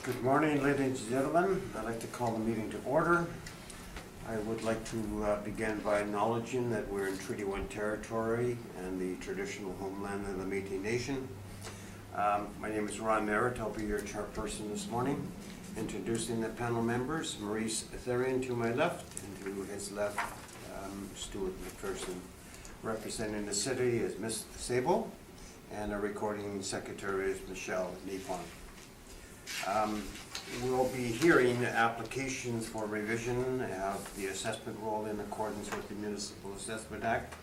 Good morning, ladies and gentlemen. I'd like to call the meeting to order. I would like to begin by acknowledging that we're in Treaty 1 territory and the traditional homeland of the Métis Nation. My name is Ron Merritt. I'll be your chairperson this morning. Introducing the panel members, Maurice Etherean to my left, and to his left, Stuart McPherson. Representing the city is Ms. Sable, and our recording secretary is Michelle Napon. We'll be hearing applications for revision of the assessment roll in accordance with the Municipal Assessment Act.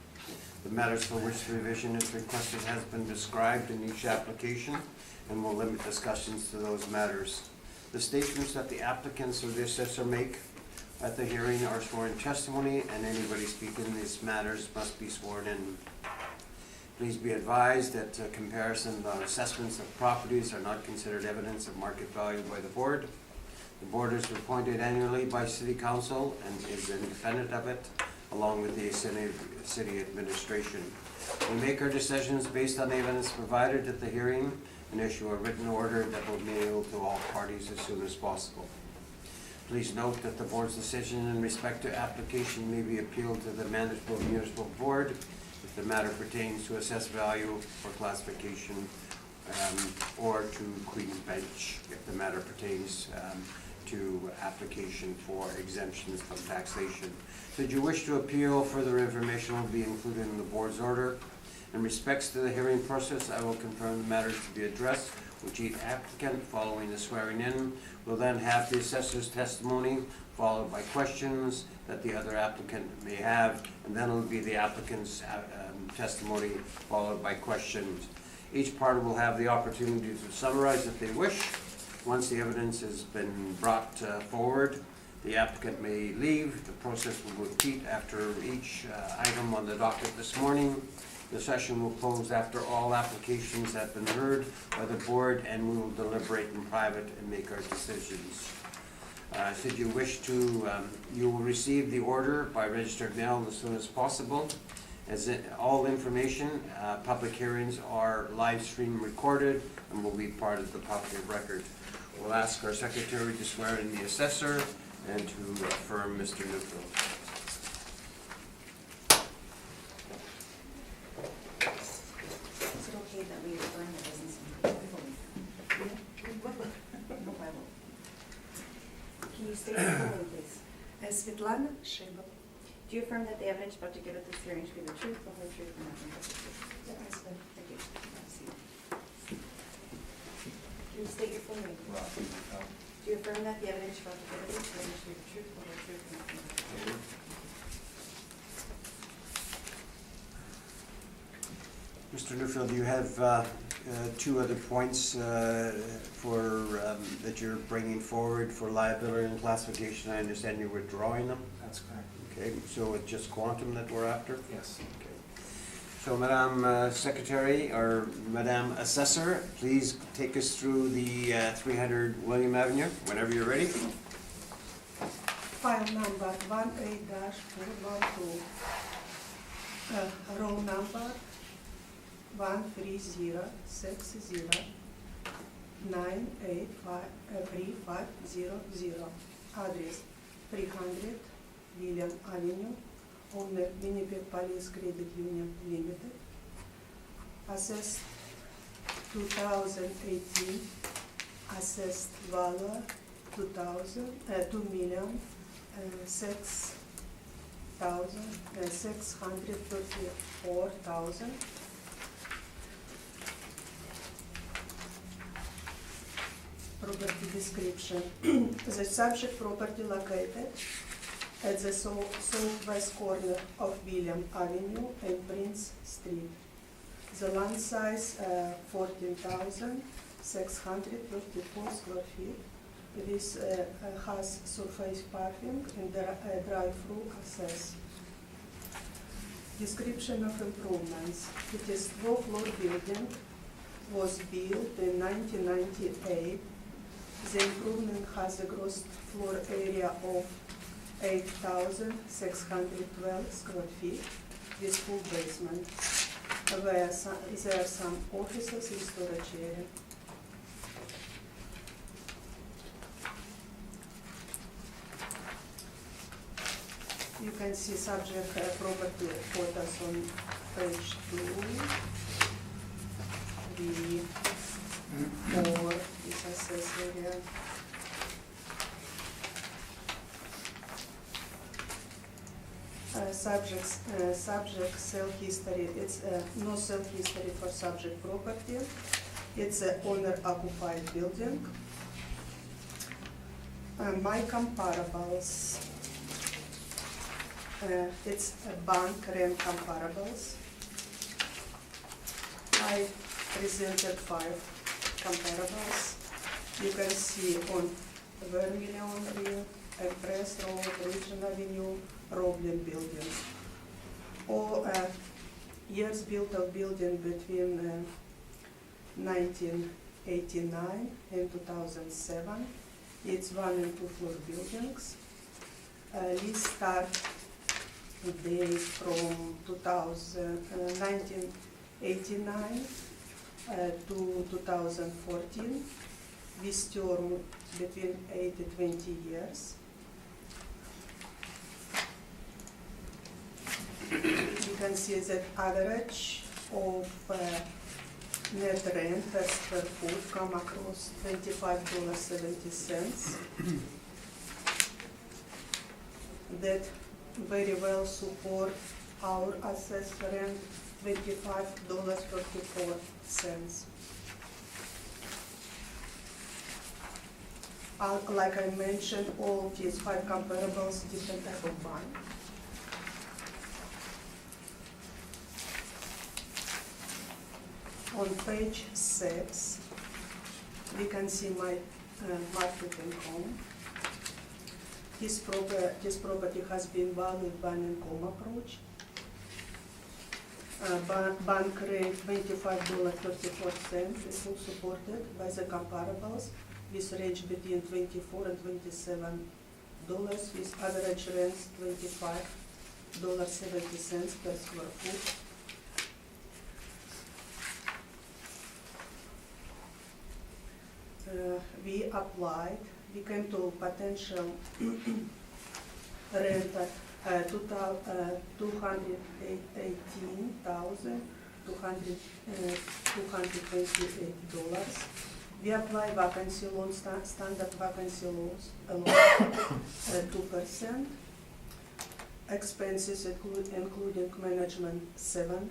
The matters for which revision is requested has been described in each application, and we'll limit discussions to those matters. The statements that the applicants or the assessor make at the hearing are sworn testimony, and anybody speaking in these matters must be sworn in. Please be advised that comparison of assessments of properties are not considered evidence of market value by the board. The board is appointed annually by City Council and is independent of it, along with the city administration. We make our decisions based on the evidence provided at the hearing and issue a written order that will be mailed to all parties as soon as possible. Please note that the board's decision in respect to application may be appealed to the Manitoba Municipal Board if the matter pertains to assessed value or classification, or to Queen's Bench if the matter pertains to application for exemptions from taxation. Should you wish to appeal, further information will be included in the board's order. In respects to the hearing process, I will confirm the matters to be addressed, which each applicant, following the swearing in, will then have the assessor's testimony, followed by questions that the other applicant may have, and then it will be the applicant's testimony, followed by questions. Each party will have the opportunity to summarize if they wish. Once the evidence has been brought forward, the applicant may leave. The process will repeat after each item on the docket this morning. The session will close after all applications have been heard by the board, and we will deliberate in private and make our decisions. Should you wish to, you will receive the order by registered mail as soon as possible. As all information, public hearings are live stream recorded and will be part of the public record. We'll ask our secretary to swear in the assessor and to affirm Mr. Newfield. Is it okay that we affirm the business? No Bible. Can you state your full name, please? Svetlana Shibov. Do you affirm that the evidence about to give at this hearing should be the truth, the whole truth, and nothing but the truth? Yeah, I swear. Thank you. Have a seat. Can you state your full name? Do you affirm that the evidence about to give at this hearing should be the truth, the whole truth, and nothing but the truth? Mr. Newfield, you have two other points that you're bringing forward for liability and classification. I understand you're withdrawing them. That's correct. Okay, so it's just quantum that we're after? Yes. Okay. So Madame Secretary, or Madame Assessor, please take us through the 300 William Avenue, whenever you're ready. File number 18-412. Roll number 13060983500. Address 300 William Avenue, owner Winnipeg Police Credit Union Limited. Assessed 2018. Assessed value 2,634,000. Property description. The subject property located at the southwest corner of William Avenue and Prince Street. The land size 14,654 square feet. This has surface parking and drive-through access. Description of improvements. It is 12-floor building, was built in 1998. The improvement has a gross floor area of 8,612 square feet with full basement. There are some offices and storage area. You can see subject property photos on page 2. 3, 4 is assessed area. Subject cell history, it's no cell history for subject property. It's a owner occupied building. My comparables, it's a bank rent comparables. I presented 5 comparables. You can see on Vermilion Ring, Empress Road, Richmond Avenue, Roblin building. All years built of building between 1989 and 2007. It's 1 and 2 floor buildings. Lease start date from 1989 to 2014. This term between 8 to 20 years. You can see that average of net rent per square foot come across $25.70. That very well support our assessed rent, $25.44. Like I mentioned, all these 5 comparables, different type of bond. On page 6, we can see my marketing home. This property has been valued by an income approach. Bank rate $25.34 is all supported by the comparables. This range between $24 and $27 with average rents $25.70 per square foot. We applied, we came to potential rent at $218,228. We apply vacancy loan, standard vacancy laws, 2%. Expenses including management 7%.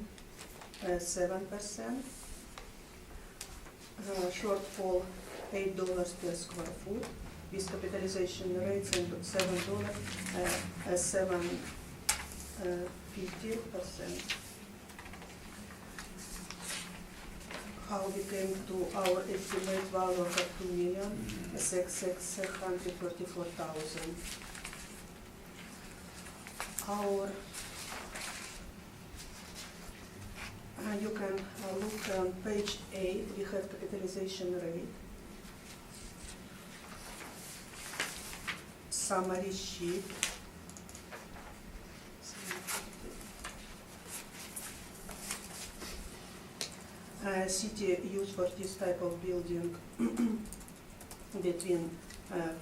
Shortfall $8 per square foot, with capitalization rates and $7, 7.50%. How we came to our estimate value of $2,634,000. Our you can look on page 8, we have capitalization rate. Summary sheet. City used for this type of building between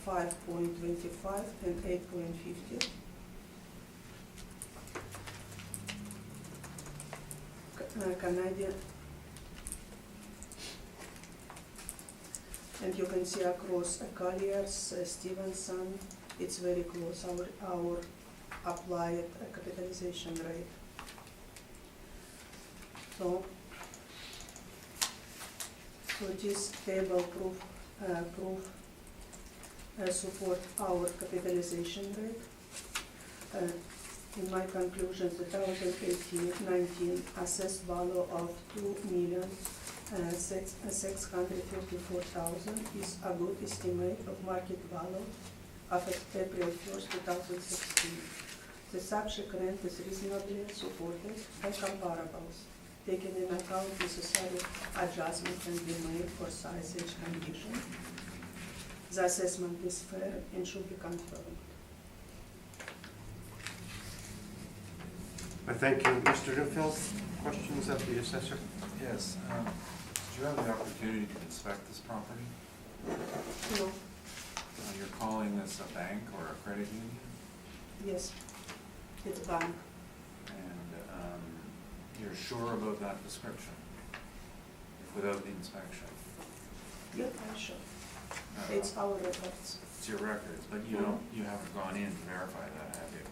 5.25 and 8.50. Canadian, and you can see across Colliers, Stevenson, it's very close, our applied capitalization rate. So this table support our capitalization rate. In my conclusions, the 2018-19 assessed value of $2,654,000 is a good estimate of market value of April 1st, 2016. The subject rent is reasonably supported by comparables, taking in account necessary adjustment can be made for size, age, condition. The assessment is fair and should be confirmed. I thank you. Mr. Newfield, questions of the assessor? Yes. Did you have the opportunity to inspect this property? No, You're calling this a bank or a credit union? yes. It's bank. And you're sure about that description? Without the inspection? Yeah, I'm sure. Uh, It's our records. It's your records, but you haven't gone in to verify that, have you?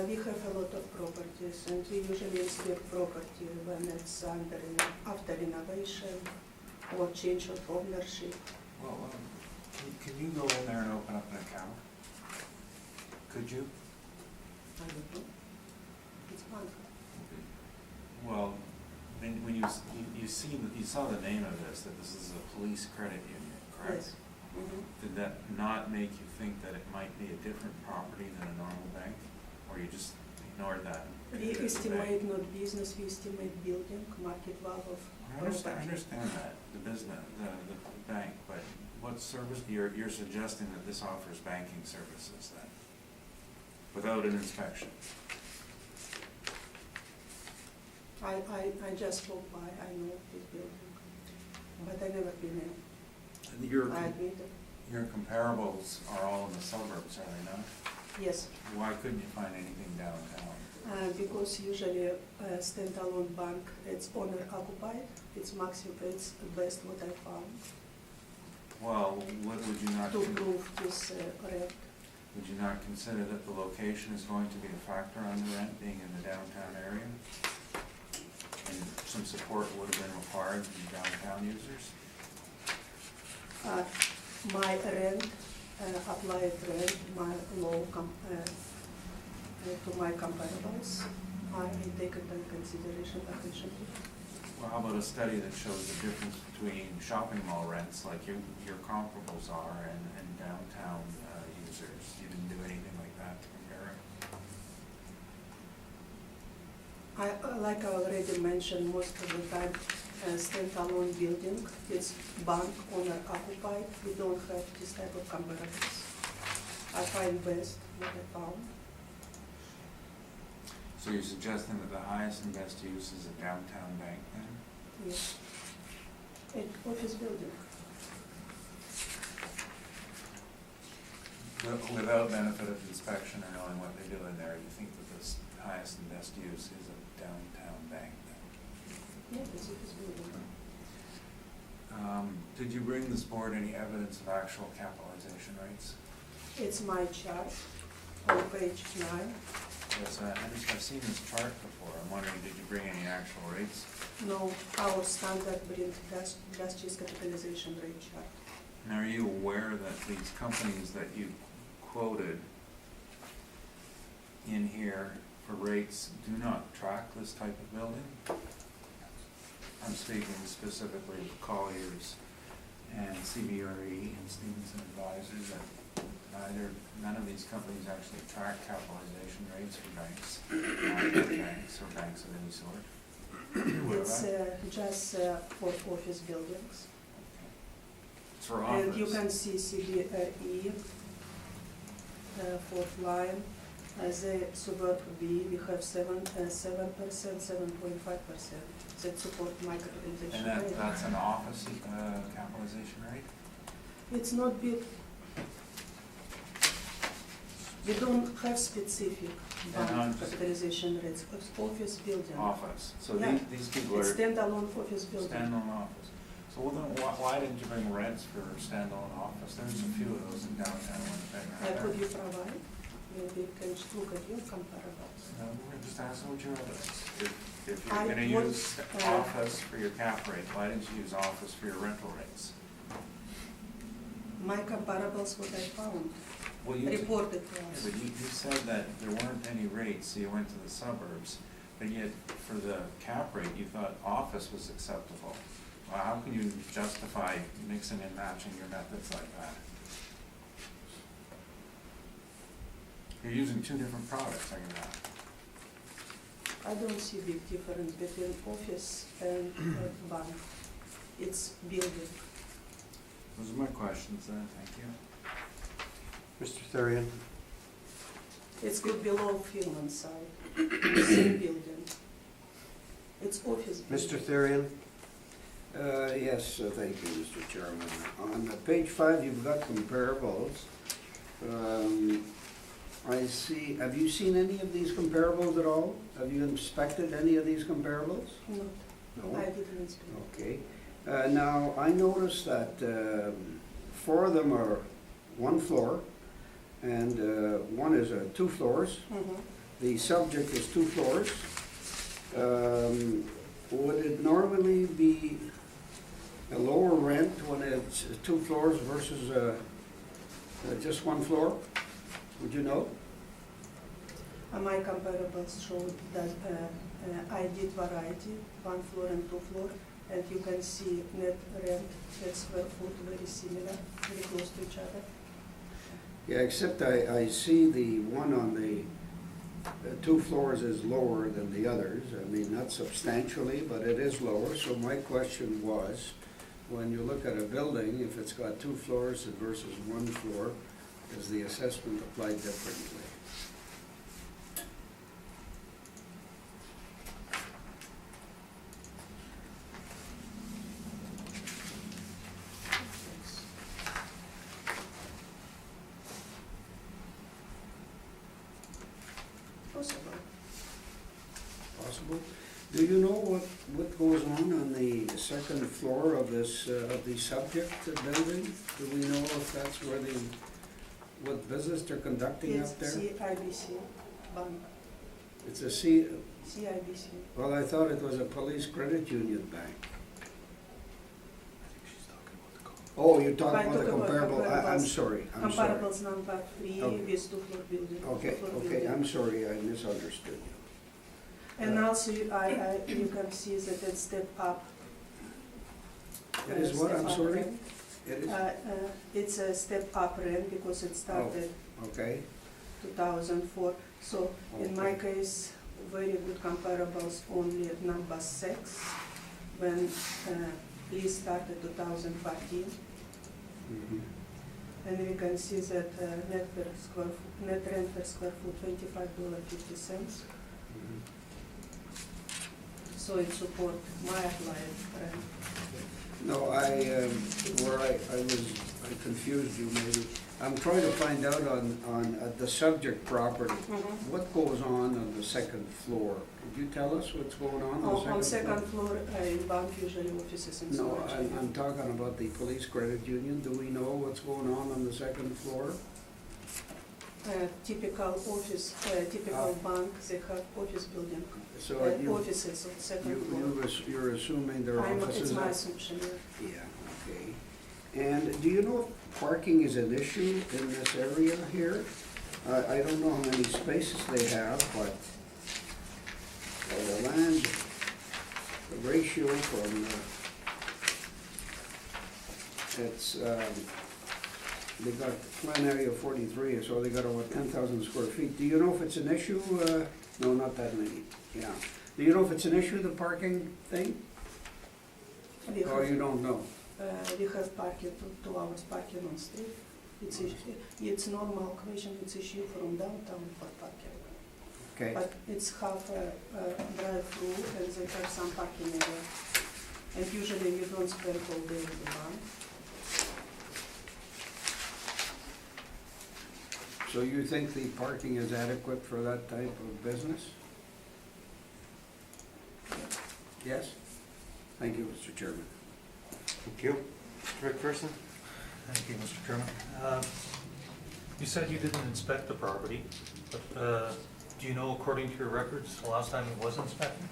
We have a lot of properties, and we usually inspect property when it's after renovation or change of ownership. Well, can you go in there and open up an account? Could you? I don't know. It's bank. Well, when you saw the name of this, that this is a police credit union, correct? Yes. Mhm. Did that not make you think that it might be a different property than a normal bank? Or you just ignored that? We estimate not business, we estimate building, market value of I property. understand that, the business, the bank, but what service, you're suggesting that this offers banking services then, without an inspection? I just walk by, I know this building, but I never been in. And your I admit it. comparables are all in the suburbs, are they not? Yes, Why couldn't you find anything downtown? because usually standalone bank, it's owner occupied, it's maximum, it's best what I found Well, what would you not, to prove this rent. would you not consider that the location is going to be a factor on the rent, being in the downtown area? And some support would have been required from downtown users? My rent, applied rent, my low to my comparables, I take it into consideration that it should be. Well, how about a study that shows the difference between shopping mall rents, like your comparables are, and downtown users? You didn't do anything like that to compare it? Like I already mentioned, most of the time, standalone building, it's bank owner occupied, we don't have this type of comparables. I find best what I found. So you're suggesting that the highest and best use is a downtown bank then? Yes. Office building. Without benefit of inspection or knowing what they do in there, you think that this highest and best use is a downtown bank then? Yeah, it's office building. Did you bring this board any evidence of actual capitalization rates? It's my chart on page 9. Yes, I've seen this chart before. I'm wondering, did you bring any actual rates? No, our standard bring justice capitalization rate chart. And are you aware that these companies that you quoted in here for rates do not track this type of building? I'm speaking specifically of Colliers and CBRE and Stevenson Advisors, that none of these companies actually track capitalization rates for banks, banks or banks of any sort. It's just for office buildings. It's for office. And you can see CBRE, fourth line, they support B, we have 7%, 7.5%, that support my capitalization And rate. that's an office capitalization rate? It's not big. We don't have specific bank capitalization rates, it's office building. Office. So Yeah. these people It's are standalone office building. standalone office. So well, then why didn't you bring rents for standalone office? There's a few of those in downtown Winnipeg. Could you provide? Maybe you can look at your comparables. No, we're just asking what your evidence. If you're I gonna would, use office for your cap rate, why didn't you use office for your rental rates? My comparables, what I found, Well, you, reported to yeah, us. but you said that there weren't any rates, so you went to the suburbs, but yet for the cap rate, you thought office was acceptable. Well, how can you justify mixing and matching your methods like that? You're using two different products, I know. I don't see big difference between office and bank. It's building. Those are my questions then, thank you. Mr. Therian? It's good below Finland side, same building. It's office building. Mr. Therian? Yes, thank you, Mr. Chairman. On page 5, you've got comparables. I see, have you seen any of these comparables at all? Have you inspected any of these comparables? No, No? I didn't inspect. Okay. Now, I noticed that 4 of them are 1 floor, and one is 2 floors. Mhm. The subject is 2 floors. Would it normally be a lower rent when it's 2 floors versus just 1 floor? Would you know? My comparables show that I did variety, 1 floor and 2 floor, and you can see net rent per square foot very similar, very close to each other. Yeah, except I see the one on the 2 floors is lower than the others. I mean, not substantially, but it is lower. So my question was, when you look at a building, if it's got 2 floors versus 1 floor, is the assessment applied differently? Possible. Possible? Do you know what goes on the second floor of this, of the subject building? Do we know if that's where what business they're conducting It's up there? CIBC bank, It's a C, CIBC. well, I thought it was a police credit union bank. Oh, you're talking I about the talk about comparable, I'm comparables. sorry, I'm sorry. Comparables number 3 Okay. with 2 floor building. Okay, two-floor okay, building. I'm sorry, I misunderstood you. And also, you can see that it's step up. It is what, step I'm up sorry? rent. It is, It's a step up rent because it started okay, 2004. So in my Okay. case, very good comparables only at number 6, when lease started 2014. mhm, And we can see that net rent per square foot, $25.50. mhm. So it support my applied rent. No, I confused you maybe. I'm trying to find out on the subject property, what goes on the second floor? Could you tell us what's going on the second floor? On second floor, in bank usually offices and No, storage. I'm talking about the police credit union. Do we know what's going on the second floor? Typical office, typical bank, they have office building, So offices on second floor. you're assuming there are offices? It's my up- assumption, yeah. Yeah, okay. And do you know if parking is an issue in this area here? I don't know how many spaces they have, but the land, the ratio from, they got plan area 43, so they got over 10,000 square feet. Do you know if it's an issue? No, not that many, yeah. Do you know if it's an issue, the parking thing? We Or have, you don't know? we have parking, 2 hours parking on street. It's normal question, it's issue from downtown for parking. Okay. But it's half a drive-through and they have some parking area. And usually you don't spend all day in the bank. So you think the parking is adequate for that type of business? Yes? Thank you, Mr. Chairman. Thank you. Mr. McPherson? Thank you, Mr. Chairman. You said you didn't inspect the property, but do you know, according to your records, the last time it was inspected?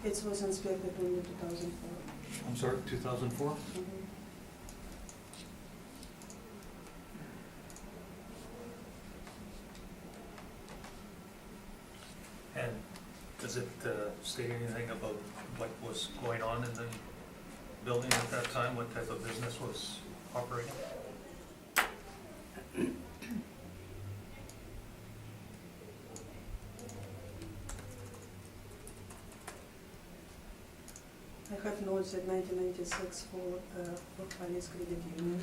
It was inspected only 2004. I'm sorry, 2004? And does it state anything about what was going on in the building at that time? What type of business was operating? I have notes that 1996 for Finance Credit Union.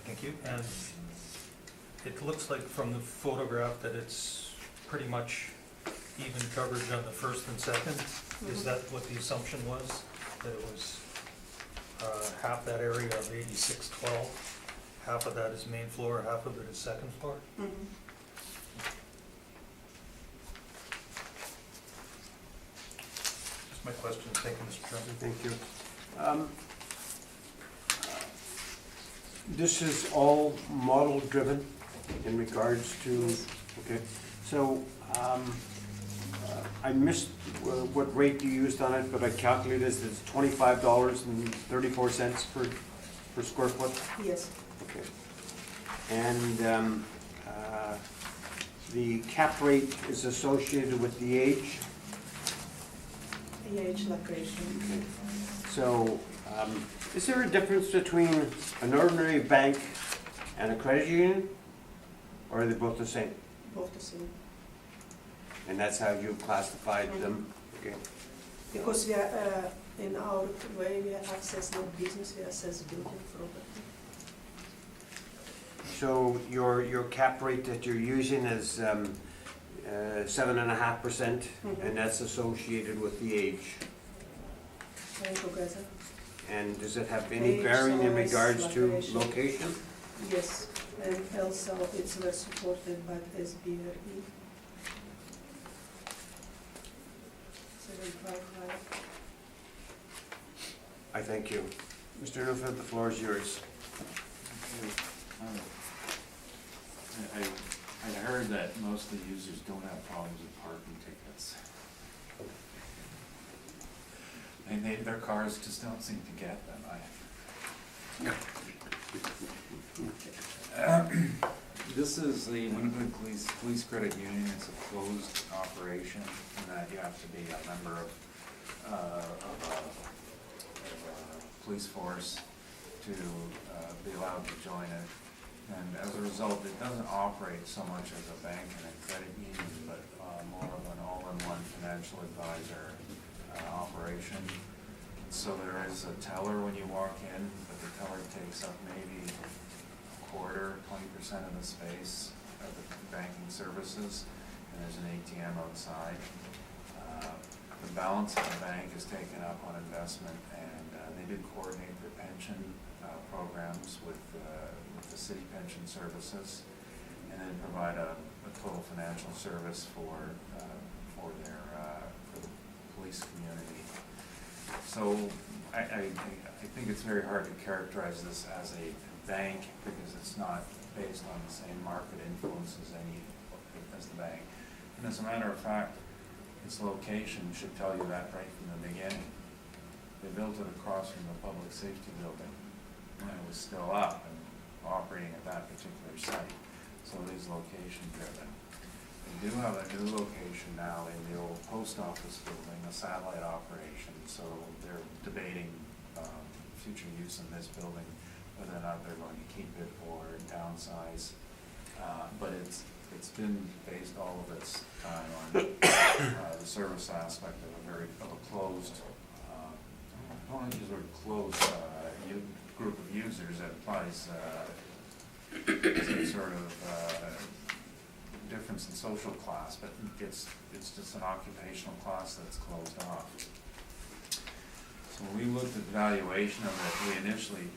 Thank you. And it looks like from the photograph that it's pretty much even coverage on the first and second. Is that what the assumption was? That it was half that area of 8612, half of that is main floor, half of it is second floor? Mhm. That's my question. Thank you, Mr. Chairman. Thank you. This is all model-driven in regards to, okay, so I missed what rate you used on it, but I calculated it's $25.34 per square foot. Yes, Okay. And the cap rate is associated with the age. age location. Okay. So, is there a difference between an ordinary bank and a credit union? Or are they both the same? Both the same. And that's how you classified them? Okay. Because we are, in our way, we access not business, we access building property. So your cap rate that you're using is 7.5%, and that's associated with the age? All together. And does it have any Age, bearing in size, regards to location. location? Yes, and also it's well supported by SBRE. 755. I thank you. Mr. Newfield, the floor is yours. I heard that most of the users don't have problems with parking tickets. And their cars just don't seem to get them. This is the Winnipeg Police Credit Union. It's a closed operation in that you have to be a member of a police force to be allowed to join it. And as a result, it doesn't operate so much as a bank and a credit union, but more of an all-in-one financial advisor operation. So there is a teller when you walk in, but the teller takes up maybe a quarter, 20% of the space of the banking services, and there's an ATM outside. The balance of the bank is taken up on investment, and they do coordinate their pension programs with the city pension services, and then provide a total financial service for the police community. So I think it's very hard to characterize this as a bank because it's not based on the same market influence as the bank. And as a matter of fact, its location should tell you that right from the beginning. They built it across from the public safety building when it was still up and operating at that particular site. So it is location driven. They do have a new location now in the old post office building, a satellite operation, so they're debating future use in this building, whether or not they're going to keep it or downsize. But it's been based all of its time on the service aspect of a closed, I don't want to use the word closed, group of users that applies some sort of difference in social class, but it's just an occupational class that's closed off. So when we looked at the valuation of it, we initially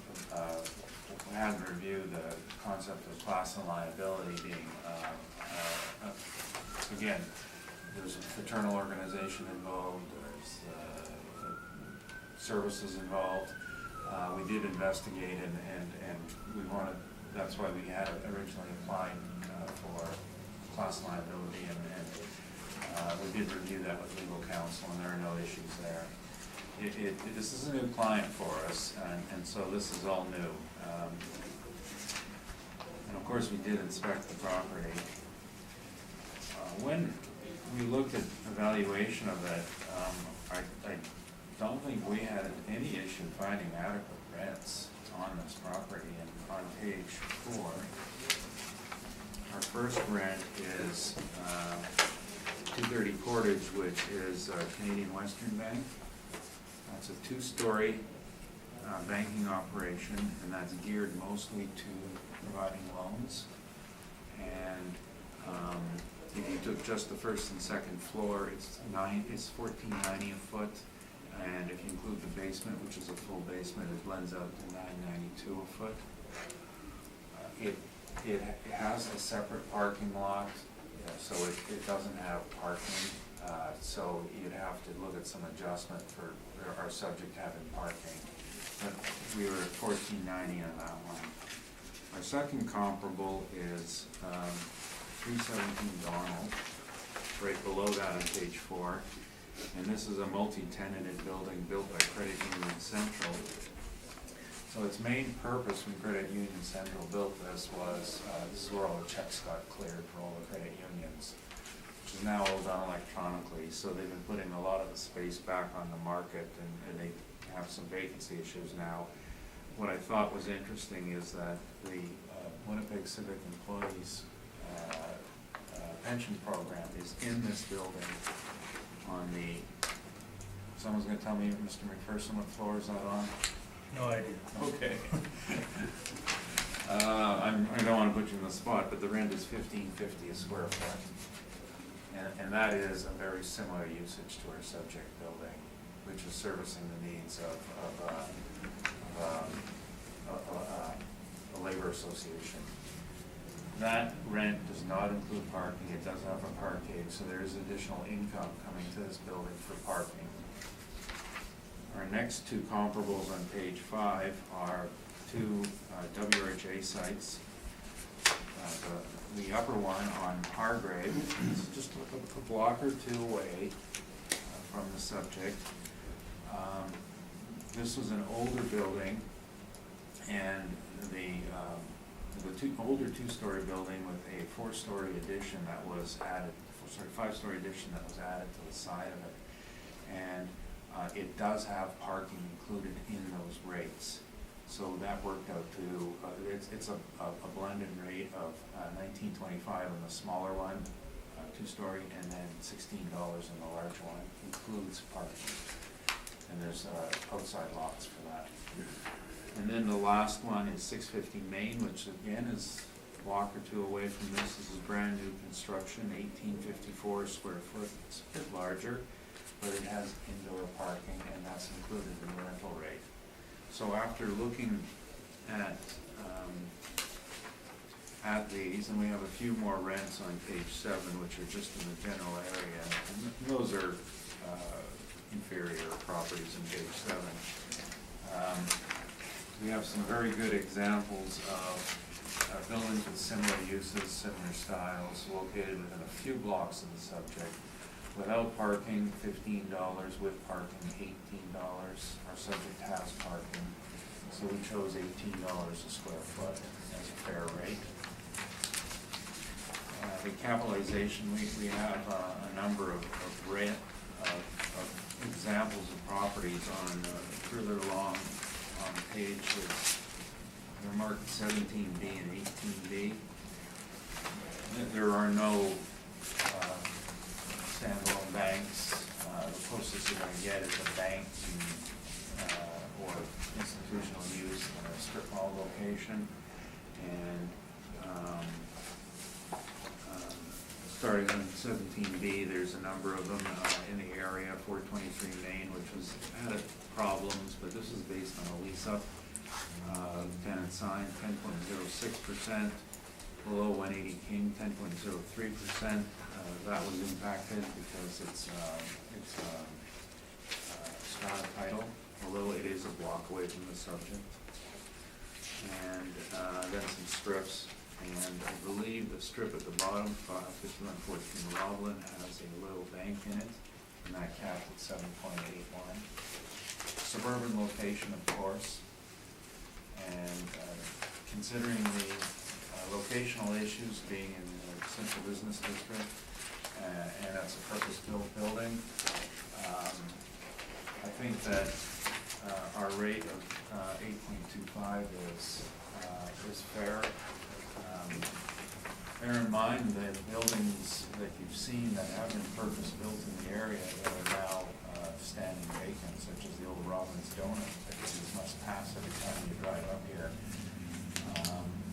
had reviewed the concept of class and liability being, again, there's a fraternal organization involved, there's services involved. We did investigate and we wanted, that's why we had originally applied for class liability, and we did review that with legal counsel, and there are no issues there. This is a new client for us, and so this is all new. And of course, we did inspect the property. When we looked at the valuation of it, I don't think we had any issue finding adequate rents. on this property, and on page 4, our first rent is 230 Portage, which is Canadian Western Bank. That's a 2-story banking operation, and that's geared mostly to providing loans. And if you took just the first and second floor, it's $14.90 a foot, and if you include the basement, which is a full basement, it blends out to $9.92 a foot. It has a separate parking lot, so it doesn't have parking. So you'd have to look at some adjustment for our subject having parking. But we were at $14.90 on that one. Our second comparable is 317 Donald, right below that on page 4. And this is a multi-tenanted building built by Credit Union Central. So its main purpose when Credit Union Central built this was, this is where all the checks got cleared for all the credit unions, which is now all done electronically. So they've been putting a lot of the space back on the market, and they have some vacancy issues now. What I thought was interesting is that the Winnipeg Civic Employees pension program is in this building on the, someone's gonna tell me, Mr. McPherson, what floor is that on? No idea. Okay. I don't wanna put you in the spot, but the rent is $15.50 a square foot. And that is a very similar usage to our subject building, which is servicing the needs of a labor association. That rent does not include parking. It does have a parkade, so there is additional income coming to this building for parking. Our next two comparables on page 5 are two WRHA sites. The upper one on Hargrave is just a block or two away from the subject. This was an older building, and the older 2-story building with a 4-story addition that was added, 5-story addition that was added to the side of it. And it does have parking included in those rates. So that worked out to, it's a blended rate of $19.25 on the smaller one, 2-story, and then $16 in the large one, includes parking. And there's outside lots for that. And then the last one is 650 Main, which again is a block or two away from this. This is brand new construction, 1854 square foot. It's a bit larger, but it has indoor parking, and that's included in the rental rate. So after looking at these, and we have a few more rents on page 7, which are just in the general area, and those are inferior properties in page 7. We have some very good examples of buildings with similar uses, similar styles, located within a few blocks of the subject. Without parking, $15. With parking, $18. Our subject has parking, so we chose $18 a square foot as a fair rate. The capitalization, we have a number of examples of properties on further along on the page. They're marked 17B and 18B. There are no standalone banks. The closest you're going to get is a bank or institutional use in a strip mall location. And starting on 17B, there's a number of them in the area. 423 Main, which had problems, but this is based on a lease-up. Tenant signed 10.06%. Below 180 King, 10.03%. That was impacted because it's strata title, although it is a block away from the subject. And then some strips. And I believe the strip at the bottom, 5114 Roblin, has a little bank in it, and that capped at 7.81. Suburban location, of course, and considering the locational issues being in the central business district, and that's a purpose-built building, I think that our rate of 8.25 is fair. Bear in mind that buildings that you've seen that have been purpose-built in the area that are now standing vacant, such as the old Robin's Donut, that you must pass every time you drive up here,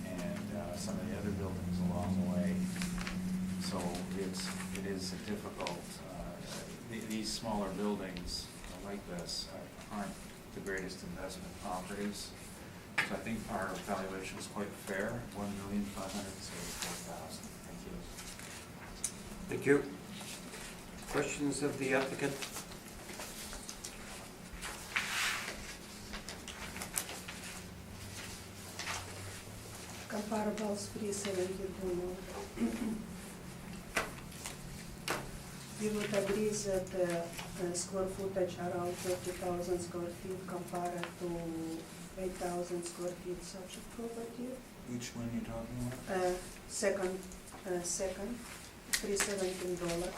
and some of the other buildings along the way. So it is difficult. These smaller buildings like this aren't the greatest investment properties. So I think our valuation is quite fair, $1,574,000. Thank you. Thank you. Questions of the applicant? Comparables 372. You would agree that square footage around 30,000 square feet compared to 8,000 square feet subject property. Which one are you talking about? Second, $317.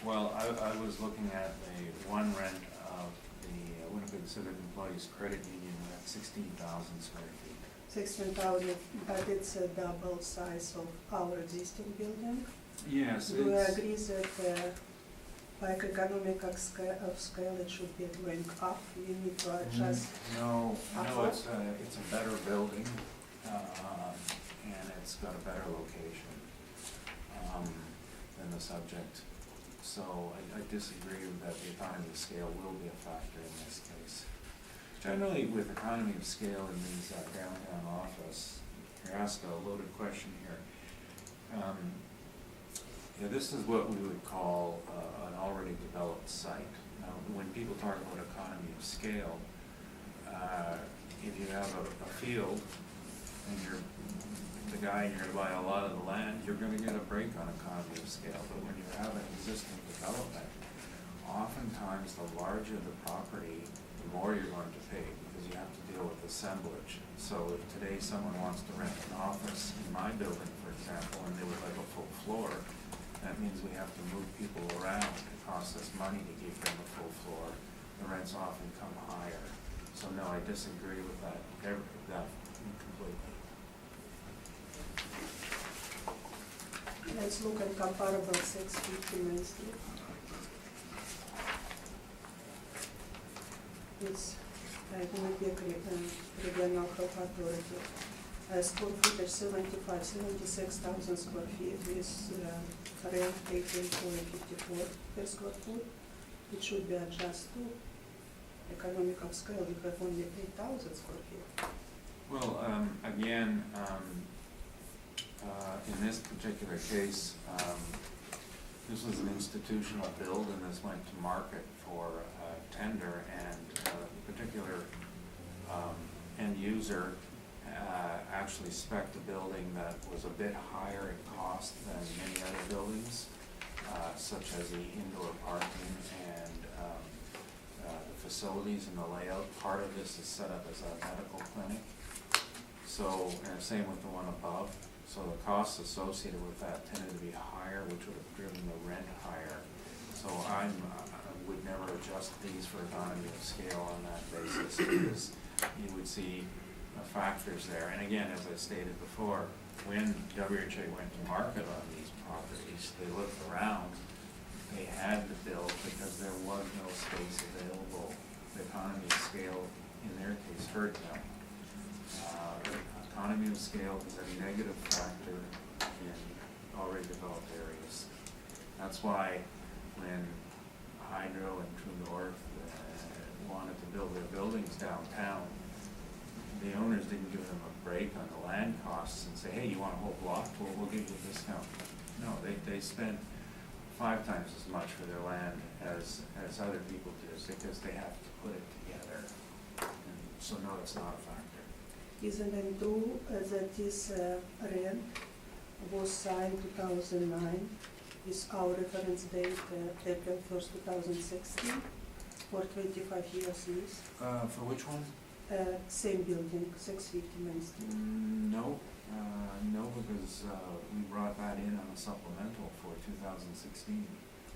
Well, I was looking at the one rent of the Winnipeg Civic Employees Credit Union at 16,000 square feet. 16,000, but it's a double size of our existing building. Yes, Do you agree that like economic of scale, it should be going up? You need to adjust. No, Upward? it's a better building, and it's got a better location than the subject. So I disagree that the economy of scale will be a factor in this case. Generally, with economy of scale in these downtown office, you're asked a loaded question here. This is what we would call an already developed site. Now, when people talk about economy of scale, if you have a field and you're the guy and you're going to buy a lot of the land, you're going to get a break on economy of scale. But when you have an existing development, oftentimes the larger the property, the more you're going to pay because you have to deal with assemblage. So if today someone wants to rent an office in my building, for example, and they would like a full floor, that means we have to move people around. It costs us money to give them a full floor. The rents often come higher. So no, I disagree with that completely. Let's look at comparable 650 Main Street. It's Winnipeg Regional Health Authority. Square footage 76,000 square feet with rent 18.54 per square foot. It should be adjusted to economic of scale. We have only 8,000 square feet. Well, again, in this particular case, this was an institutional build and this went to market for tender, and the particular end user actually spec'd a building that was a bit higher in cost than many other buildings, such as the indoor parking and the facilities and the layout. Part of this is set up as a medical clinic. So, and same with the one above. So the costs associated with that tended to be higher, which would have driven the rent higher. So I would never adjust these for economy of scale on that basis, because you would see factors there. And again, as I stated before, when WHA went to market on these properties, they looked around, they had to build because there was no space available. The economy of scale, in their case, hurt them. Economy of scale is a negative factor in already developed areas. That's why when Hydro and True North wanted to build their buildings downtown, the owners didn't give them a break on the land costs and say, hey, you want a whole block? Well, we'll give you a discount. No, they spent 5 times as much for their land as other people do, because they have to put it together. And so no, it's not a factor. Isn't it true that this rent was signed 2009 with our reference date April 1st, 2016 for 25 years lease? For which one? Same building, 650 Main Street. No, because we brought that in on a supplemental for 2016.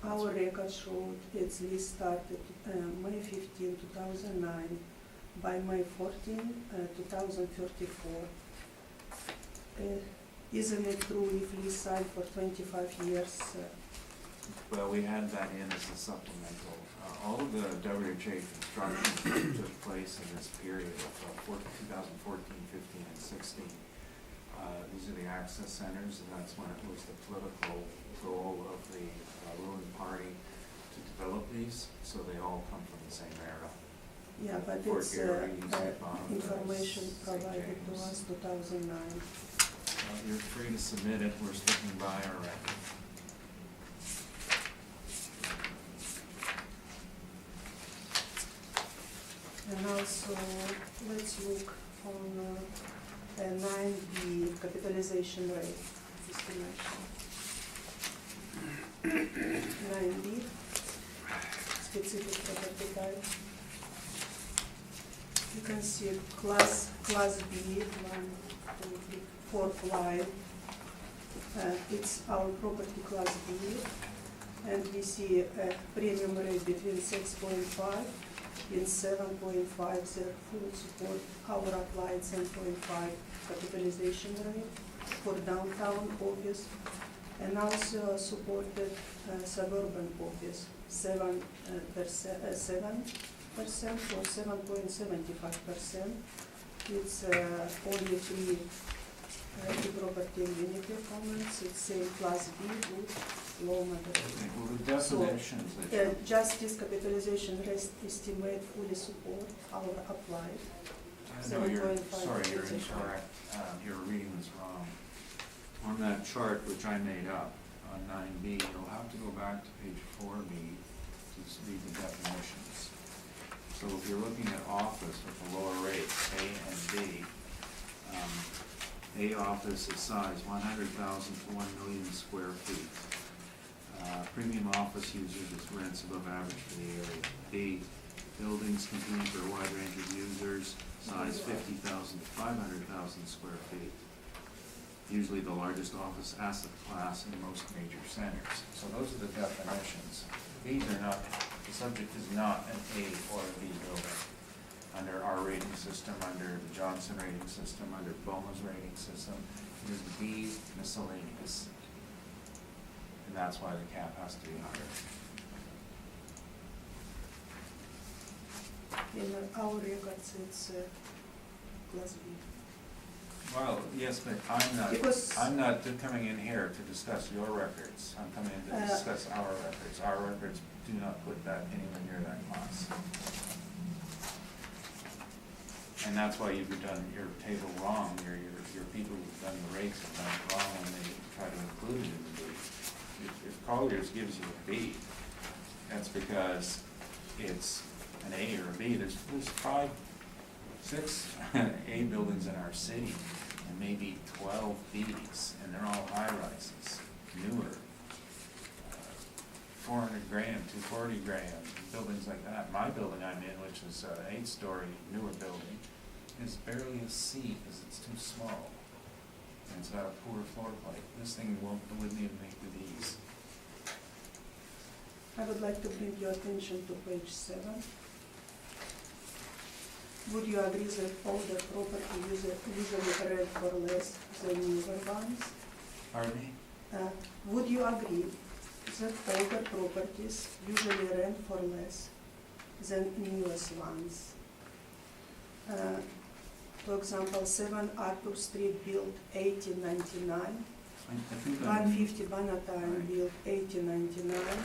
Our record showed its lease started May 15, 2009, by May 14, 2034. Isn't it true if lease signed for 25 years? Well, we had that in as a supplemental. All of the WHA construction took place in this period of 2014, 15, and 16. These are the access centers, and that's when it was the political goal of the ruling party to develop these, so they all come from the same era. Yeah, but Fort it's Garry, St. Boniface, information St. provided to James. us 2009. You're free to submit it, we're sticking by our record. And also, let's look on 9B capitalization rate estimation. 9B, specific property type. You can see class B, 1, 2, 3, 4th line. It's our property class B, and we see a premium rate between 6.5 and 7.5, their full support, our applied 10.5 capitalization rate for downtown office, and also supported suburban office, 7% or 7.75%. It's only three property in Winnipeg comments. It's same class B, good, low, moderate. Well, the definitions that you Just this capitalization rate estimate fully support our applied. No, you're, 7.5 sorry, you're percent. incorrect. You're reading this wrong. On that chart, which I made up, on 9B, you'll have to go back to page 4B to read the definitions. So if you're looking at office with the lower rates, A and B, A office is size 100,000 to 1 million square feet. Premium office users is rents above average for the area. B, buildings competing for a wide range of users, size 50,000 to 500,000 square feet. Usually the largest office asset class in most major centers. So those are the definitions. These are not, the subject is not an A or a B building. Under our rating system, under the Johnson rating system, under BOMA's rating system, it is B miscellaneous. And that's why the cap has to be higher. In our records, it's class B. Well, yes, but Because- I'm not coming in here to discuss your records. I'm coming in to discuss our records. Our records do not put that anywhere near that class. And that's why you've done your table wrong. Your people who've done the rates have done it wrong when they try to include it in the B. If Colliers gives you a B, that's because it's an A or a B. There's 5, 6 A buildings in our city, and maybe 12 Bs, and they're all high-rises, newer. 400 grand, 240 grand, buildings like that. My building I'm in, which is an 8-story newer building, is barely a C because it's too small. And it's got a poor floor plate. This thing wouldn't even make the Ds. I would like to bring your attention to page 7. Would you agree that older property usually rent for less than newer ones? Pardon me? Would you agree that older properties usually rent for less than newest ones? For example, 7 Arthur Street built 1899, I think 150 Bannatyne Right. built 1899,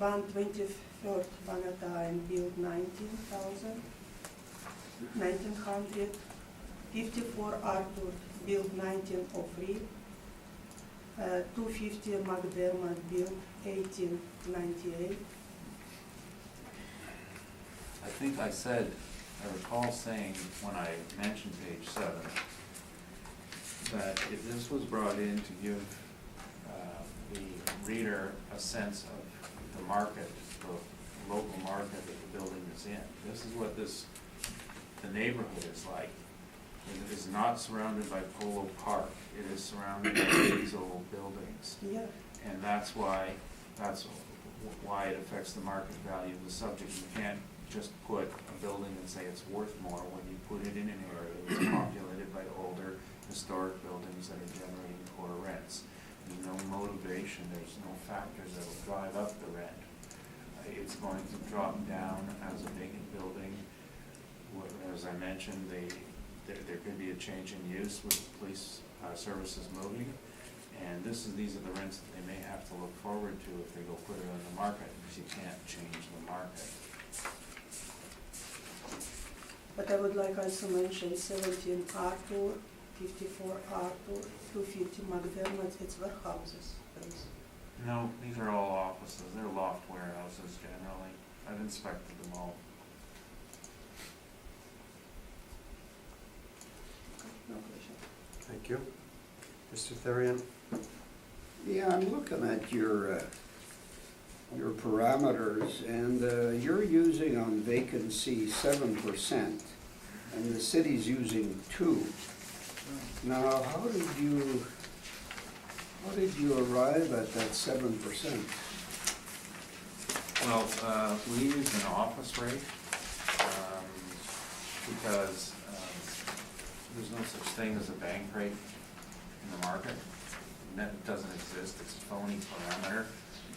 123rd Bannatyne built 1900, 54 Arthur built 1903, 250 McDermott built 1898. I think I said, I recall saying when I mentioned page 7, that if this was brought in to give the reader a sense of the market, the local market that the building is in, this is what the neighborhood is like. It is not surrounded by Polo Park. It is surrounded by these old buildings. Yeah, And that's why That's why it affects the market value of the subject. You can't just put a building and say it's worth more when you put it in an area that's populated by older historic buildings that are generating poor rents. There's no motivation, there's no factors that will drive up the rent. It's going to drop down as a vacant building. As I mentioned, there could be a change in use with police services moving. And these are the rents that they may have to look forward to if they go put it on the market, because you can't change the market. But I would like also mention 17 Arthur, 54 Arthur, 250 McDermott, it's warehouses. Those. No, these are all offices. They're loft warehouses generally. I've inspected them all. No question. Thank you. Mr. Therian? Yeah, I'm looking at your parameters, and you're using on vacancy 7%, and the city's using 2%. Now, how did you arrive at that 7%? Well, we use an office rate because there's no such thing as a bank rate in the market. That doesn't exist. It's a phony parameter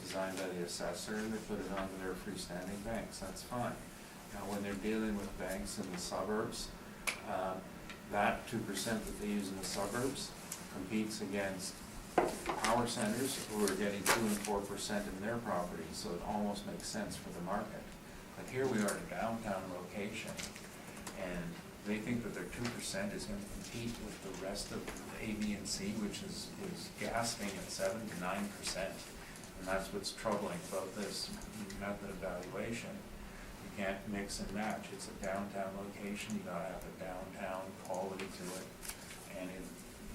designed by the assessor, and they put it onto their freestanding banks. That's fine. Now, when they're dealing with banks in the suburbs, that 2% that they use in the suburbs competes against power centers who are getting 2 and 4% in their properties, so it almost makes sense for the market. But here we are at a downtown location, and they think that their 2% is going to compete with the rest of A, B, and C, which is gasping at 7 to 9%. And that's what's troubling about this method of valuation. You can't mix and match. It's a downtown location. You gotta have a downtown quality to it. And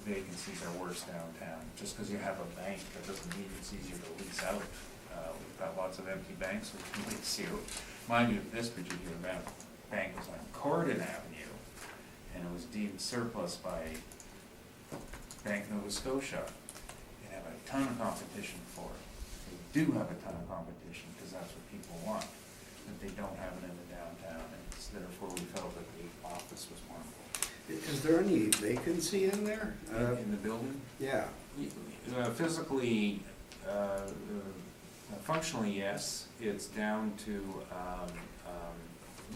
vacancies are worse downtown. Just because you have a bank, that doesn't mean it's easier to lease out. We've got lots of empty banks we can lease you. Mind you, this particular bank was on Corden Avenue, and it was deemed surplus by Bank Nova Scotia. You have a ton of competition for it. They do have a ton of competition because that's what people want, but they don't have it in the downtown, and it's therefore we felt that the office was more important. Is there any vacancy in there? In the building? Yeah. Physically, functionally, yes. It's down to,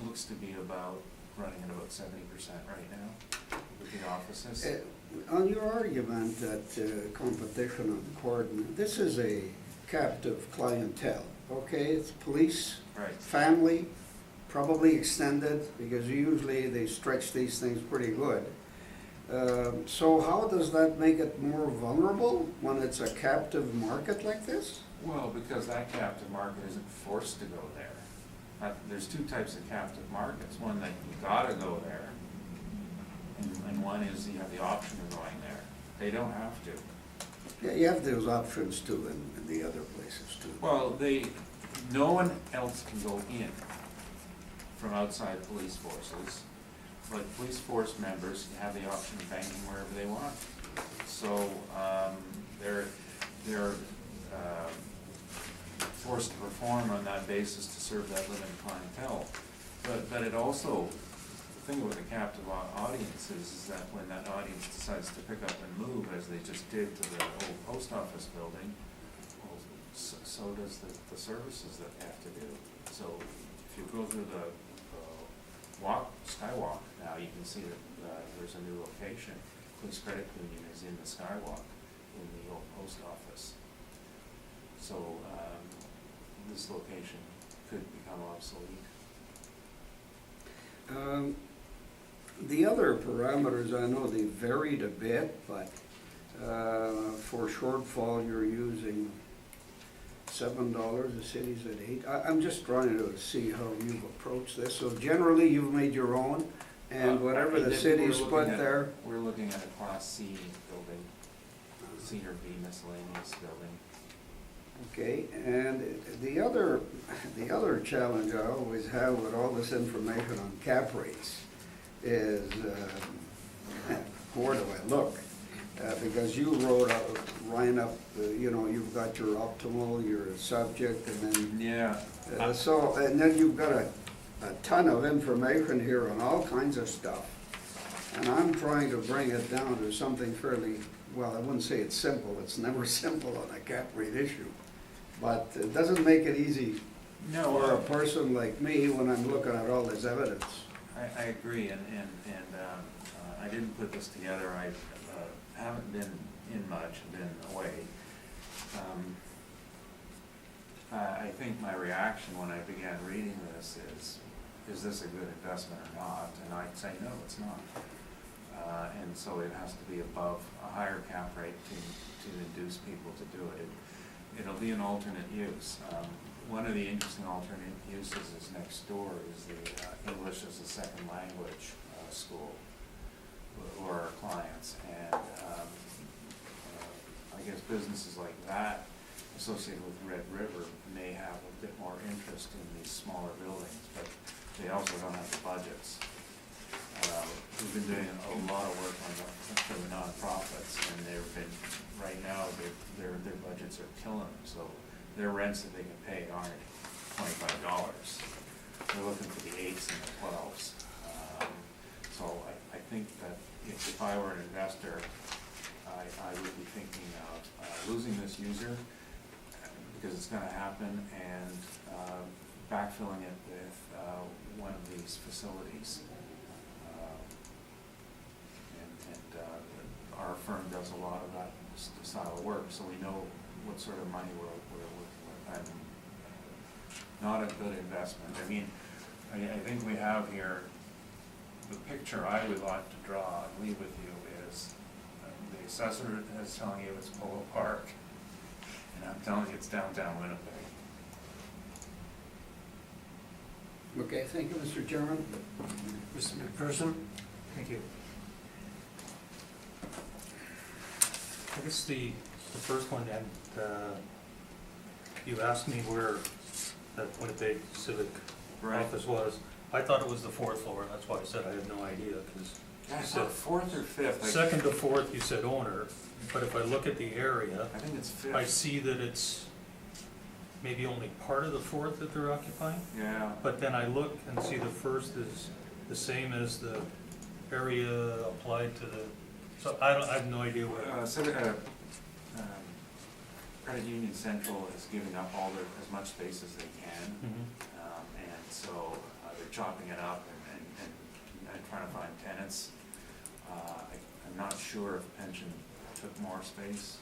looks to be about, running at about 70% right now with the offices. On your argument that competition on Corden, this is a captive clientele, okay? It's police, Right. family, probably extended, because usually they stretch these things pretty good. So how does that make it more vulnerable when it's a captive market like this? Well, because that captive market isn't forced to go there. There's 2 types of captive markets. One that you gotta go there, and one is you have the option of going there. They don't have to. Yeah, you have those options too in the other places too. Well, no one else can go in from outside police forces. But police force members have the option of banking wherever they want. So they're forced to perform on that basis to serve that limited clientele. But it also, the thing with the captive audience is that when that audience decides to pick up and move, as they just did to the old post office building, well, so does the services that they have to do. So if you go through the skywalk now, you can see that there's a new location. Police Credit Union is in the skywalk in the old post office. So this location could become obsolete. The other parameters, I know they varied a bit, but for shortfall, you're using $7, the city's at $8. I'm just trying to see how you've approached this. So generally, you've made your own, and whatever the city's put there. We're looking at a Class C building, C or B miscellaneous building. Okay, and the other challenge I always have with all this information on cap rates is, where do I look? Because you line up, you know, you've got your optimal, your subject, and then, Yeah, and then you've got a ton of information here on all kinds of stuff. And I'm trying to bring it down to something fairly, well, I wouldn't say it's simple, it's never simple on a cap rate issue. But it doesn't make it easy no, for a person like me when I'm looking at all this evidence. I agree, and I didn't put this together, I haven't been in much, been away. I think my reaction when I began reading this is this a good investment or not? And I'd say, no, it's not. And so it has to be above a higher cap rate to induce people to do it. It'll be an alternate use. One of the interesting alternate uses is next door is the English as a second language school, or our clients. And I guess businesses like that associated with Red River may have a bit more interest in these smaller buildings, but they also don't have the budgets. We've been doing a lot of work on for the nonprofits, and they've been, right now, their budgets are killing them, so their rents that they can pay aren't $25. They're looking for the 8s and the 12s. So I think that if I were an investor, I would be thinking of losing this user, because it's gonna happen, and backfilling it with one of these facilities. Our firm does a lot of that style of work, so we know what sort of money we're working with. And not a good investment. I mean, I think we have here, the picture I would like to draw and leave with you is, the assessor is telling you it's Polo Park, and I'm telling you it's downtown Winnipeg. Okay, thank you, Mr. Chairman. Mr. McPherson? Thank you. I guess the first one, and you asked me where that Winnipeg Civic Right. office was. I thought it was the 4th floor, and that's why I said I had no idea, because I said 4th or 5th. second to 4th you said owner, but if I look at the area, I think it's 5th. I see that it's maybe only part of the 4th that they're occupying. Yeah. But then I look and see the 1st is the same as the area applied to the, so I have no idea where. Credit Union Central is giving up as much space as they can, and so they're chopping it up and trying to find tenants. I'm not sure if Pension took more space.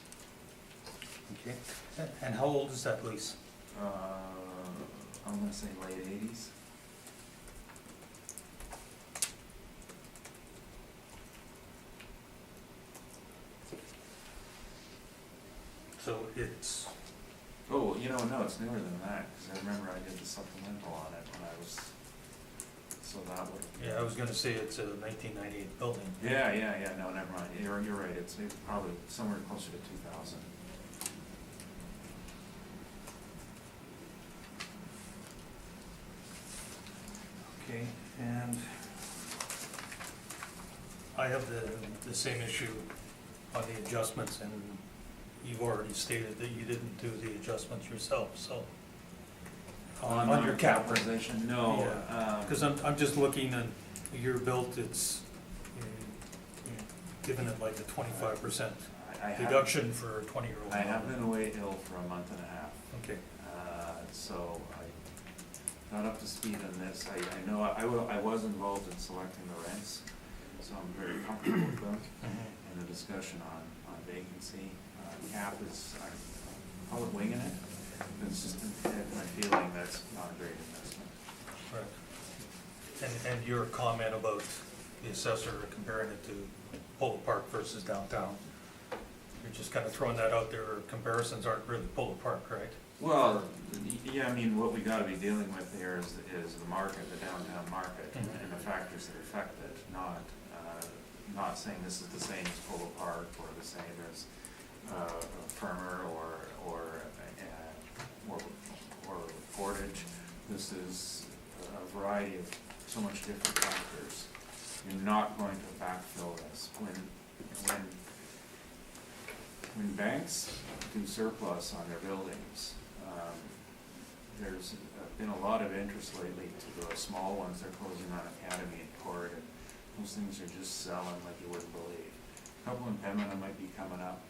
Okay. And how old is that lease? I'm gonna say late 80s. So it's, Oh, no, it's newer than that, because I remember I did the supplemental on it when I was, so that would. yeah, I was gonna say it's a 1998 building. Yeah, no, never mind, you're right, it's probably somewhere closer to 2000. Okay, and I have the same issue on the adjustments, and you've already stated that you didn't do the adjustments yourself, so. On your cap rate. capitalization, no. Yeah, because I'm just looking at your built, it's given it like a 25% I have- deduction for a 20-year-old. I have been away ill for a month and a half, Okay, so I got up to speed on this. I know I was involved in selecting the rents, so I'm very comfortable with them. And the discussion on vacancy, cap is, I call it winging it. It's just my feeling that's not a great investment. right. And your comment about the assessor comparing it to Polo Park versus downtown, you're just kind of throwing that out there, comparisons aren't really Polo Park, right? Well, yeah, I mean, what we gotta be dealing with here is the market, the downtown market, and the factors that affect it, not saying this is the same as Polo Park or the same as Firmer or Portage. This is a variety of so much different factors. You're not going to backfill this. When when banks do surplus on their buildings, there's been a lot of interest lately to the small ones. They're closing on Academy and Court, and those things are just selling like you wouldn't believe. A couple in Pembina might be coming up.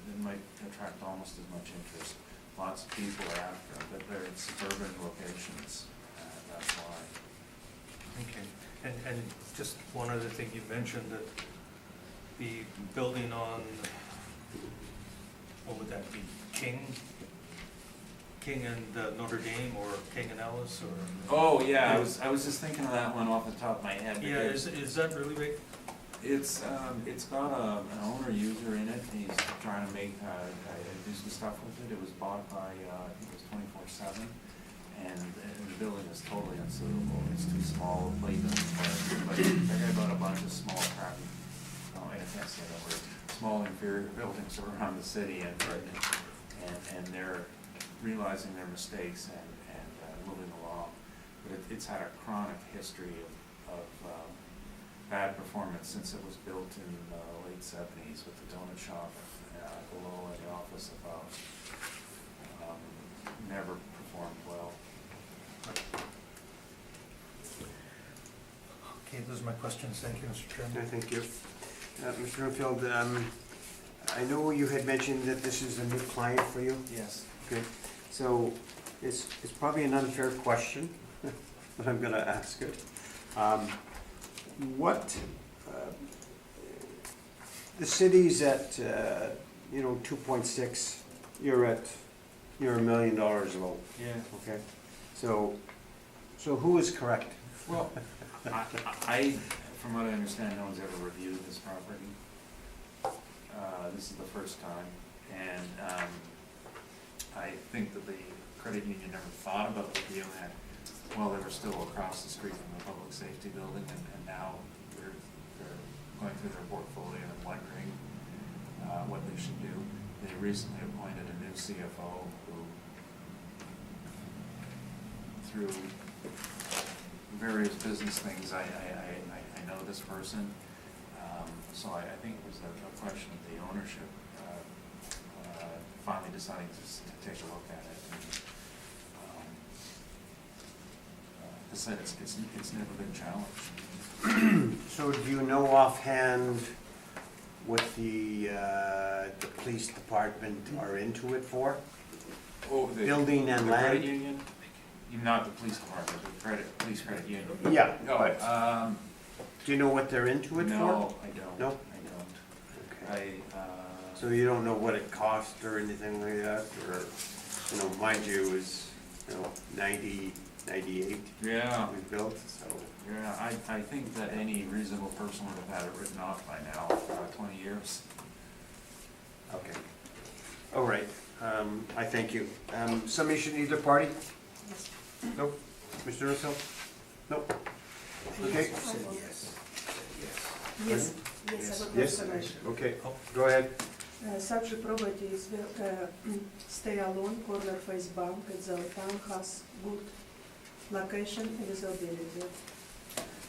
It might attract almost as much interest. Lots of people are after them, but they're in suburban locations. That's why. Okay, and just one other thing, you mentioned that the building on, what would that be, King and Notre Dame, or King and Ellis, or? Oh, yeah, I was just thinking of that one off the top of my head. Yeah, is that really big? It's got an owner user in it, and he's trying to make, do some stuff with it. It was bought by, I think it was 24/7, and the building is totally unsuitable. It's too small, a playground, but they got a bunch of small crappy, I can't say that word, small inferior buildings around the city, and they're realizing their mistakes and moving along. But it's had a chronic history of bad performance since it was built in the late 70s with the donut shop below and the office above. Never performed well. Okay, those are my questions. Thank you, Mr. Chairman. Thank you. Mr. Renfield, I know you had mentioned that this is a new client for you. Yes. Okay, so it's probably an unfair question, but I'm gonna ask it. The city's at, 2.6, you're $1 million low, Yeah. okay? So who is correct? Well, I, from what I understand, no one's ever reviewed this property. This is the first time, and I think that the credit union never thought about reviewing it while they were still across the street from the public safety building, and now they're going through their portfolio and wondering what they should do. They recently appointed a new CFO who, through various business things, I know this person, so I think it was a question of the ownership finally deciding to take a look at it. And, I said it's never been challenged. So do you know offhand what the police department are into it for? Oh, Building and the land? credit union? Not the police department, the police credit union. Yeah, No, but do you know what they're into it for? no, I don't. No? I don't. Okay. So you don't know what it cost or anything like that, or, mind you, is, 90, 98 Yeah, we built, so. yeah, I think that any reasonable person would have had it written off by now, 20 years. Okay. All right, I thank you. Summation either party? Yes. Nope. Mr. Russell? Nope. Okay. Yes, I will. Yes. Yes, yes, I would Yes? like to mention. Okay, go ahead. Subject property is stay alone, corner face bank at the town has good location and usability.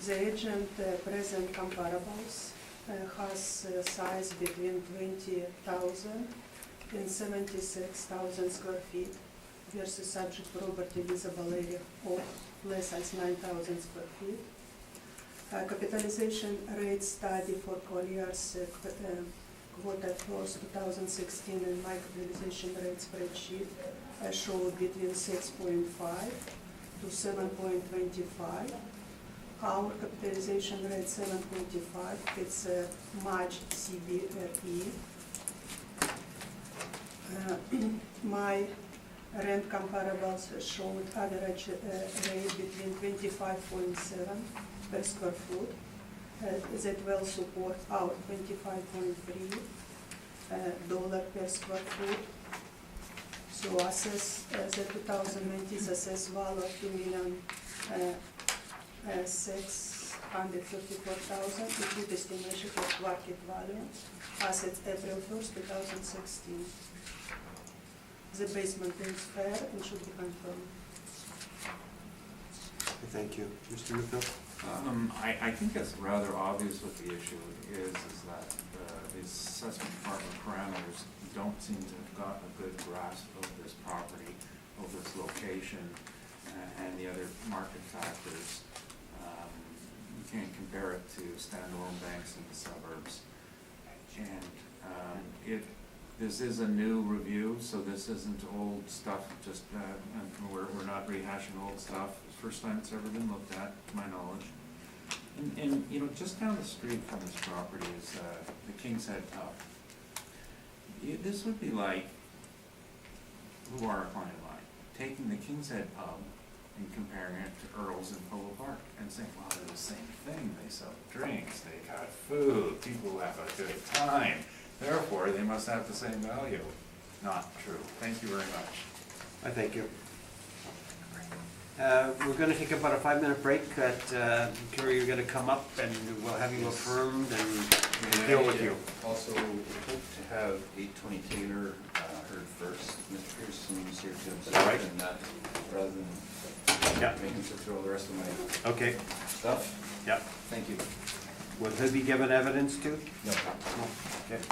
The agent present comparables has size between 20,000 and 76,000 square feet versus subject property usable area of less than 9,000 square feet. Capitalization rate study for Colliers quarter first 2016 and my capitalization rate spreadsheet showed between 6.5 to 7.25. Our capitalization rate 7.25, it's March CBRE. My rent comparables showed average rate between 25.7 per square foot. That will support our $25.3 per square foot. So assess the 2019 assessed value of $2,654,000, with estimation of market value as it's April 1st, 2016. The basement is fair and should be confirmed. Thank you. Mr. McNeil? I think it's rather obvious what the issue is that the assessment department parameters don't seem to have gotten a good grasp of this property, of its location, and the other market factors. You can't compare it to standalone banks in the suburbs. And this is a new review, so this isn't old stuff, just, we're not rehashing old stuff. First time it's ever been looked at, to my knowledge. And you know, just down the street from this property is the King's Head Pub. This would be like, who are a client of mine, taking the King's Head Pub and comparing it to Earl's in Polo Park and saying, well, they're the same thing. They sell drinks, they got food, people have a good time. Therefore, they must have the same value. Not true. Thank you very much. I thank you. We're going to take about a 5-minute break. Kerry, you're going to come up and we'll have you affirmed and we'll deal with you. Also, we hope to have 820 Taylor heard first. Mr. Pearson is here to observe All right. and that, rather than making sure through all the rest of my Okay. stuff. Yep. Thank you. Will he be given evidence too? No. No. Okay.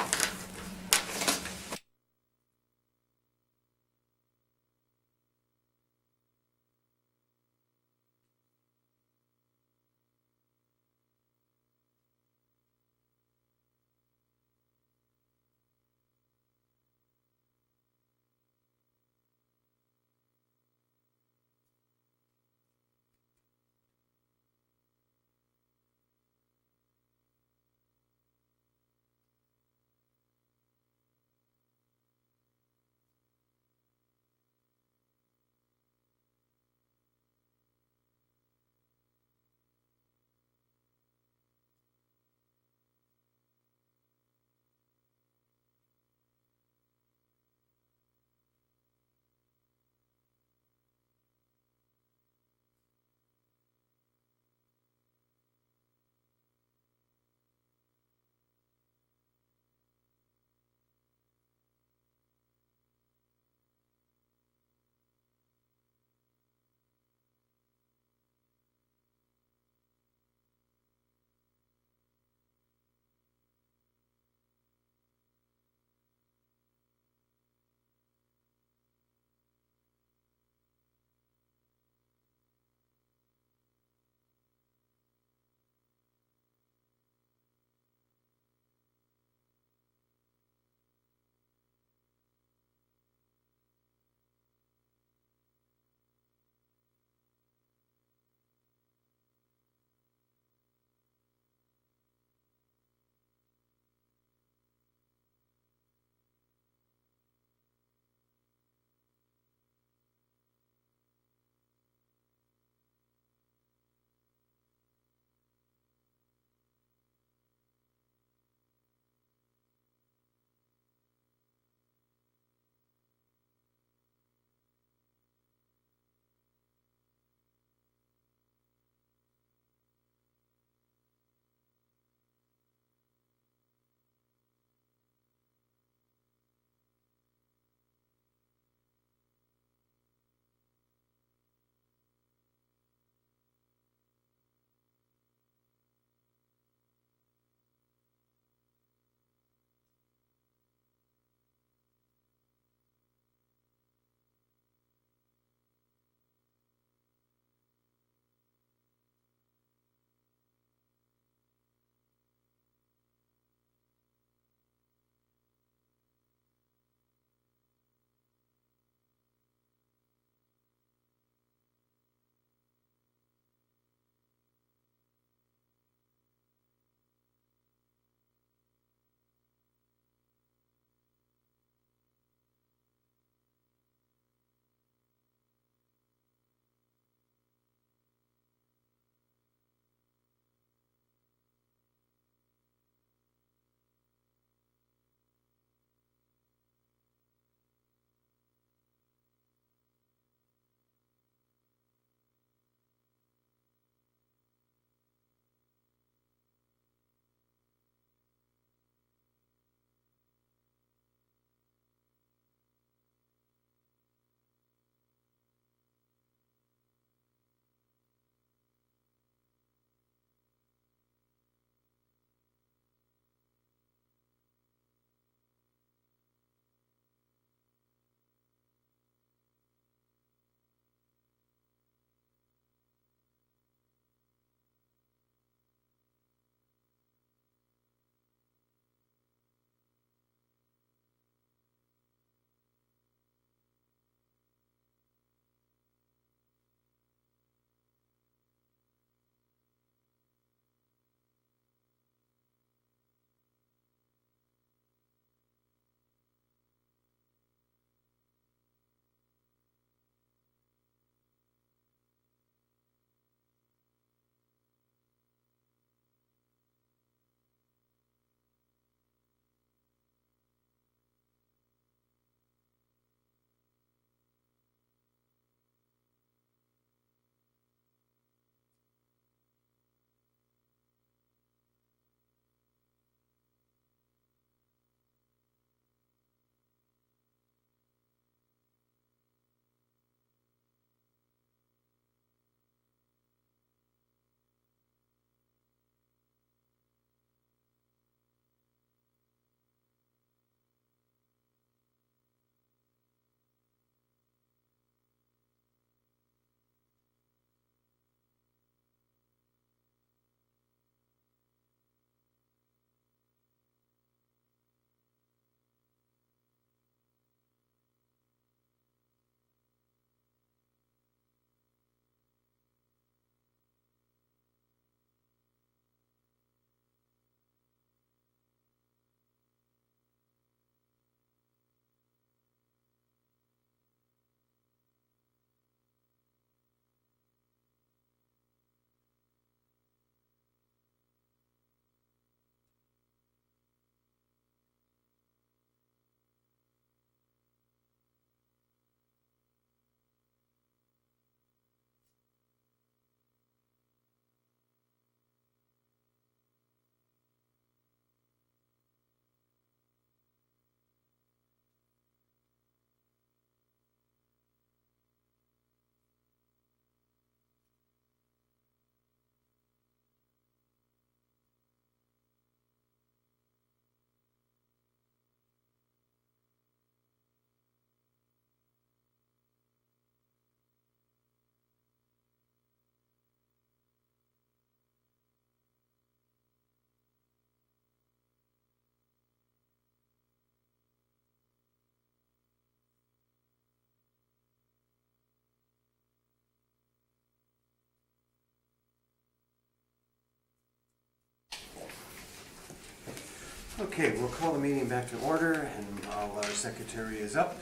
Okay, we'll call the meeting back to order, and while our secretary is up,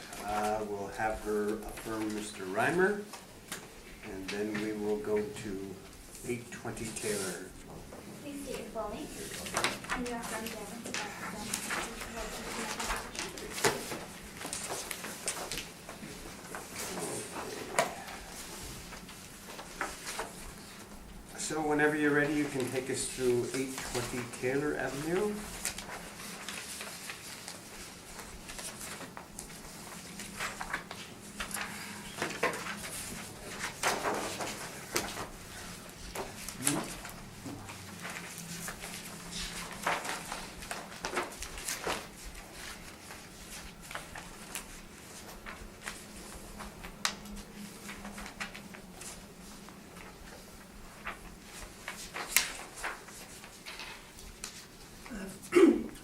we'll have her affirm Mr. Reimer, and then we will go to 820 Taylor. Please state your full name and you affirm the evidence about So whenever you're ready, you can take us through 820 Taylor Avenue.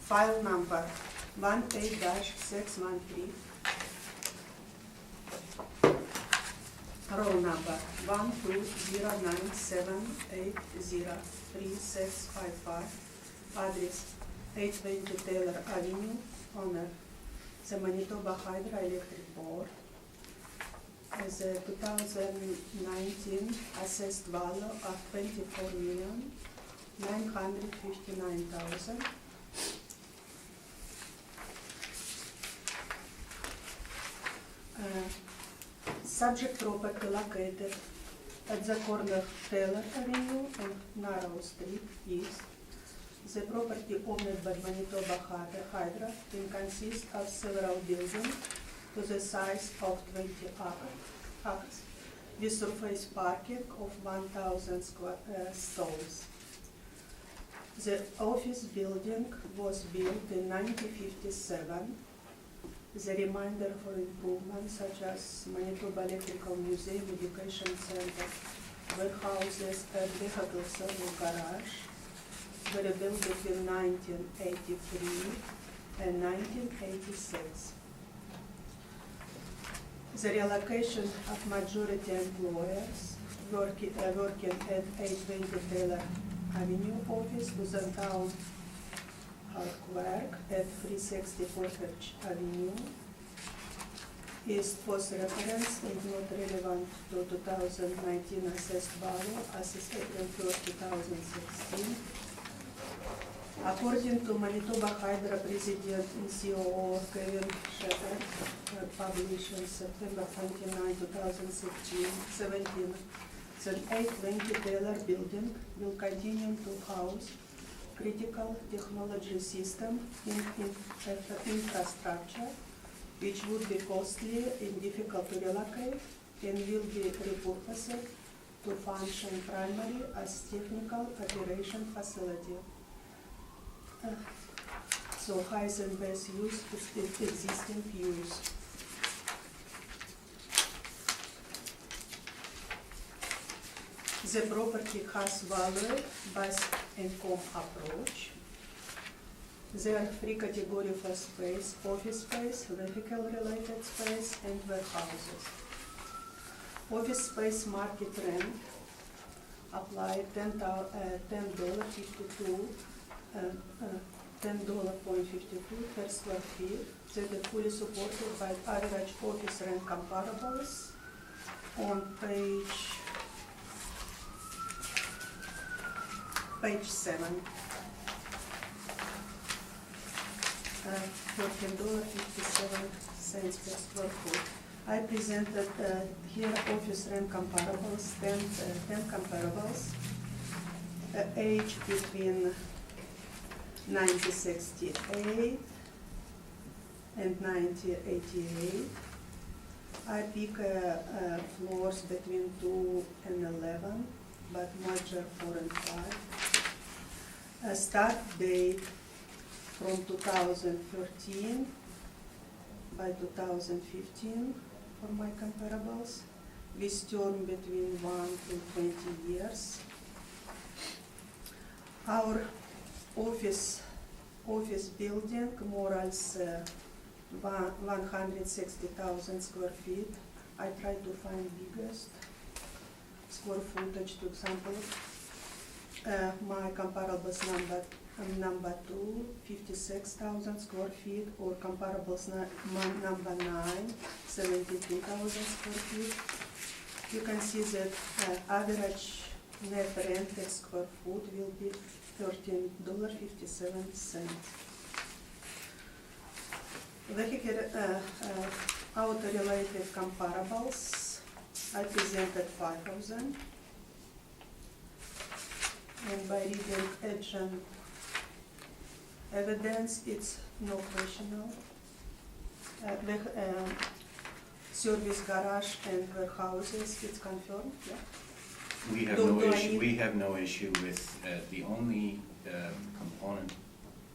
File number 18-613. Row number 1209780365. Address 820 Taylor Avenue, owner the Manitoba Hydroelectric Board. As a 2019 assessed value of $24,959,000. Subject property located at the corner of Taylor Avenue and Narrow Street East. The property owned by Manitoba Hydro and consists of several buildings to the size of 20 acres with surface parking of 1,000 stalls. The office building was built in 1957. The remainder for improvements such as Manitoba Electrical Museum, Education Center, warehouses, and vehicle service garage were built between 1983 and 1986. The relocation of majority employees working at 820 Taylor Avenue office to the town clerk at 364 Church Avenue is post reference and not relevant to 2019 assessed value as is April 1st, 2016. According to Manitoba Hydro President and COO Kevin Shepard, published on September 29, 2017, the 820 Taylor building will continue to house critical technology system infrastructure, which would be costly and difficult to relocate, and will be repurposed to function primarily as technical operation facility. So highest and best use is existing use. The property has value based income approach. There are three categories for space: office space, vehicle-related space, and warehouses. Office space market rent applied $10.52 per square feet. That is fully supported by average office rent comparables on page 7. $14.57 per square foot. I presented here office rent comparables, 10 comparables, age between 1968 and 1988. I pick floors between 2 and 11, but major 4 and 5. Start date from 2013 by 2015 for my comparables, with term between 1 to 20 years. Our office building, more or less 160,000 square feet. I try to find biggest square footage to example. My comparables number number 2, 56,000 square feet, or comparables number 9, 72,000 square feet. You can see that average net rent per square foot will be $13.57. Vehicle auto-related comparables, I presented 5 of them. And by reading agent evidence, it's no questionable. Service garage and warehouses, it's confirmed, yeah? We have Do- no do I issue, need- we have no issue with, the only component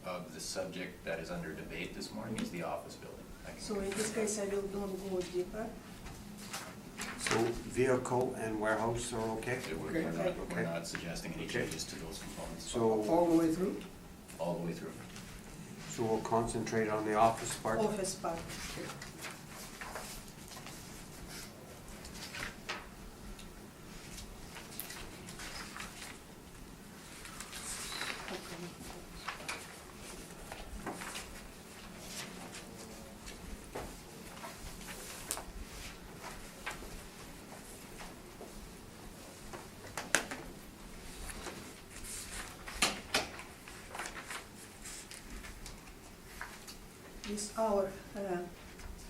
of the subject that is under debate this morning is the office building. I can So in this confirm. case, I will don't go deeper. So vehicle and warehouse are okay? We're not, Okay. we're not suggesting any Okay. changes to those components. So, All the way through? All the way through. so we'll concentrate on the office part? Office park. This our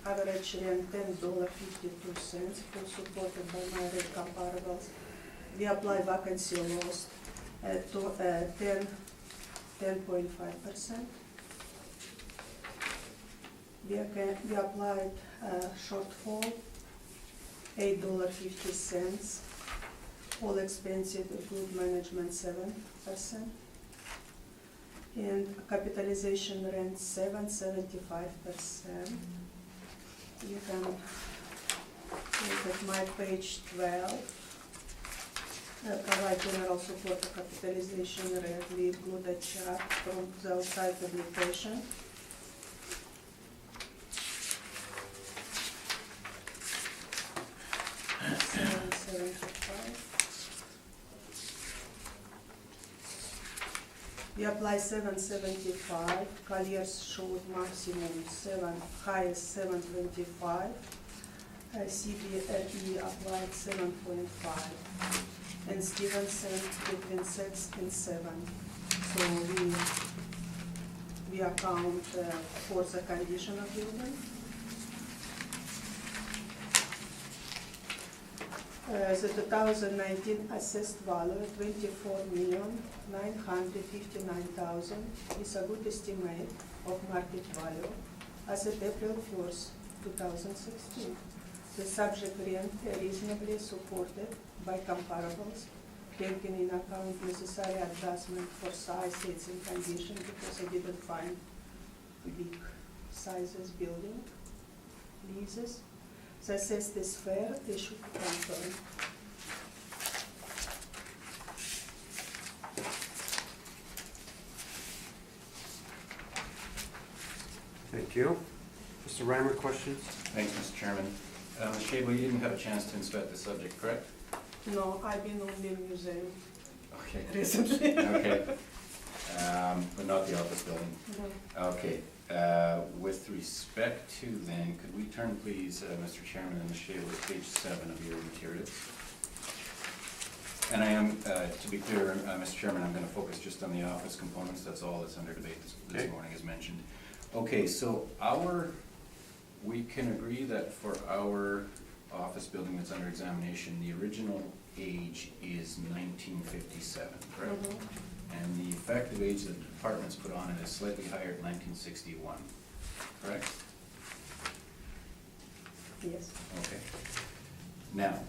average rent $10.52, full supported by my rate comparables. We apply vacancy loss to 10.5%. We applied shortfall $8.50. All expensive good management 7%. And capitalization rent 7.75%. You can look at my page 12. Provide general support to capitalization rent. We include a chart from the outside publication. $7.75. We apply 7.75, Colliers showed maximum 7, highest 7.25. CBLE applied 7.5, and Stevenson between 6 and 7. So we account for the condition of building. The 2019 assessed value, $24,959,000, is a good estimate of market value as of April 1st, 2016. The subject rent reasonably supported by comparables, taking in account necessary adjustment for size, age, and condition, because I didn't find big sizes building leases. The assessed is fair, they should be confirmed. Thank you. Mr. Reimer, questions? Thanks, Mr. Chairman. Ms. Shable, you didn't have a chance to inspect the subject, correct? No, I've been only in museum Okay. recently. Okay. But not the office building. No. Okay. With respect to then, could we turn please, Mr. Chairman and Ms. Shable, to page 7 of your materials? And I am, to be clear, Mr. Chairman, I'm going to focus just on the office components. That's all that's under debate this Okay. morning, as mentioned. Okay, so we can agree that for our office building that's under examination, the original age is 1957, correct? Mhm. And the effective age that the department's put on it is slightly higher at 1961, correct? Yes. Okay. Now,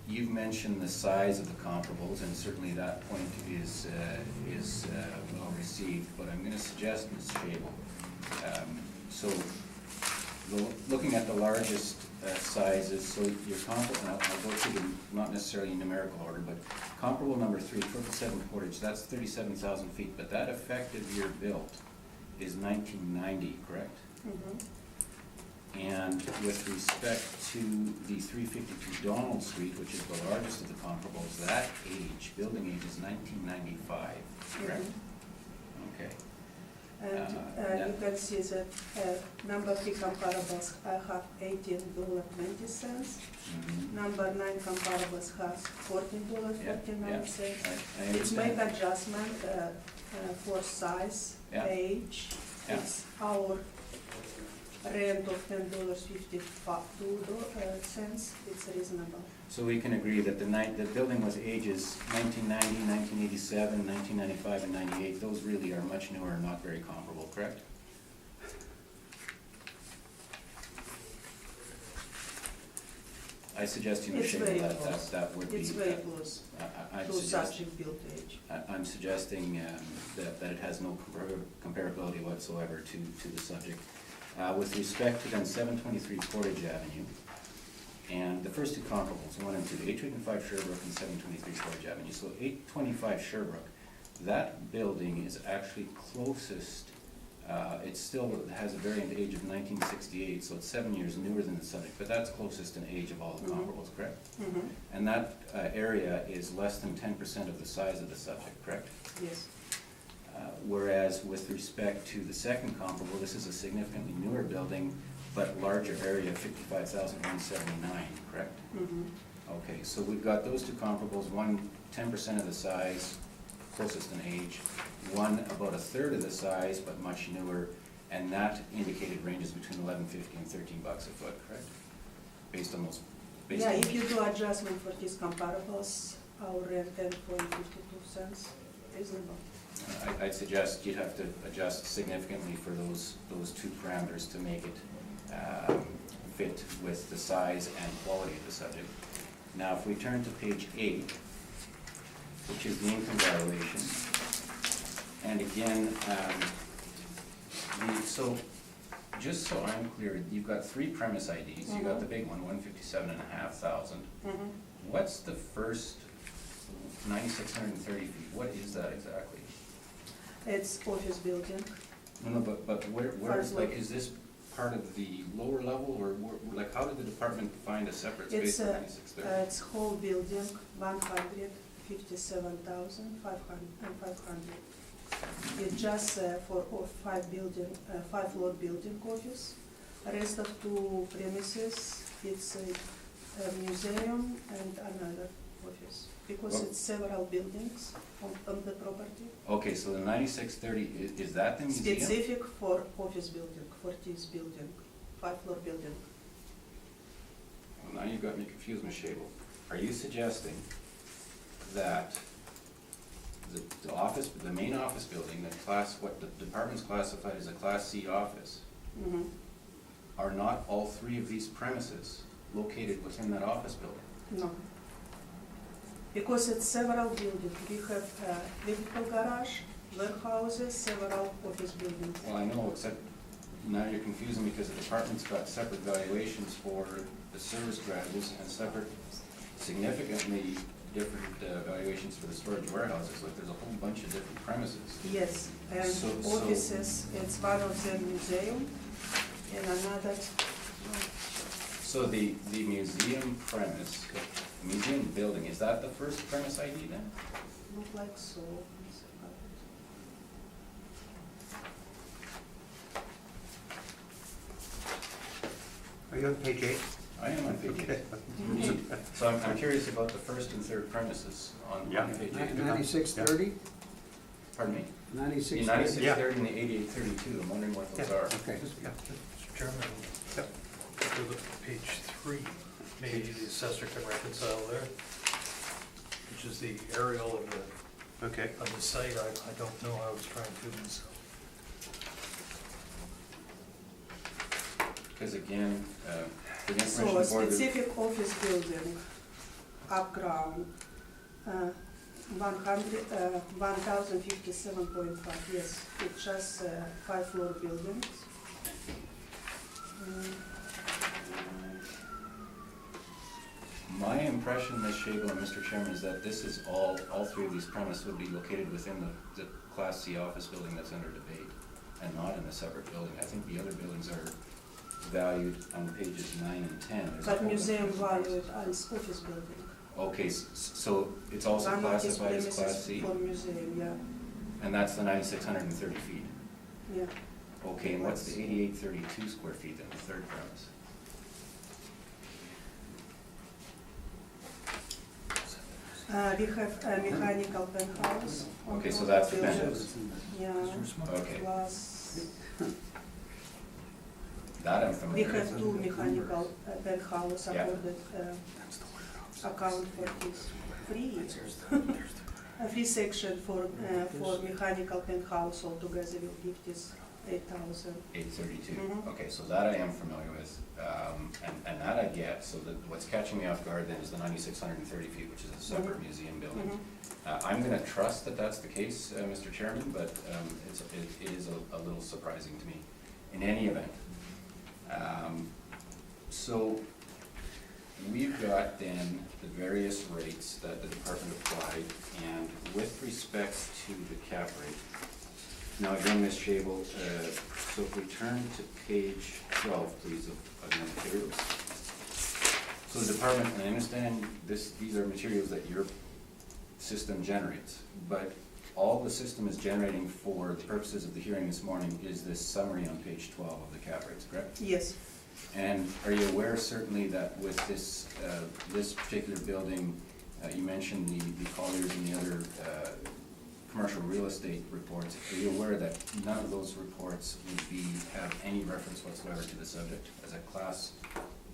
you've mentioned the size of the comparables, and certainly that point is well received, but I'm gonna suggest, Ms. Shable, so looking at the largest sizes, so your comparable, and I'll go through them, not necessarily in numerical order, but comparable number 3, 27 portage, that's 37,000 feet, but that effective year built is 1990, correct? Mhm. And with respect to the 352 Donald Street, which is the largest of the comparables, that age, building age is 1995, correct? Mhm. Okay. And yeah. you can see that number 3 comparables have $18.20. Mhm. Number 9 comparables has $14.49. I It's make understand. adjustment for size, Yeah. age. Yeah. It's our rent of $10.52. It's reasonable. So we can agree that the building was ages 1990, 1987, 1995, and 98. Those really are much newer and not very comparable, correct? I suggest you It's very Michelle, close. that would be. It's very close I'm to suggest- such a built age. I'm suggesting that it has no comparability whatsoever to the subject. With respect to then 723 Portage Avenue, and the first two comparables, 1 and 2, 825 Sherbrooke and 723 Portage Avenue. So 825 Sherbrooke, that building is actually closest, it still has a variant age of 1968, so it's 7 years newer than the subject, but that's closest in age of all the comparables, correct? Mhm. And that area is less than 10% of the size of the subject, correct? Yes. Whereas with respect to the second comparable, this is a significantly newer building, but larger area, 55,179, correct? Mhm. Okay, so we've got those two comparables, one 10% of the size, closest in age, one about a third of the size, but much newer, and that indicated ranges between $11.50 and $13 a foot, correct? Based on those. Yeah, if you do adjustment for these comparables, our rent $10.52, reasonable. I'd suggest you'd have to adjust significantly for those two parameters to make it fit with the size and quality of the subject. Now, if we turn to page 8, which is the income valuation, and again, so just so I'm clear, you've got 3 premise IDs. You got the big one, 157,500. Mhm. What's the first 9,630 feet? What is that exactly? It's office building. No, but where, First like, floor. is this part of the lower level, or like, how did the department find a separate space It's for 9630? it's whole building, 157,500. It's just for 5 floor building office. Rest of 2 premises, it's a museum and another office, because Well- it's several buildings on the property. Okay, so the 9630, is that the museum? Specific for office building, for this building, 5 floor building. Well, now you've got me confused, Ms. Shable. Are you suggesting that the office, the main office building, what the department's classified as a Class C office, Mhm. are not all 3 of these premises located within that office building? No. Because it's several buildings. We have vehicle garage, warehouses, several office buildings. Well, I know, except now you're confusing me because the department's got separate valuations for the service garages and separate, significantly different valuations for the storage warehouses. Like, there's a whole bunch of different premises. Yes, and So- offices, it's one of them museum and another, So the museum premise, the museum building, is that the first premise ID then? look like so. Are you on page 8? I am on page 8. So I'm curious about the first and third premises on Yeah. page 8. 9630? Pardon me? The 9630? 9630 and the 8832, I'm wondering what those are. Okay. Yeah. Mr. Chairman, go to page 3, maybe the assessor can reconcile there, which is the aerial of the Okay. on the site. I don't know how it's trying to do this. Because again, for the So information a board, specific office building, upground, 1,057.5, yes, it's just 5 floor buildings. my impression, Ms. Shable and Mr. Chairman, is that this is all 3 of these premises would be located within the Class C office building that's under debate, and not in a separate building. I think the other buildings are valued on pages 9 and 10. There's a But whole museum bunch of valued as office building. Okay, so it's also One of these classified as Class premises C? for museum, yeah. And that's the 9,630 feet. Yeah. Okay, and what's the 8,832 square feet then, the third premise? We have a mechanical penthouse. on Okay, so top that's of the building. penthouse. Yeah, Okay, plus, that I'm we familiar have with. two mechanical penthouse Yeah. accorded, account for this free. A free section for mechanical penthouse altogether will give this 8,000. 832, Mhm. okay, so that I am familiar with, and that I get, so that what's catching me off guard then is the 9,630 feet, which is a separate museum building. Mhm. I'm gonna trust that that's the case, Mr. Chairman, but it is a little surprising to me. In any event, so we've got then the various rates that the department applied, and with respect to the cap rate, now again, Ms. Shable, so if we turn to page 12, please, of your materials. So the department, and I understand these are materials that your system generates, but all the system is generating for the purposes of the hearing this morning is this summary on page 12 of the cap rates, correct? Yes, And are you aware certainly that with this, this particular building, you mentioned the Colliers and the other commercial real estate reports, are you aware that none of those reports would have any reference whatsoever to the subject as a Class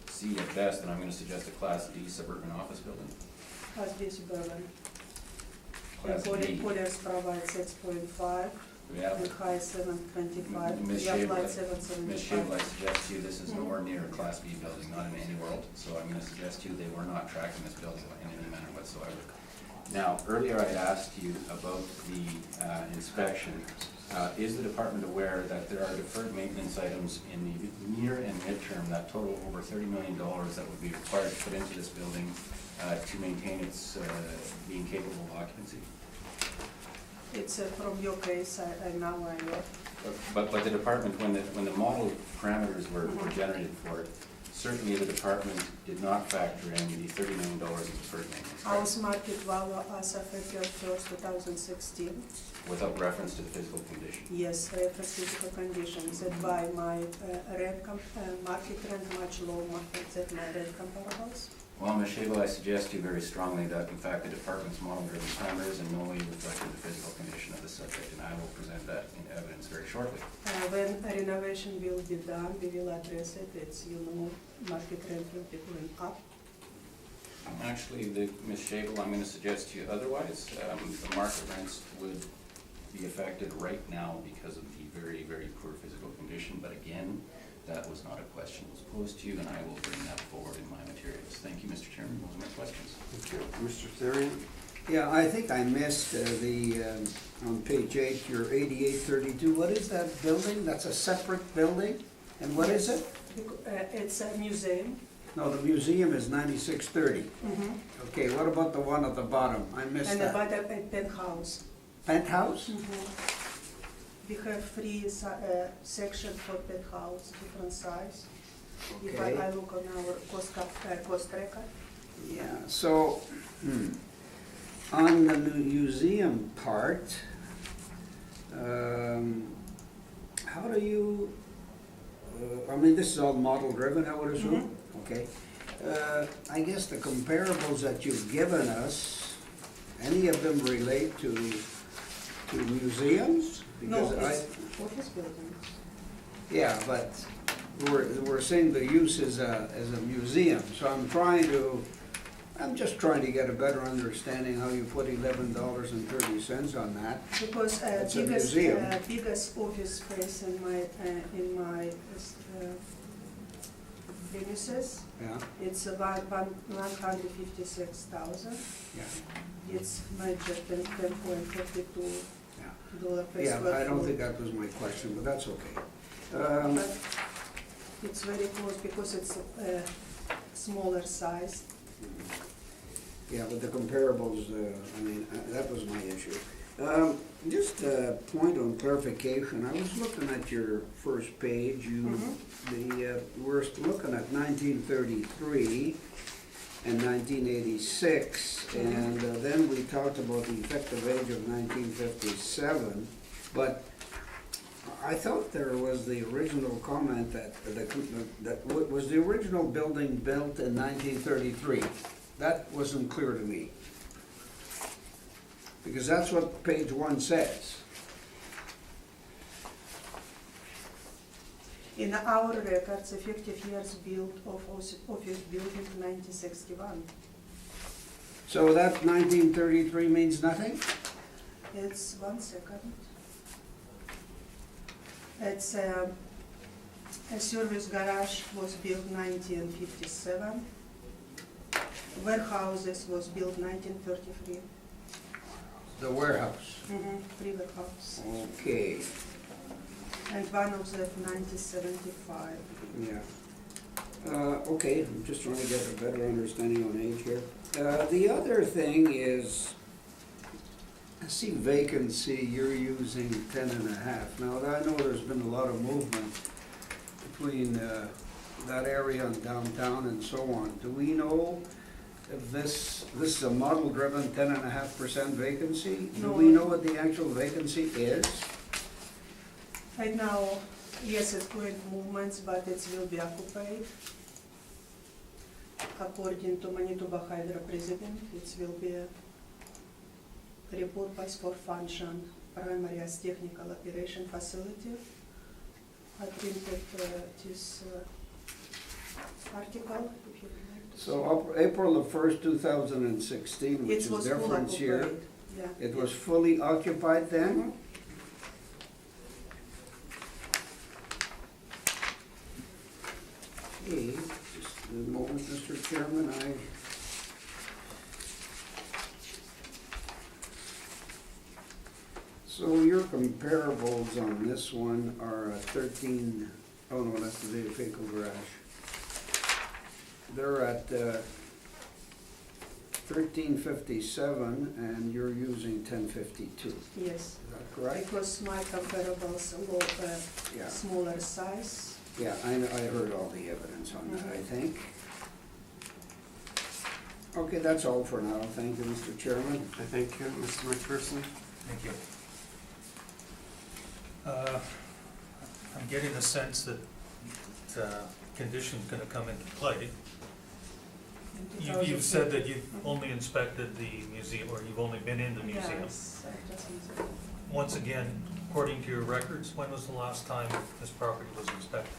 C at best, and I'm gonna suggest a Class D suburban office building? as this suburban. Class D. Colliers provide 6.5, Yeah. and high 7.25, Ms. we applied Shable, 7.75. I suggest to you, this is nowhere near a Class B building, not in any world, so I'm gonna suggest to you, they were not tracking this building in any manner whatsoever. Now, earlier I asked you about the inspection. Is the department aware that there are deferred maintenance items in the near and midterm that total over $30 million that would be required to put into this building to maintain its being capable of occupancy? It's from your case, I now I know. But the department, when the model parameters were generated for it, certainly the department did not factor in the $30 million of deferred maintenance, correct? House market value as of April 1st, 2016. Without reference to the physical condition. Yes, reference physical conditions, that by my market rent much lower than my rent comparables. Well, Ms. Shable, I suggest to you very strongly that in fact the department's model-driven parameters in no way reflected the physical condition of the subject, and I will present that in evidence very shortly. When a renovation will be done, we will address it. It's, market rent will be going up. Actually, Ms. Shable, I'm gonna suggest to you otherwise. The market rents would be affected right now because of the very, very poor physical condition, but again, that was not a question that was posed to you, and I will bring that forward in my materials. Thank you, Mr. Chairman. Those are my questions. Thank you. Mr. Therian? Yeah, I think I missed on page 8, your 8832. What is that building? That's a separate building? And what is it? It's a museum. No, the museum is 9630. Mm-hmm. Okay, what about the one at the bottom? I missed And that. about a penthouse. Penthouse? Mm-hmm. We have three section for penthouse, different size. If I Okay. look on our cost record. Yeah, so, on the museum part, how do you, I mean, this is all model-driven, I would assume? Okay. I guess the comparables that you've given us, any of them relate to museums? No, Because it's office buildings. yeah, but we're saying the use is a museum, so I'm just trying to get a better understanding how you put $11.30 on that. Because It's a museum. biggest office space in my premises, Yeah, it's about 156,000. yeah, It's major $10.52 yeah. per Yeah, square I don't foot. think that was my question, but that's okay. But it's very close because it's smaller size. Yeah, but the comparables, I mean, that was my issue. Just a point on clarification, I was looking at your first page, we're looking at 1933, and 1986, and then we talked about the effective age of 1957, but I thought there was the original comment that was the original building built in 1933. That wasn't clear to me, because that's what page 1 says. In our records, effective years built of office building 1961. So that 1933 means nothing? It's 1 second. It's a service garage was built 1957. Warehouses was built 1933. The warehouse. Pre-warehouse. Okay, And one of them 1975. yeah. Okay, I'm just trying to get a better understanding on age here. The other thing is, I see vacancy, you're using 10.5. Now, I know there's been a lot of movement between that area and downtown and so on. Do we know if this is a model-driven 10.5% vacancy? Do we know what the actual vacancy is? Right now, yes, it's current movements, but it will be occupied. According to Manitoba Hydro President, it will be a repurposed for function, primary as technical operation facility. I printed this article, if you would like to see. So April the 1st, 2016, which It is was full difference here. occupied, yeah. It was fully occupied then? Okay, just a moment, Mr. Chairman, So your comparables on this one are 13, oh no, that's the vehicle garage. They're at 1357 and you're using 1052, Yes, is that correct? because my comparables Yeah. smaller size. Yeah, I heard all the evidence on that, I think. Okay, that's all for now. Thank you, Mr. Chairman. I thank you, Mr. McPherson. Thank you. I'm getting the sense that condition's gonna come into play. You've said that you've only inspected the museum, or you've only been in the museum. Yes, I just inspected. Once again, according to your records, when was the last time this property was inspected?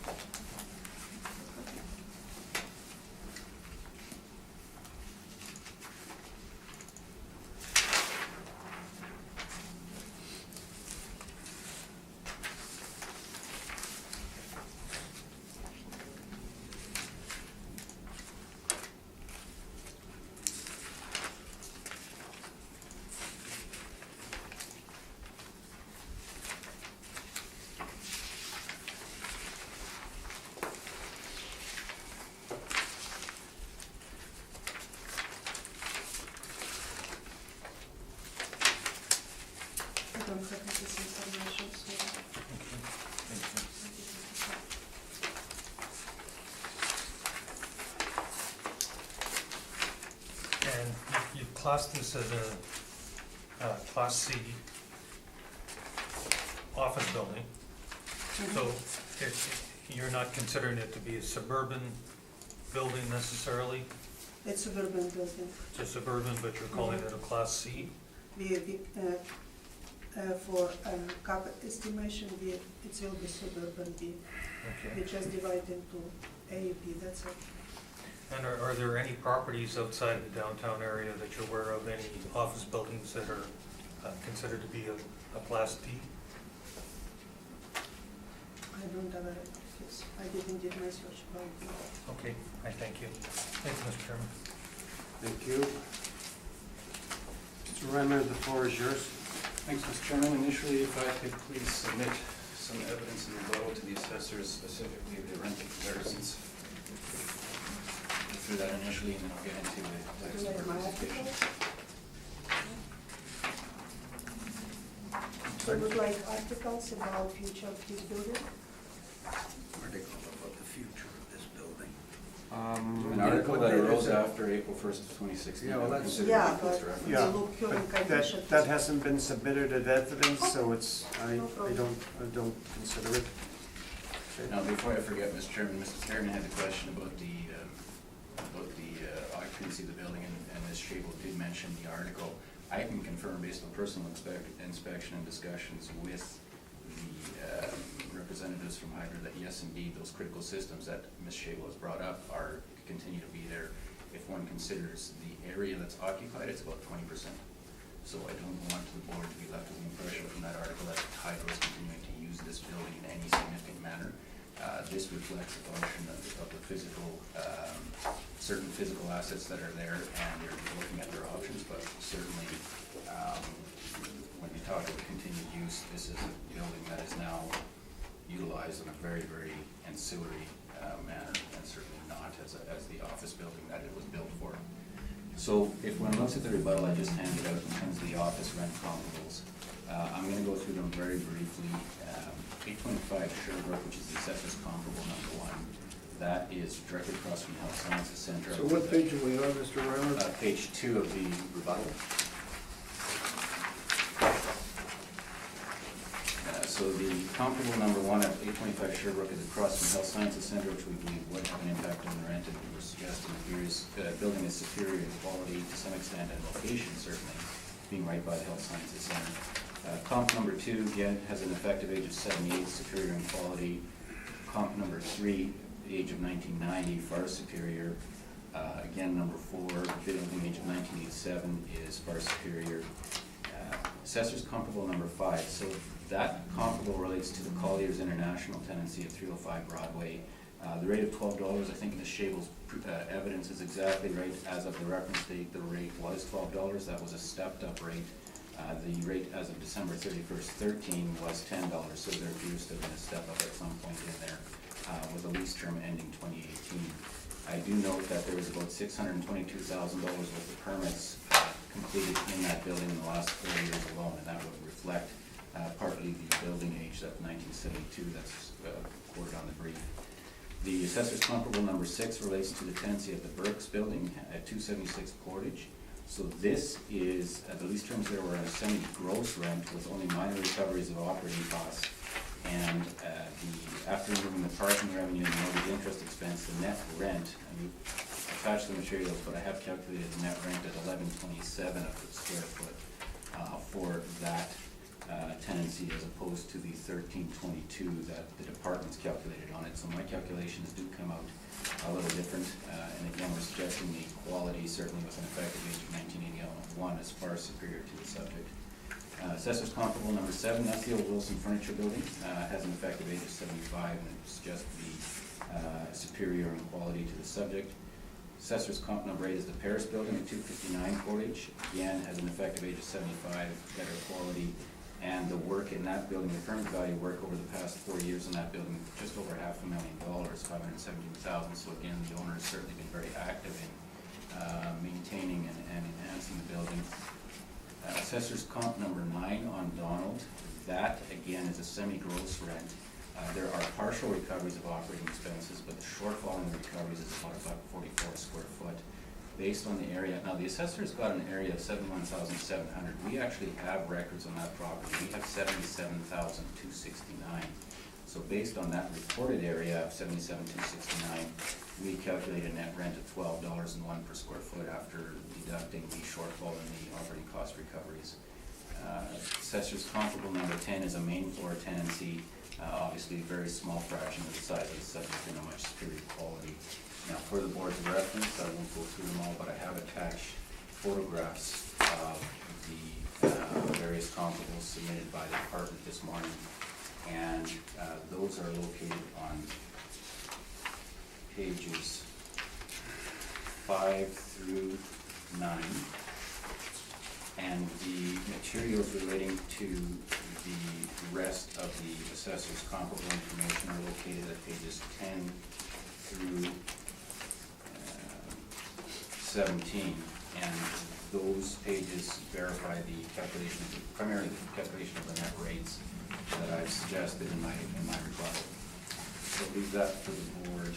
I don't have this information, so. And you've classed this as a Class C office building, so you're not considering it to be a suburban building necessarily? It's suburban building. It's a suburban, but you're calling it a Class C? For cap estimation, it will be suburban B. Okay. We just divide into A, B, that's it. And are there any properties outside the downtown area that you're aware of, any office buildings that are considered to be a Class D? I don't have a, I didn't do my search about it. Okay, I thank you. Thank you, Mr. Chairman. Thank you. Mr. Reimer, the floor is yours. Thanks, Mr. Chairman. Initially, if I could please submit some evidence in rebuttal to the assessors, specifically the rental comparisons. Go through that initially, and then I'll get into the Do you like my article? So you would like articles about future of this building? Article about the future of this building. An article that arose after April 1st of 2016. Yeah, well, that's- Yeah, but Yeah, they look current but condition. that hasn't been submitted as evidence, so it's, I No problem. don't consider it. Now, before I forget, Mr. Chairman, Mr. Terran had a question about the occupancy of the building, and Ms. Shable did mention the article. I can confirm, based on personal inspection and discussions with the representatives from Hydro, that yes, indeed, those critical systems that Ms. Shable has brought up continue to be there. If one considers the area that's occupied, it's about 20%. So I don't want the board to be left with the impression from that article that Hydro is continuing to use this building in any significant manner. This reflects a function of the physical, certain physical assets that are there, and they're looking at their options, but certainly, when you talk about continued use, this is a building that is now utilized in a very, very ancillary manner, and certainly not as the office building that it was built for. So if one looks at the rebuttal I just handed out in terms of the office rent comparables, I'm gonna go through them very briefly. 825 Sherbrooke, which is the assessors comparable #1, that is directly across from Health Sciences Center. So what page are we on, Mr. Rowland? Page 2 of the rebuttal. So the comparable #1 at 825 Sherbrooke is across from Health Sciences Center, which we believe would have an impact on the rent, and we're suggesting the building is superior in quality to some extent, and location certainly, being right by the Health Sciences Center. Comp #2, again, has an effective age of 78, superior in quality. Comp #3, the age of 1990, far superior. Again, #4, building age of 1987 is far superior. Assessors comparable #5, so that comparable relates to the Colliers International tenancy at 305 Broadway. The rate of $12, I think Ms. Shable's evidence is exactly right. As of the reference date, the rate was $12. That was a stepped-up rate. The rate as of December 31st, 13 was $10, so there appears to have been a step-up at some point in there, with a lease term ending 2018. I do note that there was about $622,000 worth of permits completed in that building in the last 4 years alone, and that would reflect partly the building age, that 1972 that's quoted on the brief. The assessor's comparable #6 relates to the tenancy of the Burks building at 276 Portage. So this is, the lease terms there were a semi-gross rent with only minor recoveries of operating costs. And after removing the parking revenue and the mortgage interest expense, the net rent, and we attached the materials, but I have calculated the net rent at $11.27 a square foot for that tenancy, as opposed to the $13.22 that the department's calculated on it. So my calculations do come out a little different, and again, we're suggesting the quality, certainly with an effective age of 1981, is far superior to the subject. Assessors comparable #7, that's the old Wilson Furniture Building, has an effective age of 75, and it suggests to be superior in quality to the subject. Assessors comp #8 is the Paris Building at 259 Portage, again has an effective age of 75, better quality. And the work in that building, the current value work over the past 4 years in that building, just over $500,000, $517,000. So again, the owner has certainly been very active in maintaining and enhancing the building. Assessor's comp #9 on Donald, that again is a semi-gross rent. There are partial recoveries of operating expenses, but the shortfall in the recoveries is about $1.44 a square foot. Based on the area, now the assessor's got an area of 71,700. We actually have records on that property. We have 77,269. So based on that reported area of 77,269, we calculate a net rent of $12.01 per square foot after deducting the shortfall in the operating cost recoveries. Assessor's comparable #10 is a main floor tenancy, obviously a very small fraction of the size of the subject and a much superior quality. Now, for the board's reference, I won't go through them all, but I have attached photographs of the various comparables submitted by the department this morning, and those are located on pages 5 through 9, and the materials relating to the rest of the assessor's comparable information are located at pages 10 through 17, and those pages verify the calculation, primarily the calculation of the net rates that I've suggested in my rebuttal. So leave that for the board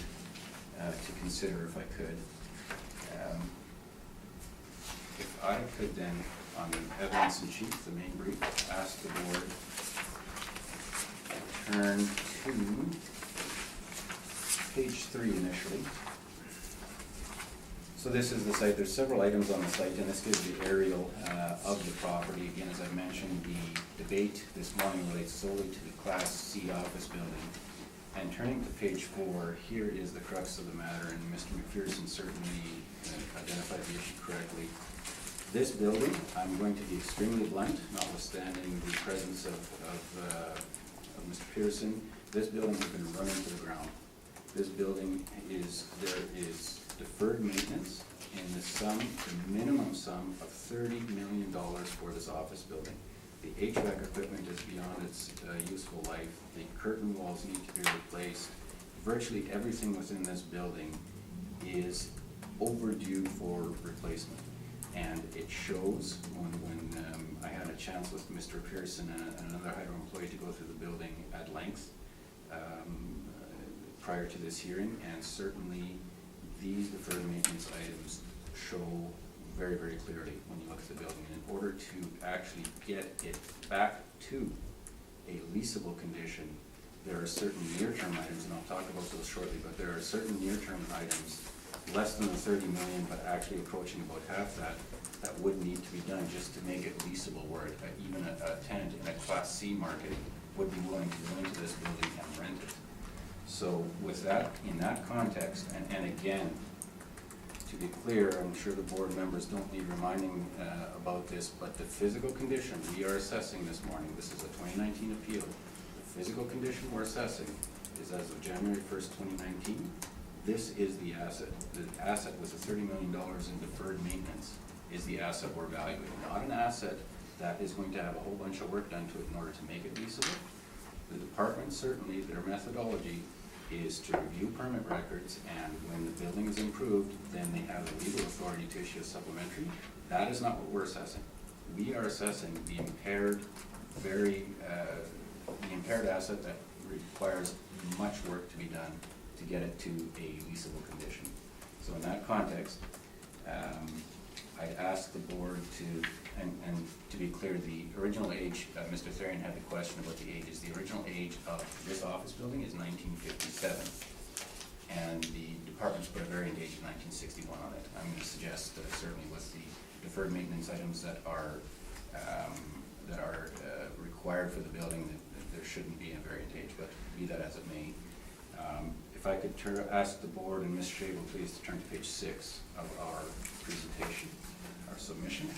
to consider if I could. If I could then, on the evidence in chief, the main brief, ask the board to turn to page 3 initially. So this is the site. There's several items on the site, and this gives the aerial of the property. Again, as I mentioned, the debate this morning relates solely to the Class C office building. And turning to page 4, here is the crux of the matter, and Mr. McPherson certainly identified the issue correctly. This building, I'm going to be extremely blunt, notwithstanding the presence of Mr. Pearson, this building has been run into the ground. This building there is deferred maintenance in the minimum sum of $30 million for this office building. The HVAC equipment is beyond its useful life. The curtain walls need to be replaced. Virtually everything within this building is overdue for replacement. And it shows when I had a chance with Mr. Pearson and another Hydro employee to go through the building at length prior to this hearing, and certainly these deferred maintenance items show very, very clearly when you look at the building. And in order to actually get it back to a leasable condition, there are certain near-term items, and I'll talk about those shortly, but there are certain near-term items, less than the 30 million, but actually approaching about half that would need to be done just to make it leasable, where even a tenant in a Class C market would be willing to go into this building and rent it. So with that, in that context, and again, to be clear, I'm sure the board members don't need reminding about this, but the physical condition we are assessing this morning, this is a 2019 appeal, the physical condition we're assessing is as of January 1st, 2019. This is the asset. The asset with the $30 million in deferred maintenance is the asset we're evaluating, not an asset that is going to have a whole bunch of work done to it in order to make it leasable. The department, certainly, their methodology is to review permit records, and when the building is improved, then they have the legal authority to issue a supplementary. That is not what we're assessing. We are assessing the impaired, the impaired asset that requires much work to be done to get it to a leasable condition. So in that context, I'd ask the board to, and to be clear, the original age, Mr. Therian had the question about the ages. The original age of this office building is 1957, and the department's put a variant age of 1961 on it. I'm going to suggest that certainly with the deferred maintenance items that are required for the building, that there shouldn't be a variant age, but be that as it may. If I could ask the board and Ms. Shable please to turn to page 6 of our presentation, our submission.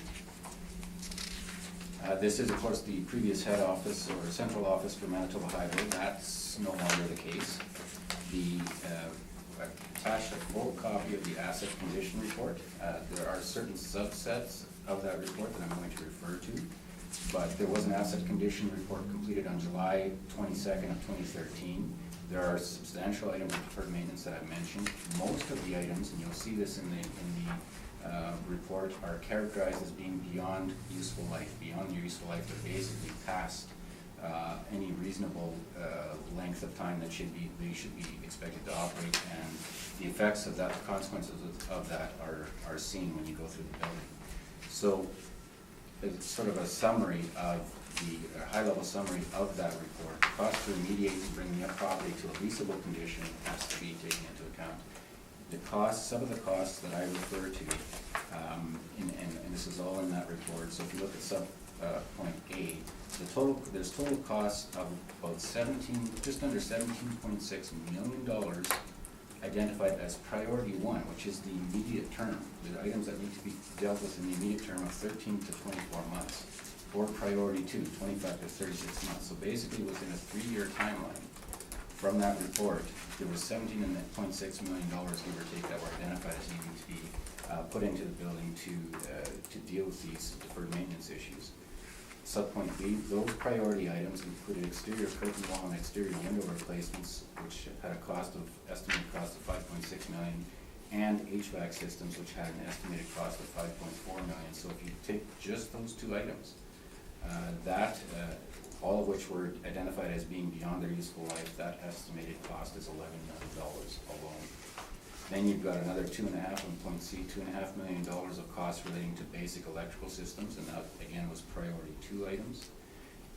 This is, of course, the previous head office or central office for Manitoba Hydro. That's no longer the case. Attached a full copy of the asset condition report. There are certain subsets of that report that I'm going to refer to, but there was an asset condition report completed on July 22nd of 2013. There are substantial items of deferred maintenance that I've mentioned. Most of the items, and you'll see this in the report, are characterized as being beyond useful life. Beyond their useful life, they're basically past any reasonable length of time that they should be expected to operate, and the effects of that, the consequences of that are seen when you go through the building. So it's sort of a summary of a high-level summary of that report. The cost to remediate and bring the property to a leasable condition has to be taken into account. The costs, some of the costs that I refer to, and this is all in that report. So if you look at sub point A, there's total costs of about just under $17.6 million identified as priority 1, which is the immediate term, the items that need to be dealt with in the immediate term of 13 to 24 months, or priority 2, 25 to 36 months. So basically within a 3-year timeline from that report, there was $17.6 million, give or take, that were identified as needing to be put into the building to deal with these deferred maintenance issues. Subpoint B, those priority items included exterior curtain wall and exterior window replacements, which had a estimated cost of $5.6 million, and HVAC systems, which had an estimated cost of $5.4 million. So if you take just those 2 items, all of which were identified as being beyond their useful life, that estimated cost is $11 million alone. Then you've got another 2.5 on point C, $2.5 million of costs relating to basic electrical systems, and that again was priority 2 items.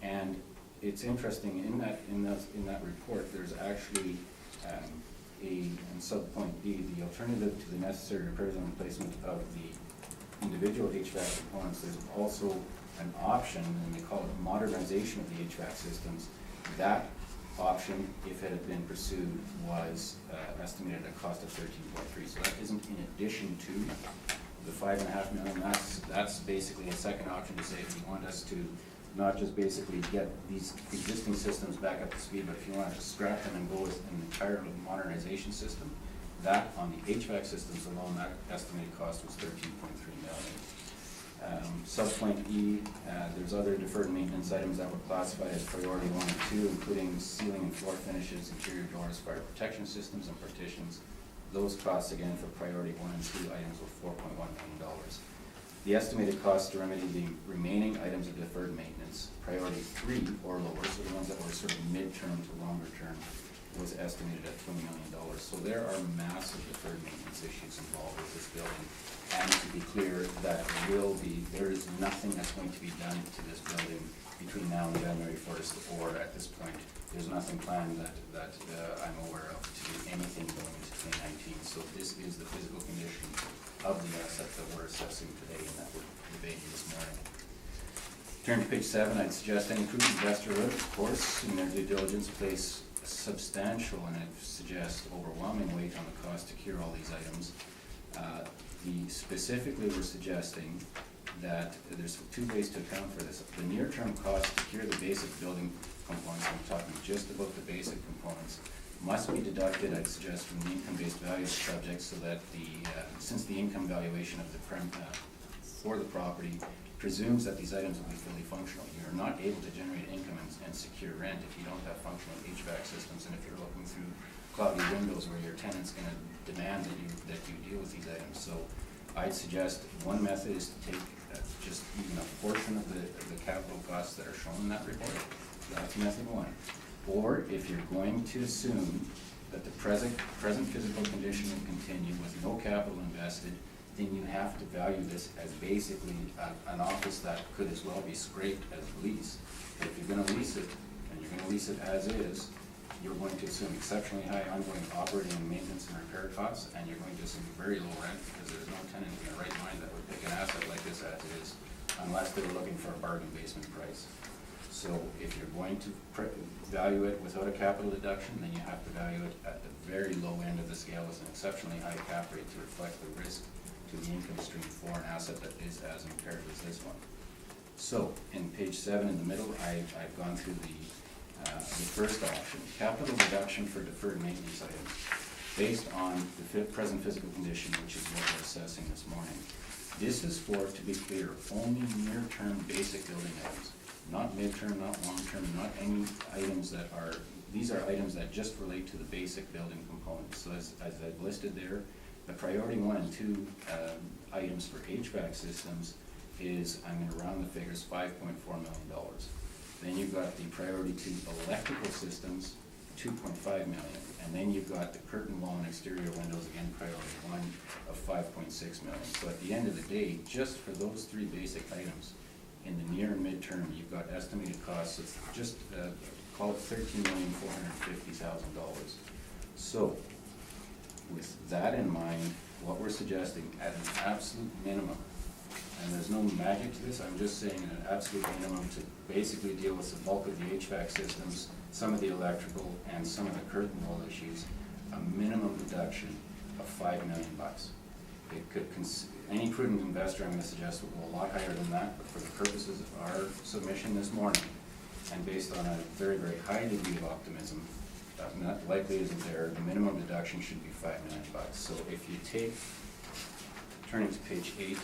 And it's interesting, in that report, there's actually in sub-point B, the alternative to the necessary repairs and replacement of the individual HVAC components, there's also an option, and they call it modernization of the HVAC systems. That option, if it had been pursued, was estimated at a cost of 13.3. So that isn't in addition to the $5.5 million. That's basically a second option to say, if you want us to not just basically get these existing systems back up to speed, but if you want to scrap them and go with an entire modernization system, that on the HVAC systems alone, that estimated cost was $13.3 million. Subpoint E, there's other deferred maintenance items that were classified as priority 1 and 2, including ceiling and floor finishes, interior doors, fire protection systems, and partitions. Those costs, again, for priority 1 and 2 items were $4.1 million. The estimated cost to remedy the remaining items of deferred maintenance, priority 3 or lower, so the ones that were sort of midterm to longer term, was estimated at $20 million. So there are massive deferred maintenance issues involved with this building. And to be clear, there is nothing that's going to be done to this building between now and January 1st, or at this point, there's nothing planned that I'm aware of to do anything going into 2019. So this is the physical condition of the asset that we're assessing today and that we're debating this morning. Turn to page 7. I'd suggest any prudent investor would, of course, in their due diligence, place substantial, and I suggest overwhelming weight on the cost to cure all these items. Specifically, we're suggesting that there's 2 ways to account for this. The near-term cost to cure the basic building components, I'm talking just about the basic components, must be deducted, I'd suggest, from the income-based value of the subject, so that since the income valuation of the for the property presumes that these items will be fully functional, you're not able to generate income and secure rent if you don't have functional HVAC systems, and if you're looking through cloudy windows where your tenant's going to demand that you deal with these items. So I'd suggest one method is to take just even a portion of the capital costs that are shown in that report. That's method 1. Or if you're going to assume that the present physical condition will continue with no capital invested, then you have to value this as basically an office that could as well be scraped as lease. But if you're going to lease it, and you're going to lease it as is, you're going to assume exceptionally high ongoing operating and maintenance and repair costs, and you're going to assume very low rent, because there's no tenant in their right mind that would pick an asset like this as is, unless they were looking for a bargain basement price. So if you're going to value it without a capital deduction, then you have to value it at the very low end of the scale with an exceptionally high cap rate to reflect the risk to the income stream for an asset that is as impaired as this one. So in page 7 in the middle, I've gone through the first option, capital deduction for deferred maintenance items, based on the present physical condition, which is what we're assessing this morning. This is for, to be clear, only near-term basic building items, not mid-term, not long-term, not any items that are, these are items that just relate to the basic building components. So as I've listed there, the priority 1 and 2 items for HVAC systems is, I'm going to round the figures, $5.4 million. Then you've got the priority 2 electrical systems, $2.5 million. And then you've got the curtain wall and exterior windows, again, priority 1 of $5.6 million. So at the end of the day, just for those 3 basic items, in the near and midterm, you've got estimated costs of just, call it $13,450,000. So with that in mind, what we're suggesting at an absolute minimum, and there's no magic to this, I'm just saying an absolute minimum to basically deal with the bulk of the HVAC systems, some of the electrical, and some of the curtain wall issues, a minimum deduction of $5 million. It could, any prudent investor, I'm going to suggest, will go a lot higher than that, but for the purposes of our submission this morning, and based on a very, very high degree of optimism, not likely isn't there, the minimum deduction should be $5 million. So if you take, turning to page 8,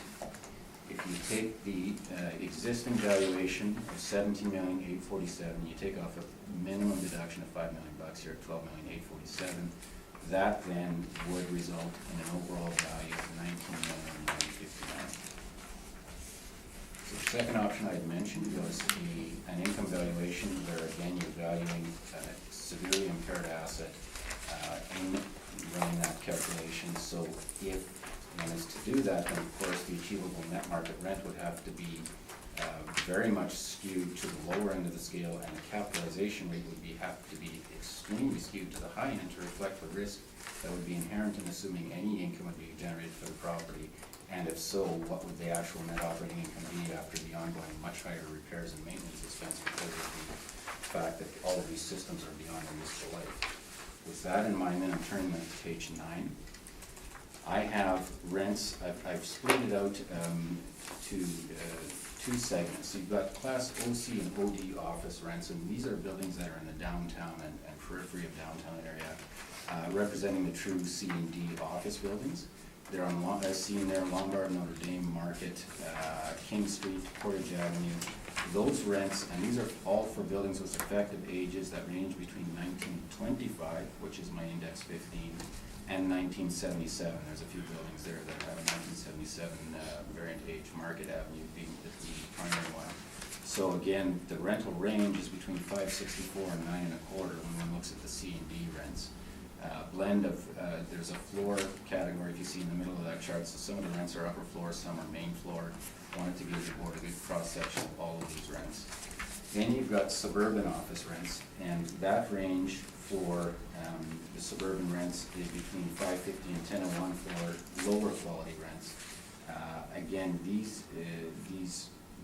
if you take the existing valuation of $17,847,000, you take off a minimum deduction of $5 million, you're at $12,847,000. That then would result in an overall value of $19,959,000. So the second option I'd mentioned was an income valuation, where again you're valuing a severely impaired asset in running that calculation. So if one is to do that, then of course the achievable net market rent would have to be very much skewed to the lower end of the scale, and the capitalization rate would have to be extremely skewed to the high end to reflect the risk that would be inherent in assuming any income would be generated for the property. And if so, what would the actual net operating income be after the ongoing much higher repairs and maintenance expense because of the fact that all of these systems are beyond their useful life. With that in mind, then I'm turning to page 9. I have rents, I've split it out to two segments. So you've got Class OC and OD office rents, and these are buildings that are in the downtown and periphery of downtown area, representing the true C and D office buildings. They're on, as seen there, Lombard, Notre Dame Market, King Street, Portage Avenue. Those rents, and these are all for buildings with effective ages that range between 1925, which is my index 15, and 1977. There's a few buildings there that have a 1977 variant age, Market Avenue being the primary one. So again, the rental range is between $5.64 and $9.25 when one looks at the C and D rents. Blend of, there's a floor category if you see in the middle of that chart, so some of the rents are upper floor, some are main floor. Wanted to give the board a good cross-section of all of these rents. Then you've got suburban office rents, and that range for the suburban rents is between $5.50 and $10.01 for lower quality rents. Again, these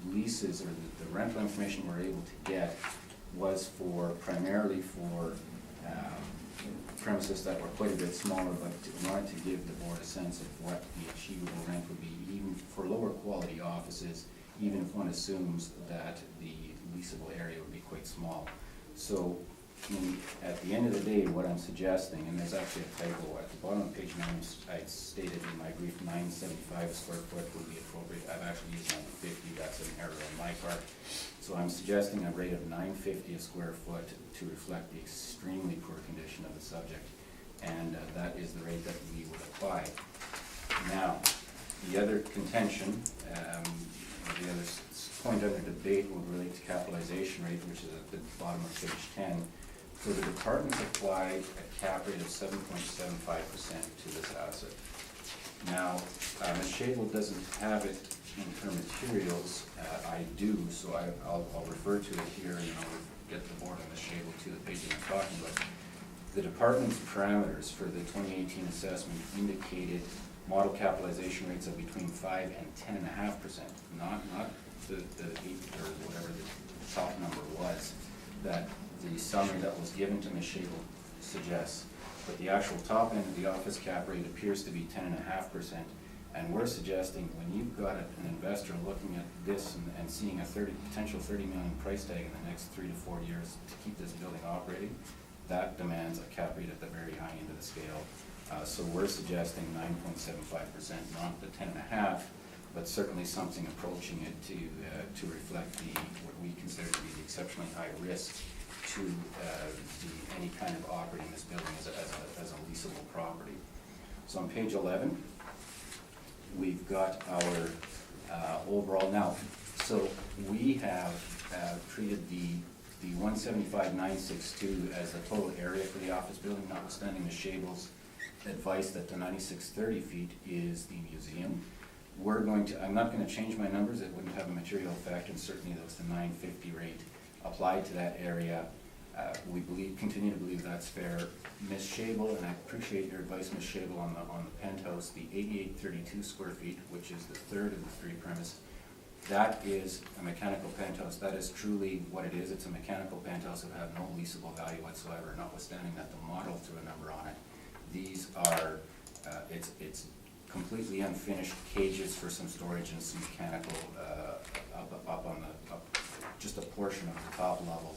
leases, or the rental information we're able to get was primarily for premises that were quite a bit smaller, but wanted to give the board a sense of what the achievable rent would be, even for lower quality offices, even if one assumes that the leasable area would be quite small. So at the end of the day, what I'm suggesting, and there's actually a typo at the bottom of page 9, I stated in my brief $9.75 a square foot would be appropriate. I've actually used $9.50, that's an error on my part. So I'm suggesting a rate of $9.50 a square foot to reflect the extremely poor condition of the subject. And that is the rate that we would apply. Now, the other contention, the other point under debate would relate to capitalization rate, which is at the bottom of page 10. So the departments applied a cap rate of 7.75% to this asset. Now, Ms. Shable doesn't have it in her materials. I do, so I'll refer to it here, and I'll get the board on Ms. Shable to the page that I'm talking about. The department's parameters for the 2018 assessment indicated model capitalization rates of between 5 and 10.5%, not the 8 or whatever the top number was that the summary that was given to Ms. Shable suggests. But the actual top end of the office cap rate appears to be 10.5%. And we're suggesting when you've got an investor looking at this and seeing a potential $30 million price tag in the next 3 to 4 years to keep this building operating, that demands a cap rate at the very high end of the scale. So we're suggesting 9.75%, not the 10.5%, but certainly something approaching it to reflect what we consider to be the exceptionally high risk to any kind of operating this building as a leasable property. So on page 11, we've got our overall now. So we have treated the 175,962 as the total area for the office building, notwithstanding Ms. Shable's advice that the 9,630 feet is the museum. I'm not going to change my numbers. It wouldn't have a material effect, and certainly that was the 950 rate applied to that area. We continue to believe that's fair. Ms. Shable, and I appreciate your advice, Ms. Shable, on the penthouse, the 8832 square feet, which is the third of the 3 premise. That is a mechanical penthouse. That is truly what it is. It's a mechanical penthouse that have no leasable value whatsoever, notwithstanding that the model threw a number on it. These are, it's completely unfinished cages for some storage and some mechanical just a portion of the top level.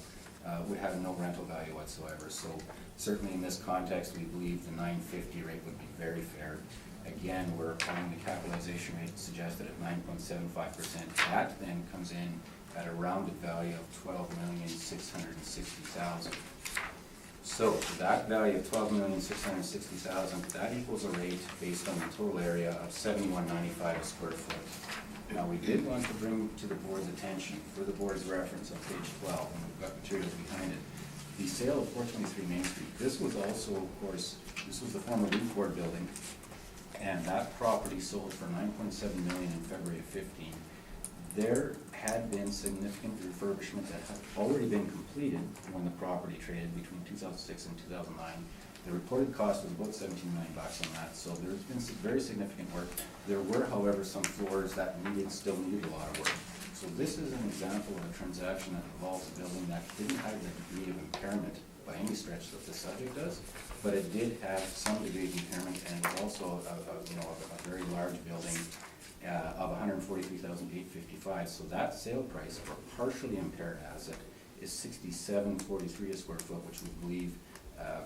Would have no rental value whatsoever. So certainly in this context, we believe the 950 rate would be very fair. Again, we're applying the capitalization rate suggested at 9.75%. That then comes in at a rounded value of $12,660,000. So that value of $12,660,000, that equals a rate based on the total area of $71.95 a square foot. Now, we did want to bring to the board's attention, for the board's reference on page 12, and we've got materials behind it, the sale of 423 Main Street, this was also, of course, this was the former Ford building, and that property sold for $9.7 million in February of 15. There had been significant refurbishment that had already been completed when the property traded between 2006 and 2009. The reported cost was about $17 million on that, so there's been some very significant work. There were, however, some floors that still needed a lot of work. So this is an example of a transaction that involves a building that didn't have the degree of impairment by any stretch that the subject does, but it did have some degree of impairment, and it was also a very large building of $143,855. So that sale price for a partially impaired asset is $67.43 a square foot, which we believe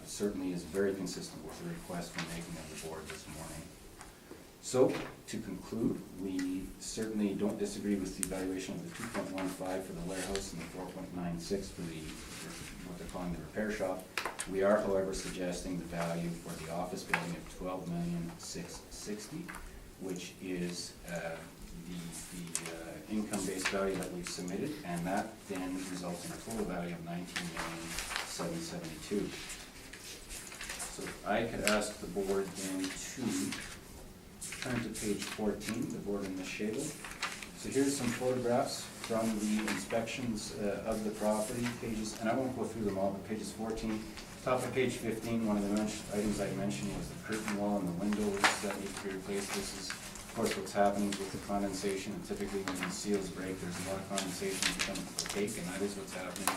certainly is very consistent with the request we're making of the board this morning. So, to conclude, we certainly don't disagree with the valuation of the 2.15 for the warehouse and the 4.96 for what they're calling the repair shop. We are, however, suggesting the value for the office building of $12,660,000, which is the income-based value that we've submitted, and that then results in a total value of $19,772,000. So if I could ask the board then to turn to page 14, the board in the Shable. So here's some photographs from the inspections of the property, pages, and I won't go through them all, but pages 14. Top of page 15, one of the items I mentioned was the curtain wall and the windows that need to be replaced. This is, of course, what's happening with the condensation, and typically when the seals break, there's a lot of condensation becoming opaque, and that is what's happening.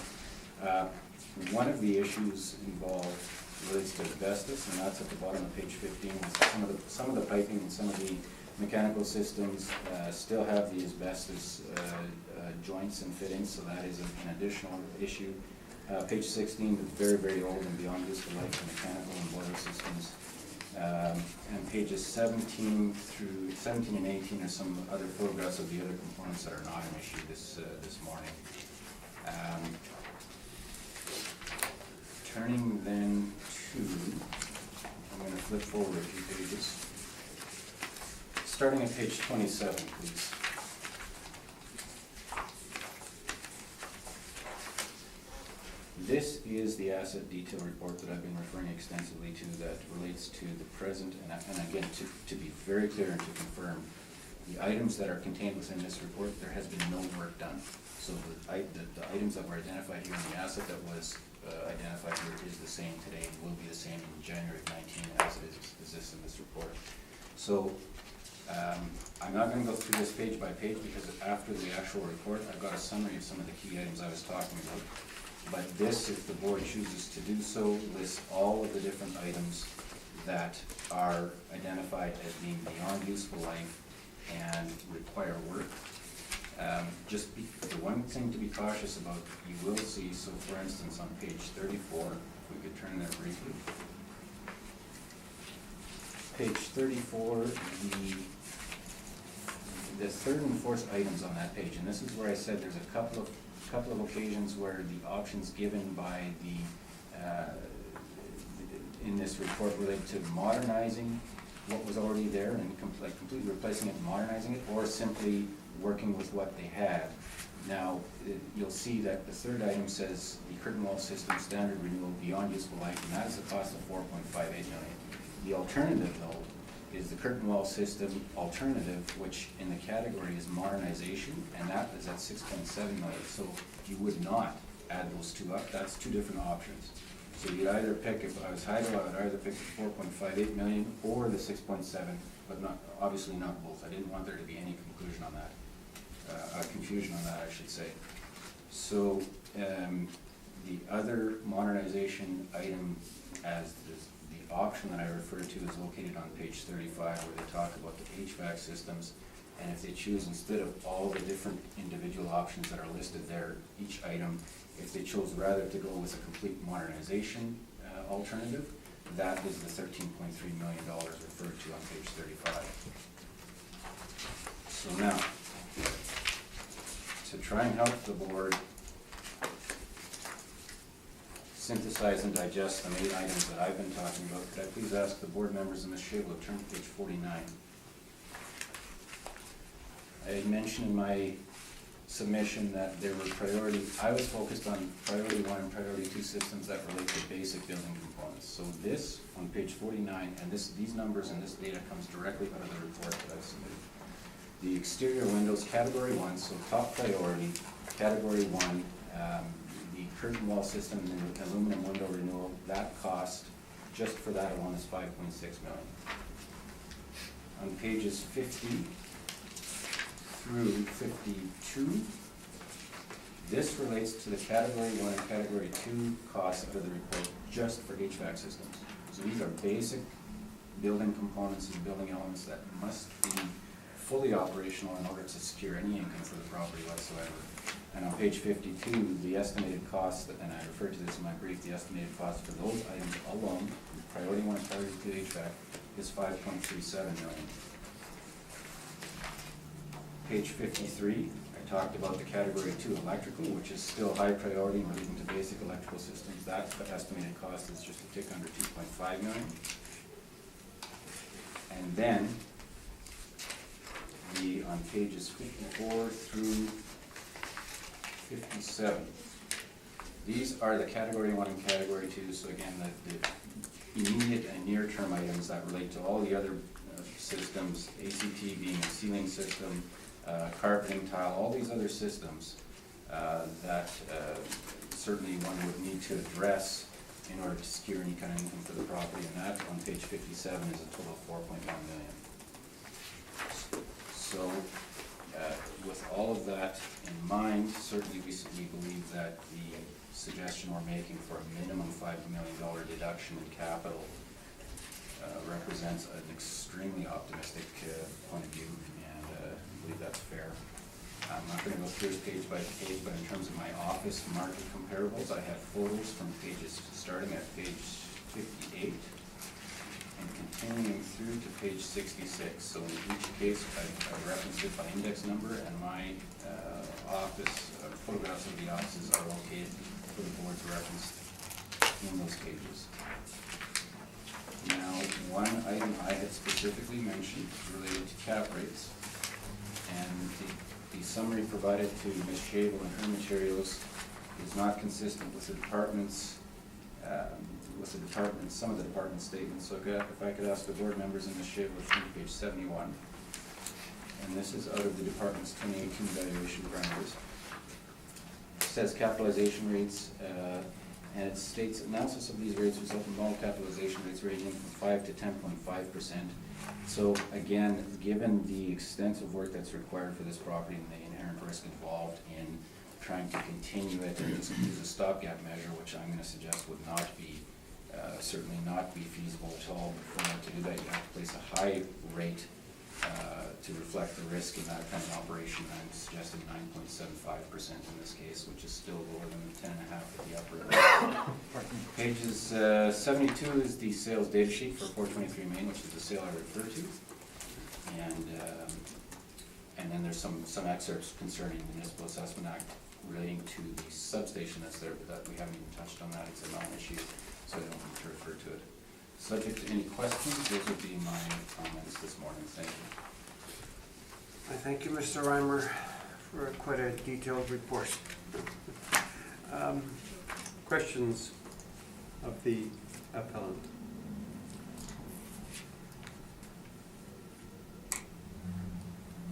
One of the issues involved relates to asbestos, and that's at the bottom of page 15. Some of the piping and some of the mechanical systems still have the asbestos joints and fittings, so that is an additional issue. Page 16, very, very old and beyond useful life for mechanical and boiler systems. And pages 17 and 18 are some other photographs of the other components that are not an issue this morning. Turning then to, I'm going to flip forward a few pages. Starting at page 27, please. This is the asset detail report that I've been referring extensively to that relates to the present, and again, to be very clear and to confirm, the items that are contained within this report, there has been no work done. So the items that were identified here in the asset that was identified here is the same today and will be the same in January of 19 as it exists in this report. So I'm not going to go through this page by page because after the actual report, I've got a summary of some of the key items I was talking about. But this, if the board chooses to do so, lists all of the different items that are identified as being beyond useful life and require work. The one thing to be cautious about, you will see, so for instance on page 34, if we could turn there briefly. Page 34, the third and fourth items on that page, and this is where I said there's a couple of occasions where the options given by in this report relate to modernizing what was already there and completely replacing it and modernizing it, or simply working with what they had. Now, you'll see that the third item says the curtain wall system standard renewal beyond useful life, and that is the cost of $4.58 million. The alternative, though, is the curtain wall system alternative, which in the category is modernization, and that is at $6.7 million. So you would not add those two up. That's two different options. So you'd either pick, if I was Hydro, I would either pick the $4.58 million or the 6.7, but obviously not both. I didn't want there to be any confusion on that, I should say. So the other modernization item, as the option that I referred to, is located on page 35, where they talk about the HVAC systems, and if they choose, instead of all the different individual options that are listed there, each item, if they chose rather to go with a complete modernization alternative, that is the $13.3 million referred to on page 35. So now, to try and help the board synthesize and digest the main items that I've been talking about, could I please ask the board members in Ms. Shable to turn to page 49. I had mentioned in my submission that there were I was focused on priority 1 and priority 2 systems that relate to basic building components. So this, on page 49, and these numbers and this data comes directly out of the report that I've submitted. The exterior windows, category 1, so top priority, category 1, the curtain wall system and the aluminum window renewal, that cost, just for that alone, is $5.6 million. On pages 50 through 52, this relates to the category 1 and category 2 costs out of the report just for HVAC systems. So these are basic building components and building elements that must be fully operational in order to secure any income for the property whatsoever. And on page 52, the estimated cost, and I referred to this in my brief, the estimated cost for those items alone, priority 1 and priority 2 HVAC, is $5.37 million. Page 53, I talked about the category 2 electrical, which is still high priority in relating to basic electrical systems. That estimated cost is just a tick under $2.5 million. And then, on pages 54 through 57, these are the category 1 and category 2, so again, the immediate and near-term items that relate to all the other systems, ACT being a ceiling system, carpeting, tile, all these other systems that certainly one would need to address in order to secure any kind of income for the property, and that on page 57 is a total of $4.1 million. So with all of that in mind, certainly we believe that the suggestion we're making for a minimum $5 million deduction in capital represents an extremely optimistic point of view, and I believe that's fair. I'm not going to go through page by page, but in terms of my office market comparables, I have photos from pages starting at page 58 and continuing through to page 66. So in each case, I referenced it by index number, and my office, photographs of the offices are located for the board's reference in those pages. Now, one item I had specifically mentioned related to cap rates, and the summary provided to Ms. Shavel and her materials is not consistent with the department's, some of the department's statements. So if I could ask the board members and Ms. Shavel to turn to page 71. And this is out of the department's 2018 valuation parameters. It says capitalization rates, and it states analysis of these rates result in model capitalization rates ranging from 5 to 10.5%. So again, given the extensive work that's required for this property and the inherent risk involved in trying to continue it and use a stopgap measure, which I'm going to suggest would not be, certainly not be feasible at all. But to do that, you have to place a high rate to reflect the risk in that kind of operation. I'm suggesting 9.75% in this case, which is still lower than the 10.5 at the upper end. Pages 72 is the sales data sheet for 423 Main, which is the sale I referred to, and then there's some excerpts concerning the Municipal Assessment Act relating to the substation that's there, but that we haven't even touched on that. It's a non-issue, so I don't need to refer to it. Subject to any questions, those would be my comments this morning. Thank you. I thank you, Mr. Reimer, for quite a detailed report. Questions of the appellant?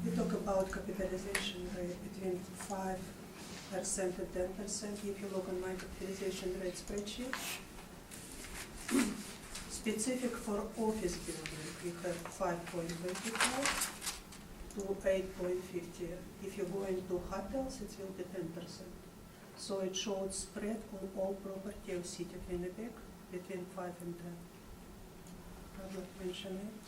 We talk about capitalization rate between 5% and 10%. If you look on my capitalization rate spreadsheet, specific for office building, you have 5.25 to 8.50. If you go into hotels, it will be 10%. So it shows spread on all property of City of Winnipeg between 5 and 10. I will mention it.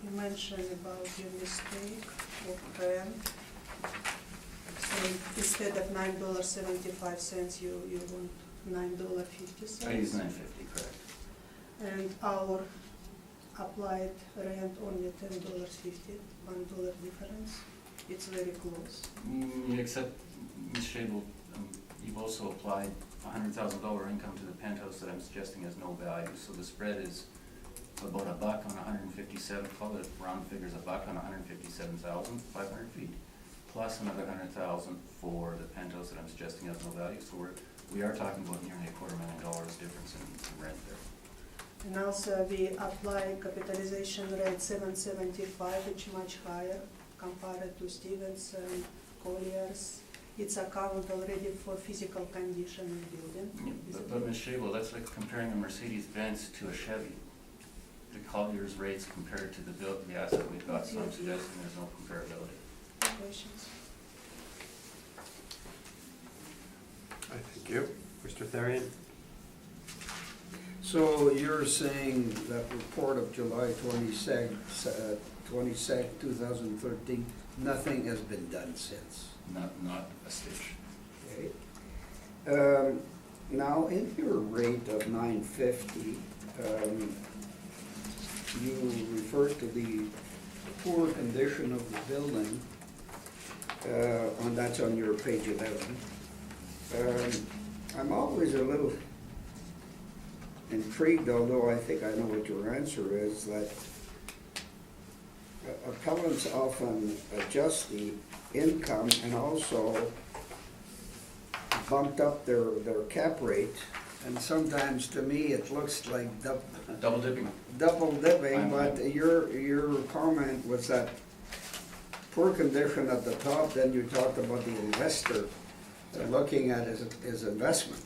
You mentioned about your mistake of rent. So instead of $9.75, you want $9.50. I use $9.50, correct. And our applied rent only $10.50, $1 difference. It's very close. Except, Ms. Shavel, you've also applied $100,000 income to the penthouse that I'm suggesting has no value, so the spread is about $1 on 157, call it round figures, $1 on 157,500 feet, plus another 100,000 for the penthouse that I'm suggesting has no value. So we are talking about nearly $250,000 difference in rent there. And also we apply capitalization rate 7.75, which much higher compared to Stevenson, Collier's. It's account already for physical condition of building. But Ms. Shable, that's like comparing a Mercedes-Benz to a Chevy. The Collier's rates compared to the asset we've got, so I'm suggesting there's no comparability. Questions? Thank you. Mr. Therian? So you're saying that report of July 22nd, 2013, nothing has been done since? Not a stitch. Okay. Now, in your rate of $9.50, you refer to the poor condition of the building, that's on your page 11. I'm always a little intrigued, although I think I know what your answer is, that appellants often adjust the income and also bumped up their cap rate, and sometimes to me it looks like Double dipping. double dipping, but your comment was that poor condition at the top, then you talked about the investor looking at his investment.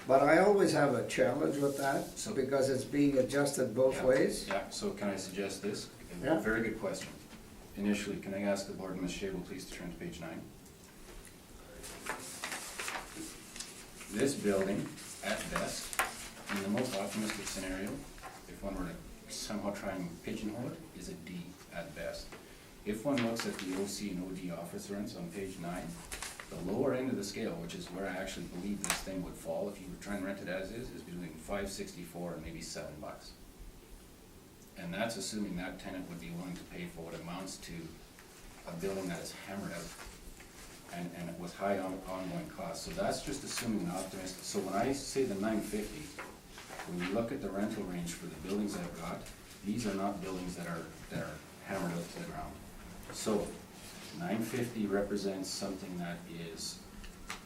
But I always have a challenge with that, because it's being adjusted both ways. Yeah, so can I suggest this? Yeah. Very good question. Initially, can I ask the board and Ms. Shable please to turn to page 9? This building, at best, in the most optimistic scenario, if one were to somehow try and pigeonhole it, is a D at best. If one looks at the OC and OD office rents on page 9, the lower end of the scale, which is where I actually believe this thing would fall if you were trying to rent it as is between $5.64 and maybe $7. And that's assuming that tenant would be willing to pay for what amounts to a building that is hammered out and with high ongoing costs. So that's just assuming an optimistic. So when I say the 950, when you look at the rental range for the buildings I've got, these are not buildings that are hammered out to the ground. So 950 represents something that is,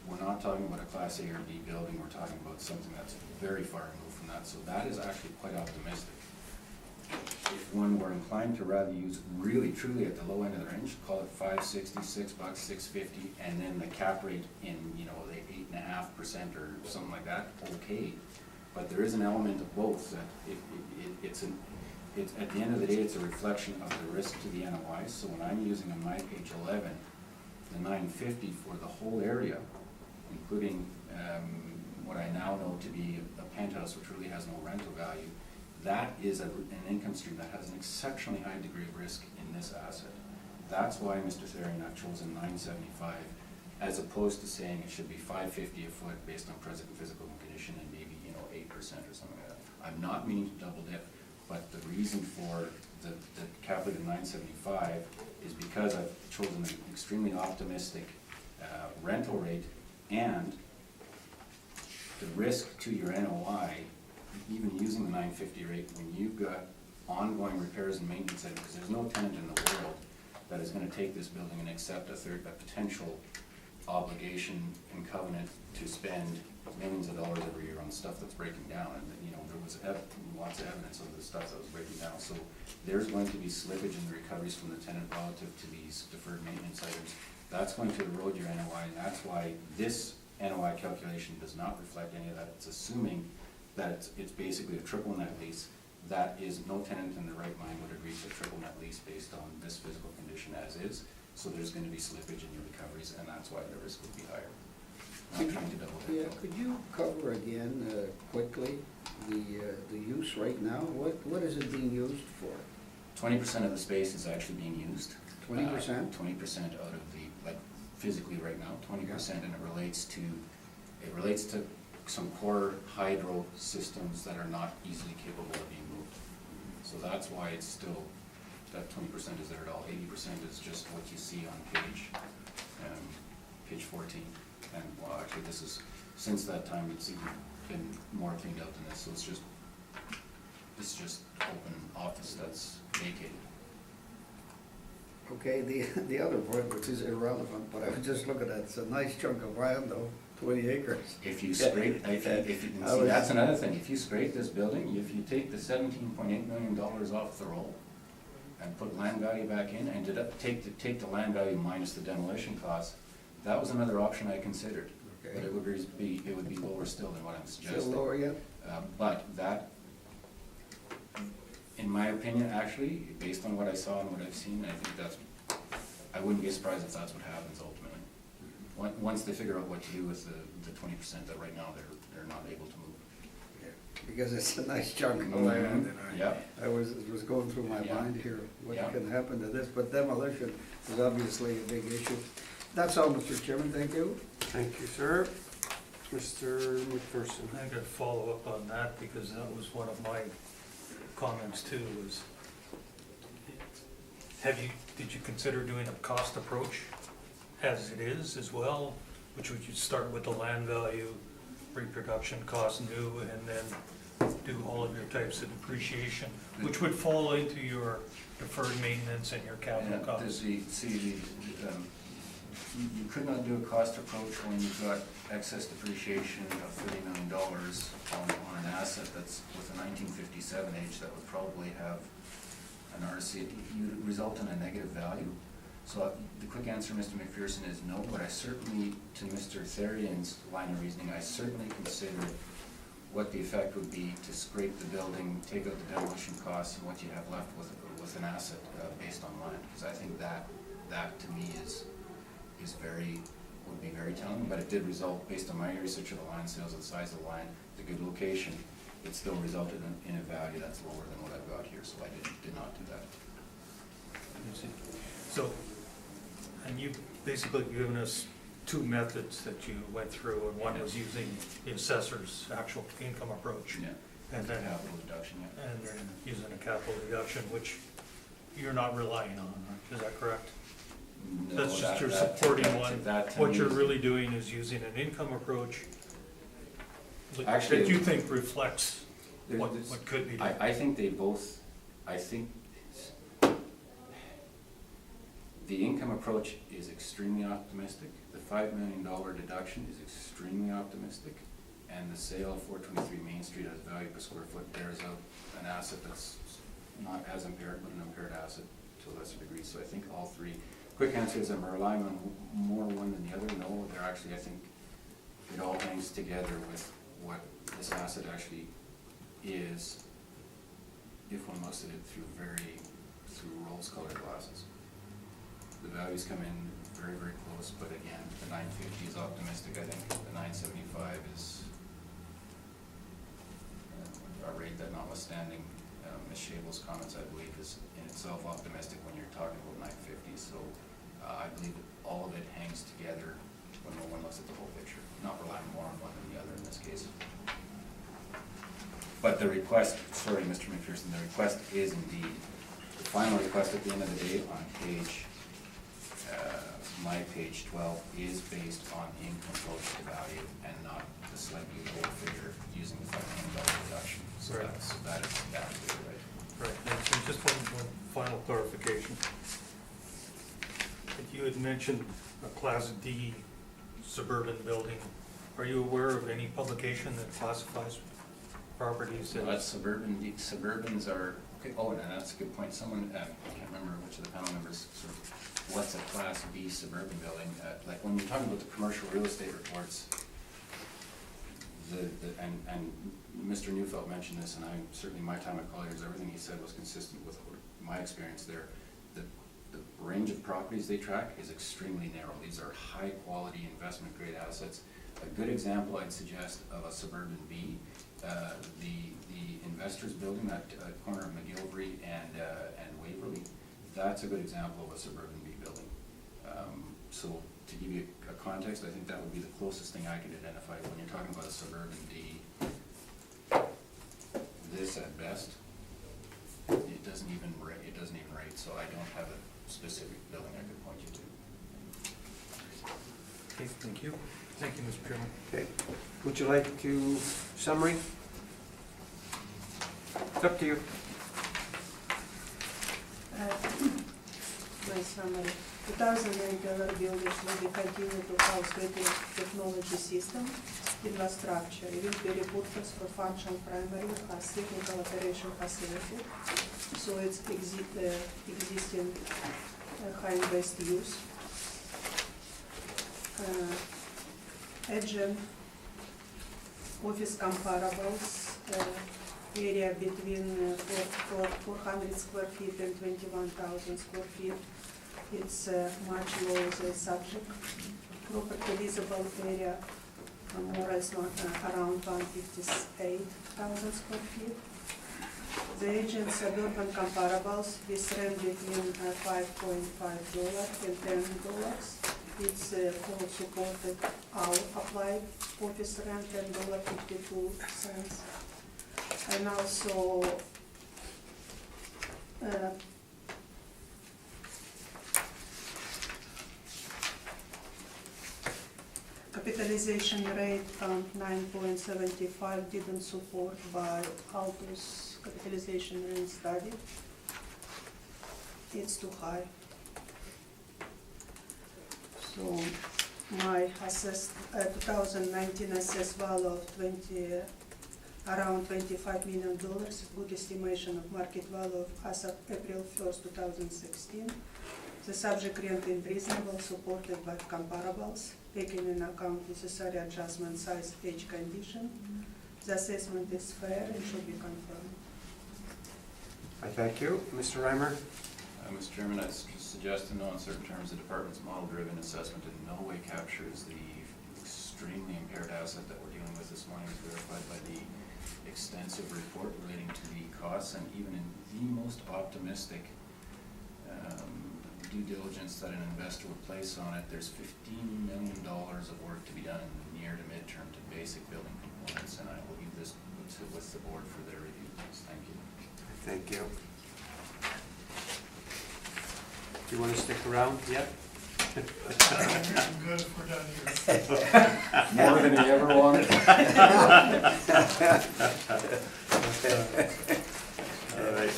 we're not talking about a Class A or B building, we're talking about something that's very far removed from that. So that is actually quite optimistic. If one were inclined to rather use really truly at the low end of the range, call it $5.60, $6, $6.50, and then the cap rate in, you know, the 8.5% or something like that, okay. But there is an element of both that it's at the end of the day, it's a reflection of the risk to the NOI. So when I'm using on my page 11, the 950 for the whole area, including what I now know to be a penthouse, which really has no rental value, that is an income stream that has an exceptionally high degree of risk in this asset. That's why, Mr. Therian, I've chosen 975, as opposed to saying it should be $5.50 a foot based on present physical condition and maybe 8% or something like that. I'm not meaning to double dip, but the reason for the cap rate of 975 is because I've chosen an extremely optimistic rental rate, and the risk to your NOI, even using the 950 rate, when you've got ongoing repairs and maintenance, because there's no tenant in the world that is going to take this building and accept a potential obligation and covenant to spend millions of dollars every year on stuff that's breaking down. And there was lots of evidence of the stuff that was breaking down. So there's going to be slippage in the recoveries from the tenant relative to these deferred maintenance items. That's going to erode your NOI, and that's why this NOI calculation does not reflect any of that. It's assuming that it's basically a triple net lease. That is, no tenant in their right mind would agree to a triple net lease based on this physical condition as is. So there's going to be slippage in your recoveries, and that's why the risk would be higher. I'm not trying to double dip. Yeah, could you cover again quickly the use right now? What is it being used for? 20% of the space is actually being used. 20%? 20% out of the, like, physically right now, 20%, and it relates to some core hydro systems that are not easily capable of being moved. So that's why it's still, that 20% is there at all. 80% is just what you see on page 14. And well, actually this is, since that time it's even been more cleaned up than this, so it's just It's just open office that's vacated. Okay, the other point, which is irrelevant, but I was just looking at, it's a nice chunk of land though, 20 acres. If you scrape, if you, I see, was- that's another thing, if you scrape this building, if you take the $17.8 million off the roll and put land value back in, and take the land value minus the demolition costs, that was another option I considered. Okay. But it would be lower still than what I'm Still suggesting. lower yet? But that, in my opinion, actually, based on what I saw and what I've seen, I think that's, I wouldn't be surprised if that's what happens ultimately. Once they figure out what to do with the 20% that right now they're not able to move. Yeah, because it's a nice chunk of land, and Yeah. I was going through my Yeah. mind here, what Yeah. can happen to this, but demolition is obviously a big issue. That's all, Mr. Chairman, thank you. Thank you, sir. Mr. McPherson. I'm gonna follow up on that because that was one of my comments too, was did you consider doing a cost approach as it is as well? Which would you start with the land value, reproduction cost new, and then do all of your types of depreciation, which would fall into your deferred maintenance and your capital And costs. you could not do a cost approach when you've got excess depreciation of $30 million on an asset that's with a 1957 age that would probably have an RC, you'd result in a negative value. So the quick answer, Mr. McPherson, is no, but I certainly, to Mr. Therian's line of reasoning, I certainly considered what the effect would be to scrape the building, take out the demolition costs, and what you have left with an asset based on land. Because I think that to me would be very telling, but it did result, based on my research of the land sales, the size of the land, the good location, it still resulted in a value that's lower than what I've got here, so I did not do that. So, and you've basically given us two methods that you went through, and one was using the assessor's actual income approach. Yeah. And then, Capital deduction, yeah. and then using a capital deduction, which you're not relying on, right? Is that correct? No, That's just your that- supporting one. that to What me you're is- really doing is using an income approach Actually, that you think reflects There- what there's- could be done. I think they both, I think the income approach is extremely optimistic. The $5 million deduction is extremely optimistic. And the sale of 423 Main Street as value per square foot bears out an asset that's not as impaired, but an impaired asset to a lesser degree. So I think all three. Quick answer is, am I relying on more one than the other? No, they're actually, I think it all hangs together with what this asset actually is if one looks at it through rose-colored glasses. The values come in very, very close, but again, the 950 is optimistic. I think the 975 is a rate that, notwithstanding Ms. Shable's comments, I believe is in itself optimistic when you're talking about 950. So I believe that all of it hangs together when one looks at the whole picture, not relying more on one than the other in this case. But the request, sorry, Mr. McPherson, the request is indeed, the final request at the end of the day on my page 12 is based on the income approach to value and not the slightly lower figure using the $5 million reduction. So Right. that is absolutely right. Right, and so just one final clarification. If you had mentioned a Class D suburban building, are you aware of any publication that classifies properties So as? that's suburbans are, okay, oh, and that's a good point. Someone, I can't remember which of the panel members, sort of, what's a Class B suburban building? Like when you're talking about the commercial real estate reports, and Mr. Neufeld mentioned this, and certainly my time at Colliers, everything he said was consistent with my experience there. The range of properties they track is extremely narrow. These are high quality investment grade assets. A good example I'd suggest of a suburban B, the Investors Building at corner of McGilvery and Waverly, that's a good example of a suburban B building. So to give you a context, I think that would be the closest thing I could identify when you're talking about a suburban D. This at best, it doesn't even rate, so I don't have a specific building I could point you to. Okay, thank you. Thank you, Mr. Chairman. Okay. Would you like to summary? It's up to you. My summary. 2011 buildings will be continued to house radio technology system infrastructure. It will be repurposed for function primarily as technical operation facility. So it's existing high-based use. Agent office comparables, area between 400 square feet and 21,000 square feet. It's much lower than subject. Property leasable area more or less around 158,000 square feet. The agent suburban comparables with rent between $5.5 and $10. It's for supported our applied office rent $10.52. And also capitalization rate 9.75 didn't support by Altus capitalization rate study. It's too high. So my assessed 2019 assessed value of around $25 million, good estimation of market value as of April 1st, 2016. The subject rent is reasonable, supported by comparables, taking in account necessary adjustment, size, age, condition. The assessment is fair and should be confirmed. I thank you. Mr. Reimer? Mr. Chairman, I'd suggest in no uncertain terms the department's model-driven assessment in no way captures the extremely impaired asset that we're dealing with this morning, as verified by the extensive report relating to the costs, and even in the most optimistic due diligence that an investor would place on it, there's $15 million of work to be done in the near to midterm to basic building components, and I will leave this with the board for their review. Thank you. Thank you. Do you want to stick around yet? I'm good if we're done here. More than he ever wanted. All right.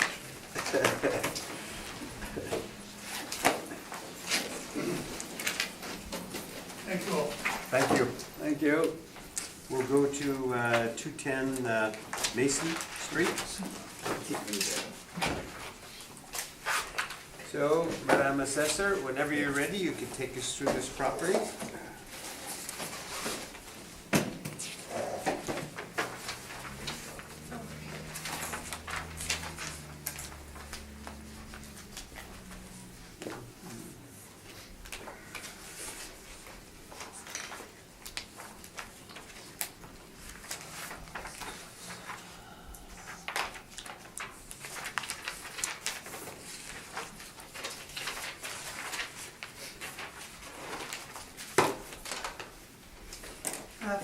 Thank you all. Thank you. Thank you. We'll go to 210 Mason Street. So, Madam Assessor, whenever you're ready, you can take us through this property.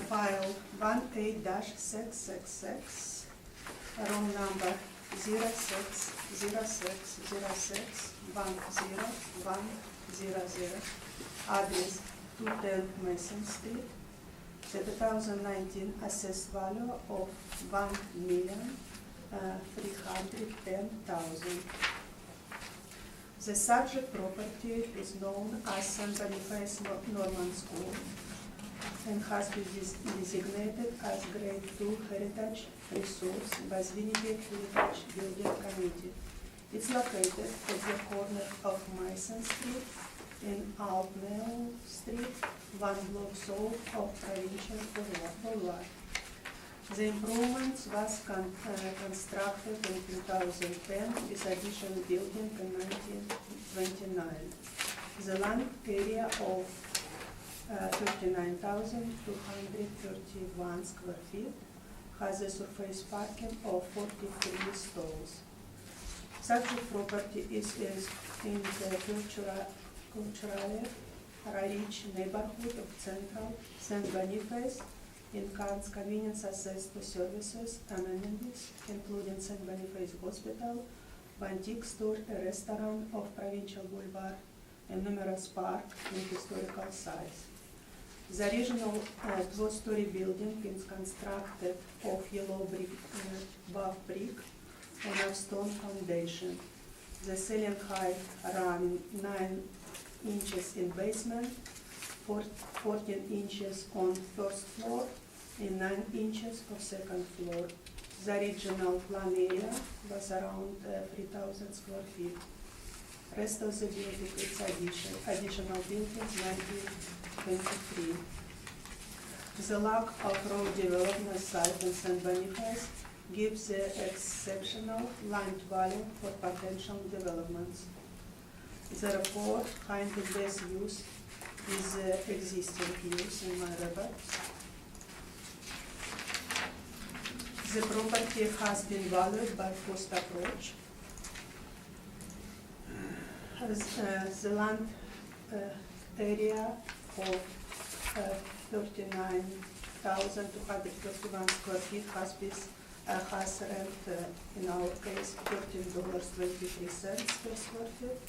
File 18-666, room number 060606101000, address 210 Mason Street. The 2019 assessed value of $1,310,000. The subject property is known as St. Boniface Norman School and has been designated as Grade 2 Heritage Resource by the Winnipeg Heritage Building Committee. It's located at the corner of Mason Street and Altnell Street, one block south of Provincial Boulevard. The improvements was constructed in 2010 with additional building in 1929. The land area of 39,231 square feet, has a surface parking of 43 stalls. Subject property is in the culturally rich neighborhood of Central St. Boniface, includes convenience access to services and amenities, including St. Boniface Hospital, boutique store, a restaurant of Provincial Boulevard, and numerous parks and historical sites. The original 12-story building is constructed of yellow brick, buff brick on a stone foundation. The ceiling height around 9 inches in basement, 14 inches on first floor, and 9 inches for second floor. The original plan area was around 3,000 square feet. Rest of the building is additional buildings 1923. The lack of road development site in St. Boniface gives the exceptional land value for potential developments. Therefore, kind of best use is existing use in my report. The property has been valued by cost approach. The land area of 39,231 square feet has rent in our case $13.23 per square feet.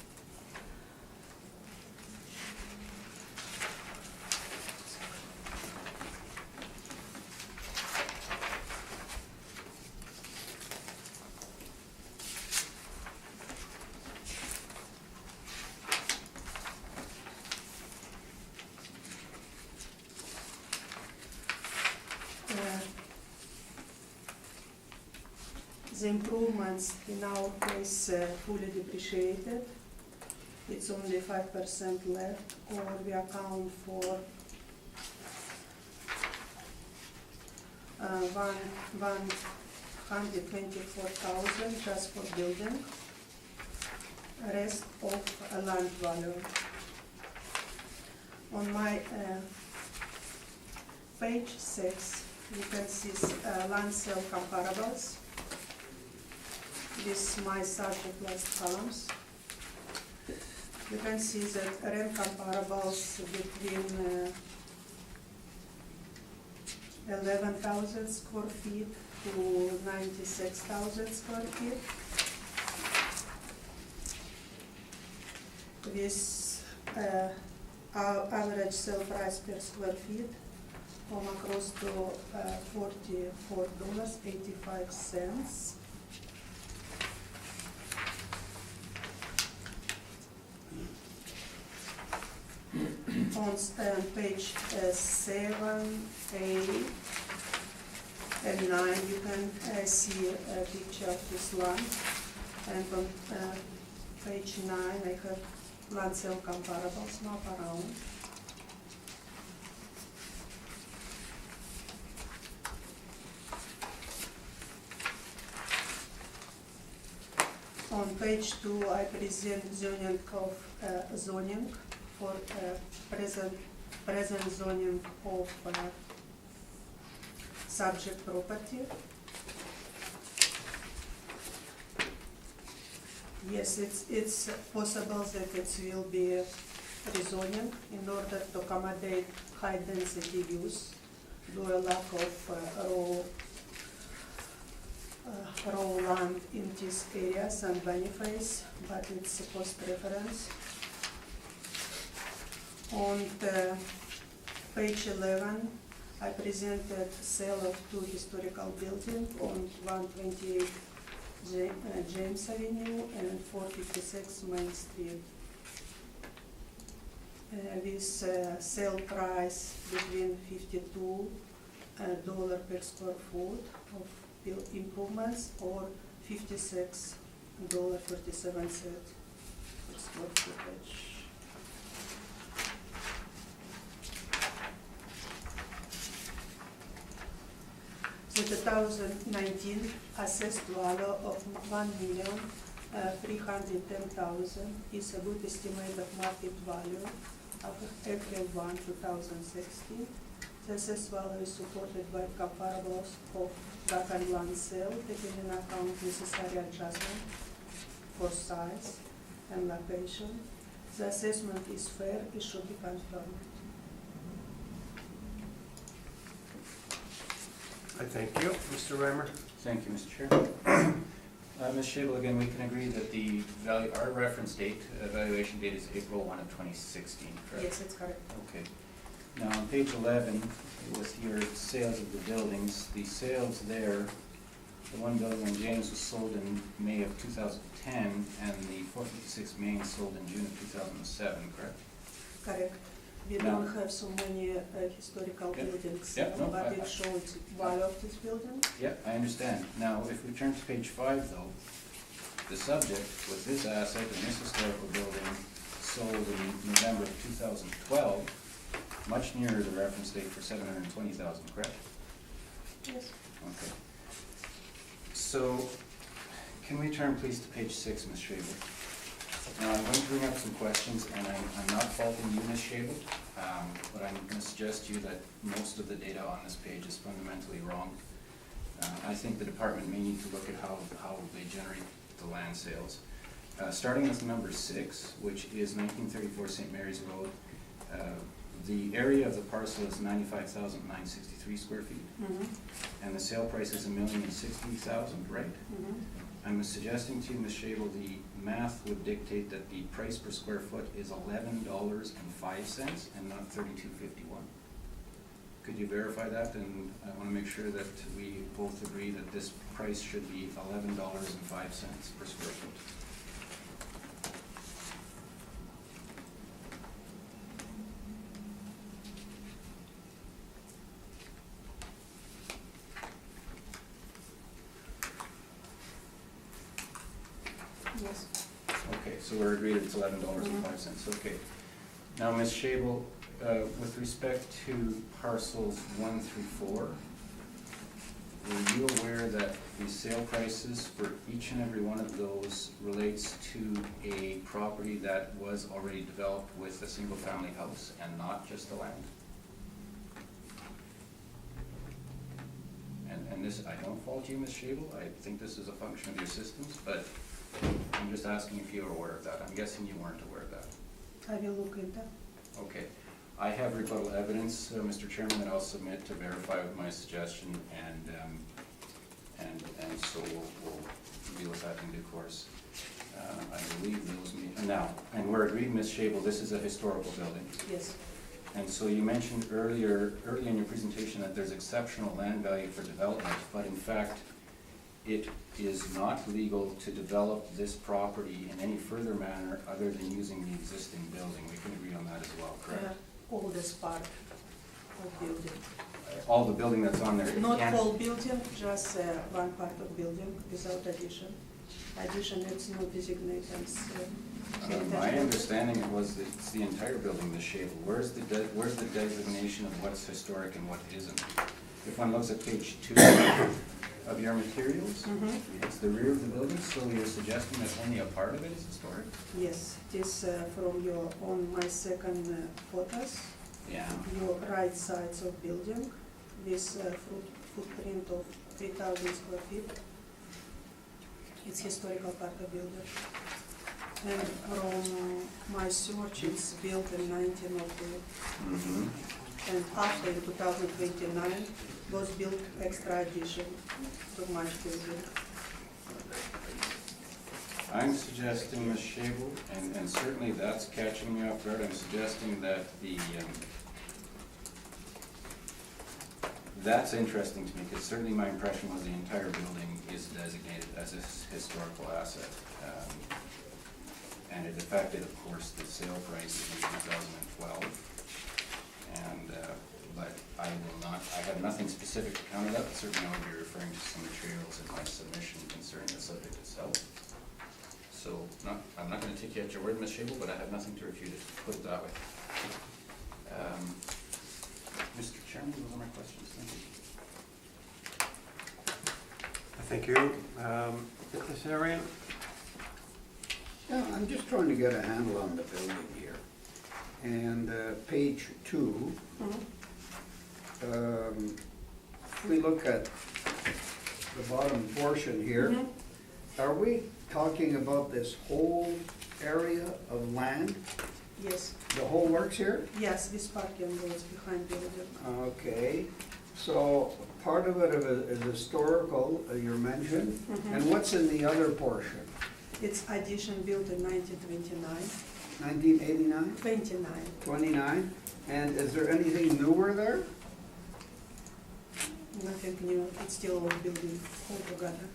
The improvements in our case fully depreciated. It's only 5% left, or we account for 124,000 just for building. Rest of land value. On my page 6, you can see land sale comparables. This is my subject list columns. You can see that rent comparables between 11,000 square feet to 96,000 square feet. With our average sale price per square feet come across to $44.85. On page 7, 8, and 9, you can see a picture of this land. And on page 9, I have land sale comparables map around. On page 2, I present zoning for present zoning of subject property. Yes, it's possible that it will be rezoning in order to accommodate high density use due to lack of raw land in these areas and Boniface, but it's a post preference. On page 11, I presented sale of 2 historical buildings on 128 James Avenue and 456 Main Street. With sale price between $52 per square foot of improvements or $56.47 per square footage. The 2019 assessed value of $1,310,000 is a good estimate of market value of April 1, 2016. The assessed value is supported by comparables of that and land sale, taking into account necessary adjustment for size and location. The assessment is fair, it should be confirmed. I thank you. Mr. Reimer? Thank you, Mr. Chair. Ms. Schabel, again, we can agree that the value, our reference date, evaluation date is April 1 of 2016, correct? Yes, it's correct. Okay. Now, on page 11, with your sales of the buildings, the sales there the one building on James was sold in May of 2010, and the 456 Main sold in June of 2007, correct? Correct. We Now- don't have so many historical Yeah. buildings, Yeah, no, but I- it shows value of this building. Yep, I understand. Now, if we turn to page 5, though, the subject was this asset and this historical building sold in November of 2012, much nearer the reference date for 720,000, correct? Yes. Okay. So, can we turn please to page 6, Ms. Shable? Now, I'm going to bring up some questions, and I'm not faulting you, Ms. Shable, but I'm going to suggest to you that most of the data on this page is fundamentally wrong. I think the department may need to look at how they generate the land sales. Starting with number 6, which is 1934 St. Mary's Road, the area of the parcel is 95,963 square feet, and the sale price is $1,060,000, right? I'm suggesting to you, Ms. Shable, the math would dictate that the price per square foot is $11.05 and not $32.51. Could you verify that? And I want to make sure that we both agree that this price should be $11.05 per square foot. Yes. Okay, so we're agreed it's $11.05, okay. Now, Ms. Shable, with respect to parcels 1 through 4, were you aware that the sale prices for each and every one of those relates to a property that was already developed with a single-family house and not just the land? And this, I don't fault you, Ms. Shable, I think this is a function of your systems, but I'm just asking if you're aware of that. I'm guessing you weren't aware of that. I will look into that. Okay. I have rebuttal evidence, Mr. Chairman, that I'll submit to verify with my suggestion, and so we'll deal with that in due course. I believe those now, and we're agreed, Ms. Shable, this is a historical building. Yes. And so you mentioned early in your presentation that there's exceptional land value for development, but in fact, it is not legal to develop this property in any further manner other than using the existing building. We can agree on that as well, correct? Oldest part of building. All the building that's on there. it Not can't- whole building, just one part of building without addition. Addition, it's not designated as. My understanding was that it's the entire building, the shape. Where's the designation of what's historic and what isn't? If one looks at page 2 of your materials, it's the rear of the building, so you're suggesting that only a part of it is historic? Yes, this from your, on my second photos, Yeah. your right sides of building with footprint of 3,000 square feet. It's historical part of building. And from my search, it's built in 1902. And after in 2029, was built extra addition to my building. I'm suggesting, Ms. Shable, and certainly that's catching me off guard, I'm suggesting that that's interesting to me, because certainly my impression was the entire building is designated as a historical asset. And it affected, of course, the sale price in 2012. And, but I have nothing specific to counter that, but certainly I will be referring to some materials in my submission concerning the subject itself. So, I'm not gonna take you at your word, Ms. Shable, but I have nothing to refute it, put it that way. Mr. Chairman, those are my questions, thank you. Thank you. Ms. Arian? Yeah, I'm just trying to get a handle on the building here. And page 2, if we look at the bottom portion here, are we talking about this whole area of land? Yes, The whole works here? yes, this parking goes behind building. Okay, so part of it is historical, you mentioned, and what's in the other portion? It's addition built in 1929. 1989? 29. 29? And is there anything newer there? Nothing new, it's still old building altogether.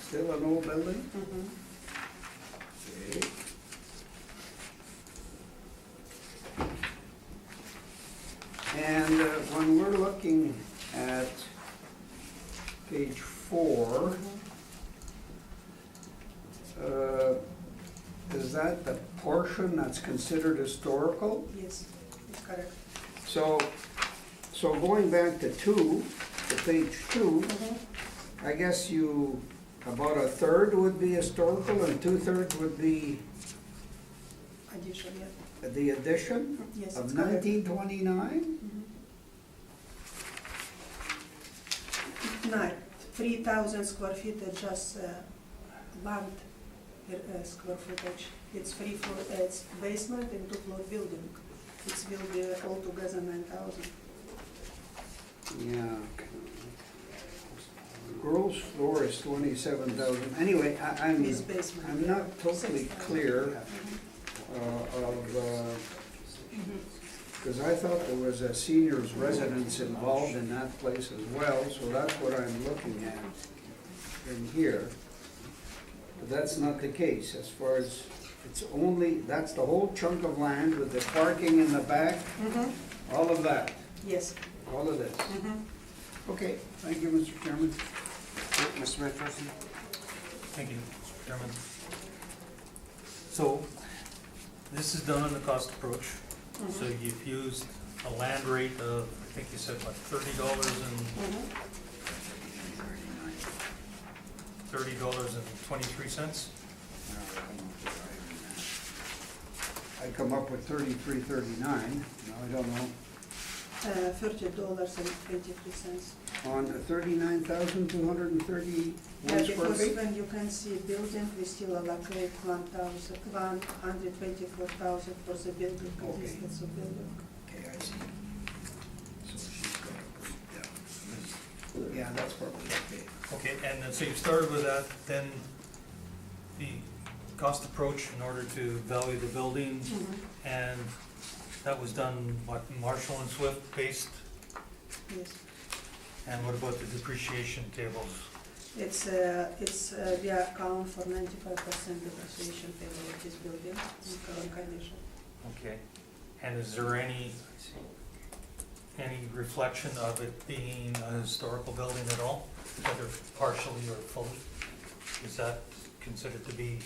Still an old building? Mhm. Okay. And when we're looking at page 4, is that the portion that's considered historical? Yes, it's correct. So going back to page 2, I guess about a third would be historical and 2/3 would be Addition, yeah. the addition Yes, of it's correct. 1929? No, 3,000 square feet is just land per square footage. It's free floor, it's basement and two-floor building. It's will be altogether 9,000. Yeah. Gross floor is 27,000. Anyway, It's basement. I'm not totally 6,000. clear because I thought there was a seniors residence involved in that place as well, so that's what I'm looking at in here. But that's not the case as far as, that's the whole chunk of land with the parking in the back, all of that, Yes. all of this. Okay, thank you, Mr. Chairman. Mr. McPherson? Thank you, Mr. Chairman. So, this is done on the cost approach. So you've used a land rate of, I think you said, what, $30.23? I come up with 33.39. No, I don't know. $30.23. On 39,231 Yeah, square because feet? when you can see building, we still allocate 124,000 for the building, Okay. distance of building. Okay, I see. So she's got, yeah, that's probably okay. Okay, and then, so you started with that, then the cost approach in order to value the building, and that was done, what, Marshall and Swift based? Yes. And what about the depreciation tables? It's we account for 95% depreciation table of this building in current condition. Okay, and is there any reflection of it being a historical building at all, whether partially or fully? Is that considered to be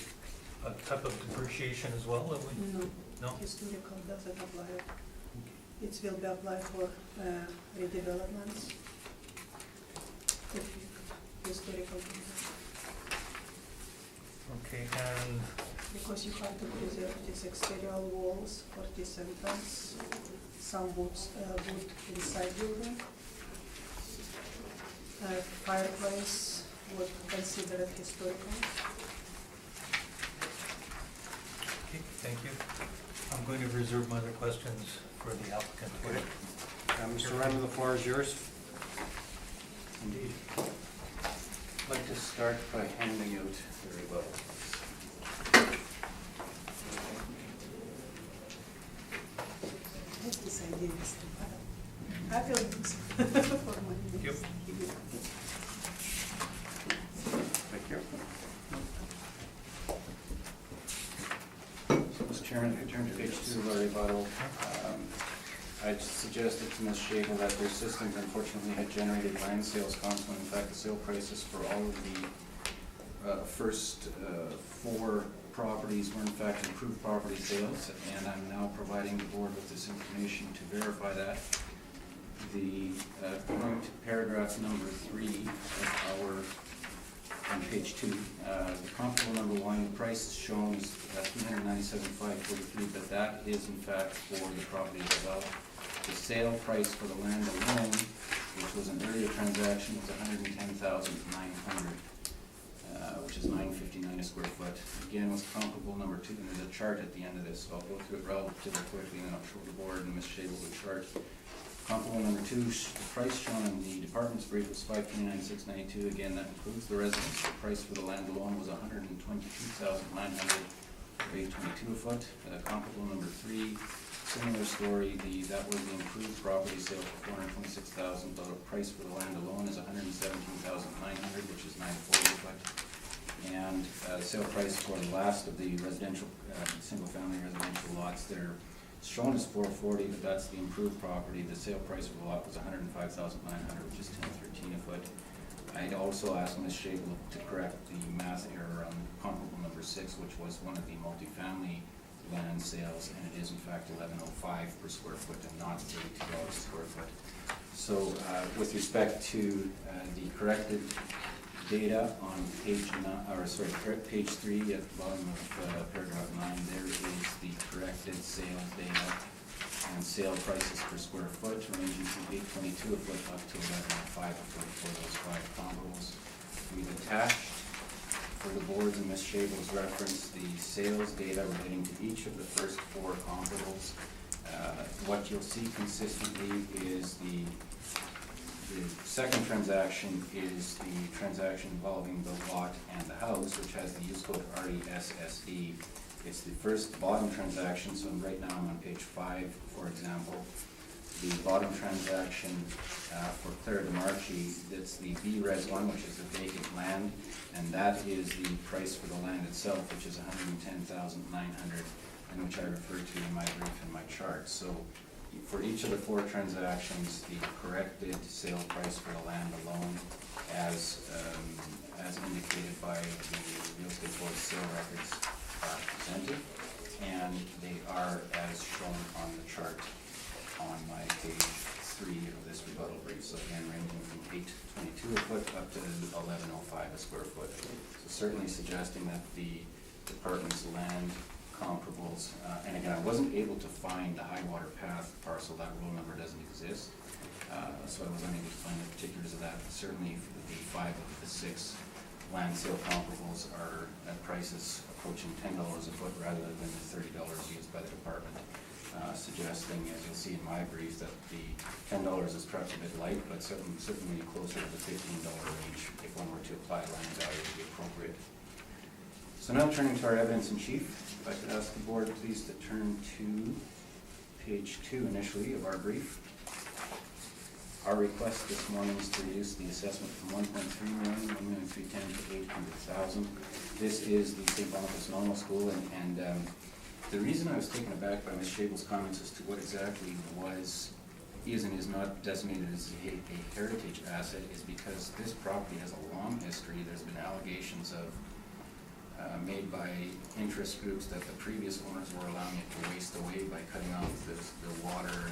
a type of depreciation as well? That we, No, no? historical doesn't apply. It will be applied for redevelopments. Historical, Okay, and because you have to preserve these exterior walls, 40 centimeters, some wood inside building. Fireplace would consider it historical. okay, thank you. I'm going to reserve my other questions for the applicant. Okay. Mr. Randall, the floor is yours. Indeed. I'd like to start by handing out the rebuttal. This idea is to I feel this for my Yep. Thank you. Mr. Chairman, if you turn to page 2 of our rebuttal, I'd suggested to Ms. Shable that their systems unfortunately had generated land sales comps when in fact the sale prices for all of the first 4 properties were in fact improved property sales, and I'm now providing the board with this information to verify that. The point paragraph number 3 of our, on page 2, the comparable number 1, the price shown is $397,543, but that is in fact for the property itself. The sale price for the land alone, which was an earlier transaction, was $110,900, which is $959 a square foot. Again, was comparable number 2, and there's a chart at the end of this, so I'll go through it relatively quickly, and then I'll show the board and Ms. Shable the chart. Comparable number 2, the price shown in the department's brief was $529,692. Again, that includes the residence. The price for the land alone was $122,900, $822 a foot. Comparable number 3, similar story. That was the improved property sale for $426,000. The price for the land alone is $117,900, which is $940 a foot. And sale price for the last of the residential, single-family residential lots that are shown as $440, but that's the improved property. The sale price for the lot was $105,900, which is $1013 a foot. I'd also asked Ms. Shable to correct the math error on comparable number 6, which was one of the multifamily land sales, and it is in fact $11.05 per square foot and not $32 a square foot. So with respect to the corrected data on page 3 at the bottom of paragraph 9, there is the corrected sales data and sale prices per square foot ranging from $8.22 a foot up to $11.05 a foot for those 5 comparables. We've attached for the boards and Ms. Shable's reference the sales data relating to each of the first 4 comparables. What you'll see consistently is the second transaction is the transaction involving the lot and the house, which has the use code RESSD. It's the first bottom transaction, so right now I'm on page 5, for example. The bottom transaction for Clara DeMarchi, that's the B-Res 1, which is the vacant land, and that is the price for the land itself, which is $110,900, and which I refer to in my brief and my chart. So for each of the 4 transactions, the corrected sale price for the land alone, as indicated by the real estate board sale records, are presented, and they are as shown on the chart on my page 3 of this rebuttal brief. So again, ranging from $8.22 a foot up to $11.05 a square foot. So certainly suggesting that the department's land comparables, and again, I wasn't able to find the high water path parcel. That rule number doesn't exist, so I was unable to find the particulars of that. But certainly the 5 of the 6 land sale comparables are at prices approaching $10 a foot rather than the $30 used by the department, suggesting, as you'll see in my brief, that the $10 is perhaps a bit light, but certainly closer to the $15 range if one were to apply land value to be appropriate. So now turning to our evidence in chief, if I could ask the board please to turn to page 2 initially of our brief. Our request this morning is to reduce the assessment from $1.3 million, $1,310,000 to $800,000. This is the St. Boniface Normal School, and the reason I was taken aback by Ms. Shable's comments as to what exactly is and is not designated as a heritage asset is because this property has a long history. There's been allegations of made by interest groups that the previous owners were allowing it to waste away by cutting off the water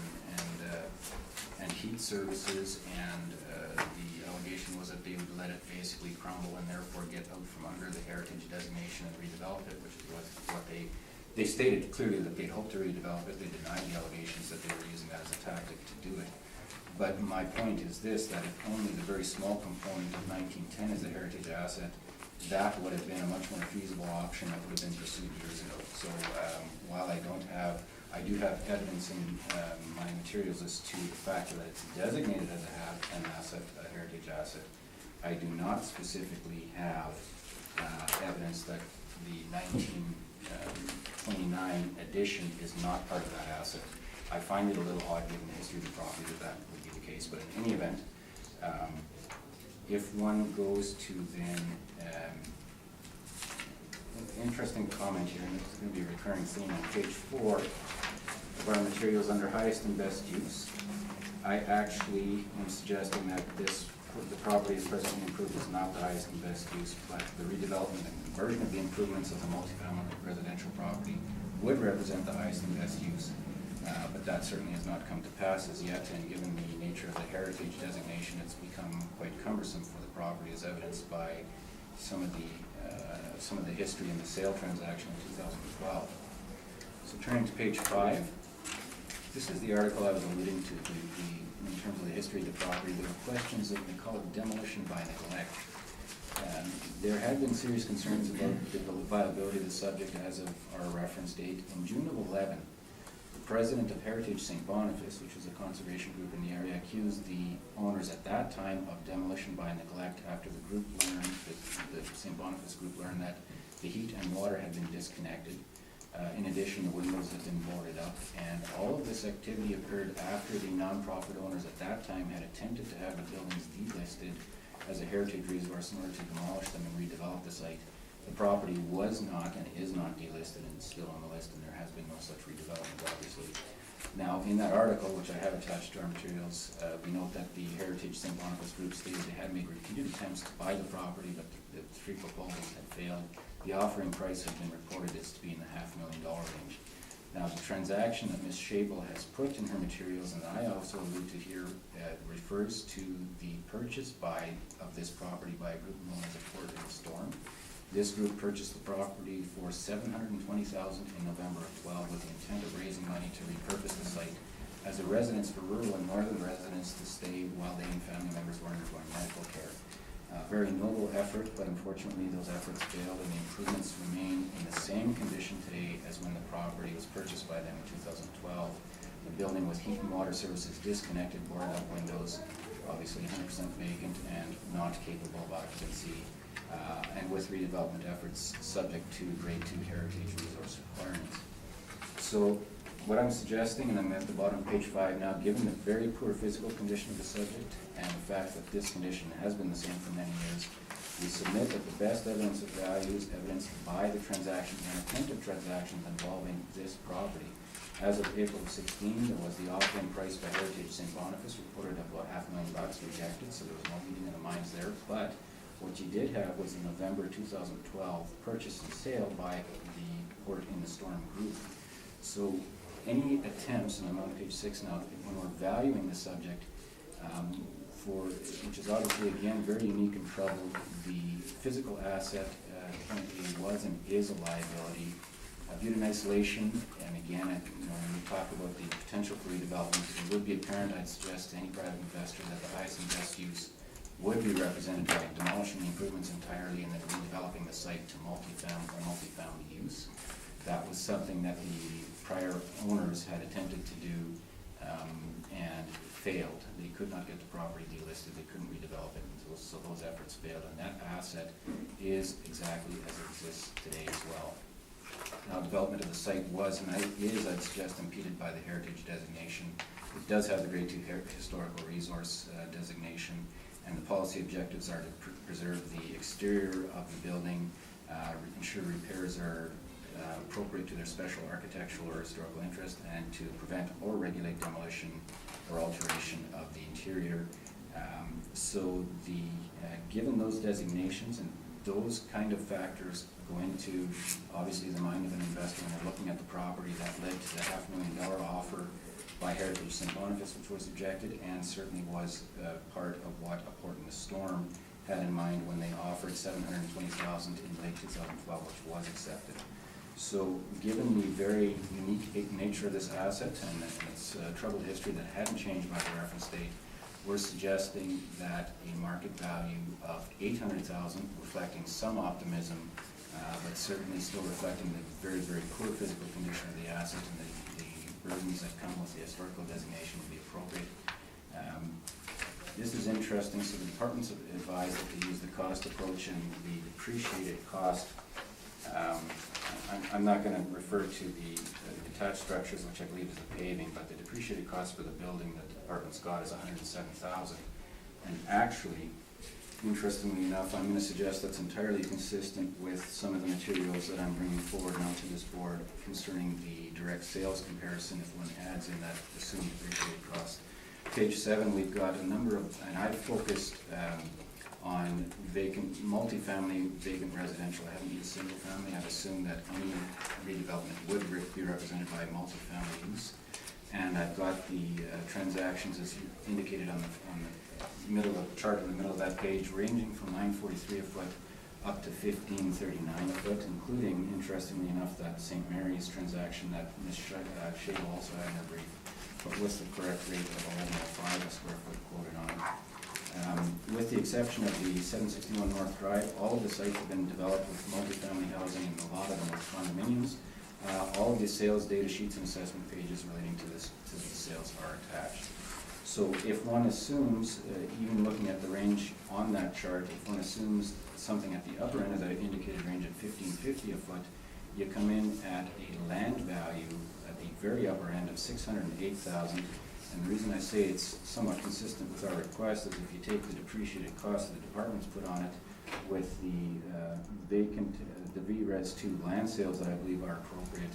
and heat services, and the allegation was that they would let it basically crumble and therefore get out from under the heritage designation and redevelop it, which is what they stated clearly that they'd hoped to redevelop it. They denied the allegations that they were using that as a tactic to do it. But my point is this, that if only the very small component of 1910 is a heritage asset, that would have been a much more feasible option that would have been pursued years ago. So while I do have evidence in my materials as to the fact that it's designated as an asset, a heritage asset, I do not specifically have evidence that the 1929 addition is not part of that asset. I find it a little odd given the history of the property that would be the case, but in any event, if one goes to then, interesting comment here, and it's going to be a recurring theme on page 4 of our materials under highest and best use. I actually am suggesting that the property as presently improved is not the highest and best use, but the redevelopment and conversion of the improvements of the multifamily residential property would represent the highest and best use. But that certainly has not come to pass as yet, and given the nature of the heritage designation, it's become quite cumbersome for the property, as evidenced by some of the history in the sale transaction in 2012. So turning to page 5, this is the article I was alluding to, in terms of the history of the property. There were questions of, they call it demolition by neglect. There had been serious concerns about the viability of the subject as of our reference date. In June of 11, the president of Heritage St. Boniface, which was a conservation group in the area, accused the owners at that time of demolition by neglect after the group learned, the St. Boniface group learned that the heat and water had been disconnected. In addition, the windows had been boarded up, and all of this activity occurred after the nonprofit owners at that time had attempted to have the buildings delisted as a heritage resource in order to demolish them and redevelop the site. The property was not and is not delisted and still on the list, and there has been no such redevelopment, obviously. Now, in that article, which I have attached to our materials, we note that the Heritage St. Boniface group stated they had made repeated attempts to buy the property, but the three proposals had failed. The offering price had been reported as to be in the $500,000 range. Now, the transaction that Ms. Schabel has put in her materials, and I also allude to here, refers to the purchase of this property by a group known as a Port in the Storm. This group purchased the property for $720,000 in November of 12 with the intent of raising money to repurpose the site as a residence for rural and northern residents to stay while they and family members were undergoing medical care. Very noble effort, but unfortunately those efforts failed, and the improvements remain in the same condition today as when the property was purchased by them in 2012. The building with heat and water services disconnected, boarded up windows, obviously 100% vacant and not capable of occupancy. And with redevelopment efforts subject to grade 2 heritage resource requirements. So what I'm suggesting, and I'm at the bottom of page 5 now, given the very poor physical condition of the subject and the fact that this condition has been the same for many years, we submit that the best evidence of value is evidenced by the transaction and attempted transactions involving this property. As of April 16, there was the offering price by Heritage St. Boniface reported at about $500,000 rejected, so there was no meeting of the minds there. But what you did have was in November 2012 purchase and sale by the Port in the Storm group. So any attempts, and I'm on page 6 now, when we're valuing the subject, which is obviously again very unique and troubled, the physical asset currently was and is a liability. Viewed in isolation, and again, when we talk about the potential for redevelopment, it would be apparent, I'd suggest to any private investor, that the highest and best use would be represented by demolishing the improvements entirely and then redeveloping the site to multifamily use. That was something that the prior owners had attempted to do and failed. They could not get the property delisted, they couldn't redevelop it, and so those efforts failed, and that asset is exactly as it exists today as well. Now, development of the site was and is, I'd suggest, impeded by the heritage designation. It does have the grade 2 historical resource designation, and the policy objectives are to preserve the exterior of the building, ensure repairs are appropriate to their special architectural or historical interest, and to prevent or regulate demolition or alteration of the interior. So given those designations and those kind of factors go into, obviously, the mind of an investor when they're looking at the property, that led to the $500,000 offer by Heritage St. Boniface, which was rejected, and certainly was part of what a Port in the Storm had in mind when they offered $720,000 in late 2012, which was accepted. So given the very unique nature of this asset and its troubled history that hadn't changed by the reference date, we're suggesting that a market value of $800,000, reflecting some optimism, but certainly still reflecting the very, very poor physical condition of the asset and the burdens that come with the historical designation, would be appropriate. This is interesting. So the departments have advised that they use the cost approach and the depreciated cost. I'm not going to refer to the detached structures, which I believe is the paving, but the depreciated cost for the building that the department's got is $107,000. And actually, interestingly enough, I'm going to suggest that's entirely consistent with some of the materials that I'm bringing forward now to this board concerning the direct sales comparison if one adds in that assumed depreciated cost. Page 7, we've got a number of, and I've focused on vacant, multifamily, vacant residential. I haven't used single family. I've assumed that any redevelopment would be represented by multifamily use. And I've got the transactions as indicated on the middle of the chart in the middle of that page, ranging from $943 a foot up to $1,539 a foot, including, interestingly enough, that St. Mary's transaction that Ms. Schabel also had in her brief, but with the correct rate of $11.05 a square foot quoted on it. With the exception of the 761 North Drive, all of the sites have been developed with multifamily housing and a lot of them with condominiums. All of the sales data sheets and assessment pages relating to these sales are attached. So if one assumes, even looking at the range on that chart, if one assumes something at the upper end of that indicated range at $1,550 a foot, you come in at a land value at the very upper end of $608,000. And the reason I say it's somewhat consistent with our request is if you take the depreciated cost that the department's put on it with the vacant, the VRES 2 land sales that I believe are appropriate,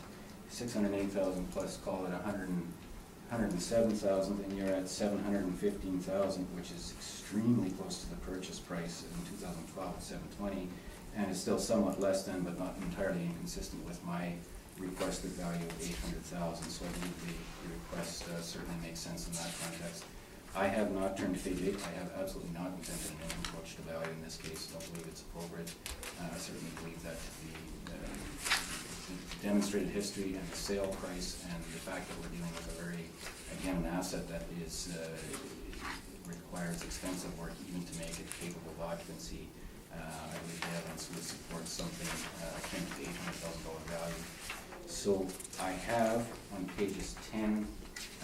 608,000 plus call it 107,000, and you're at 715,000, which is extremely close to the purchase price in 2012 at 720, and is still somewhat less than, but not entirely inconsistent with my requested value of 800,000. So I believe the request certainly makes sense in that context. I have not turned to page 8. I have absolutely not intended an approach to value in this case. I don't believe it's appropriate. I certainly believe that the demonstrated history and the sale price and the fact that we're dealing with a very, again, an asset that is requires extensive work even to make it capable of occupancy. I believe the evidence would support something akin to the $800,000 value. So I have on pages 10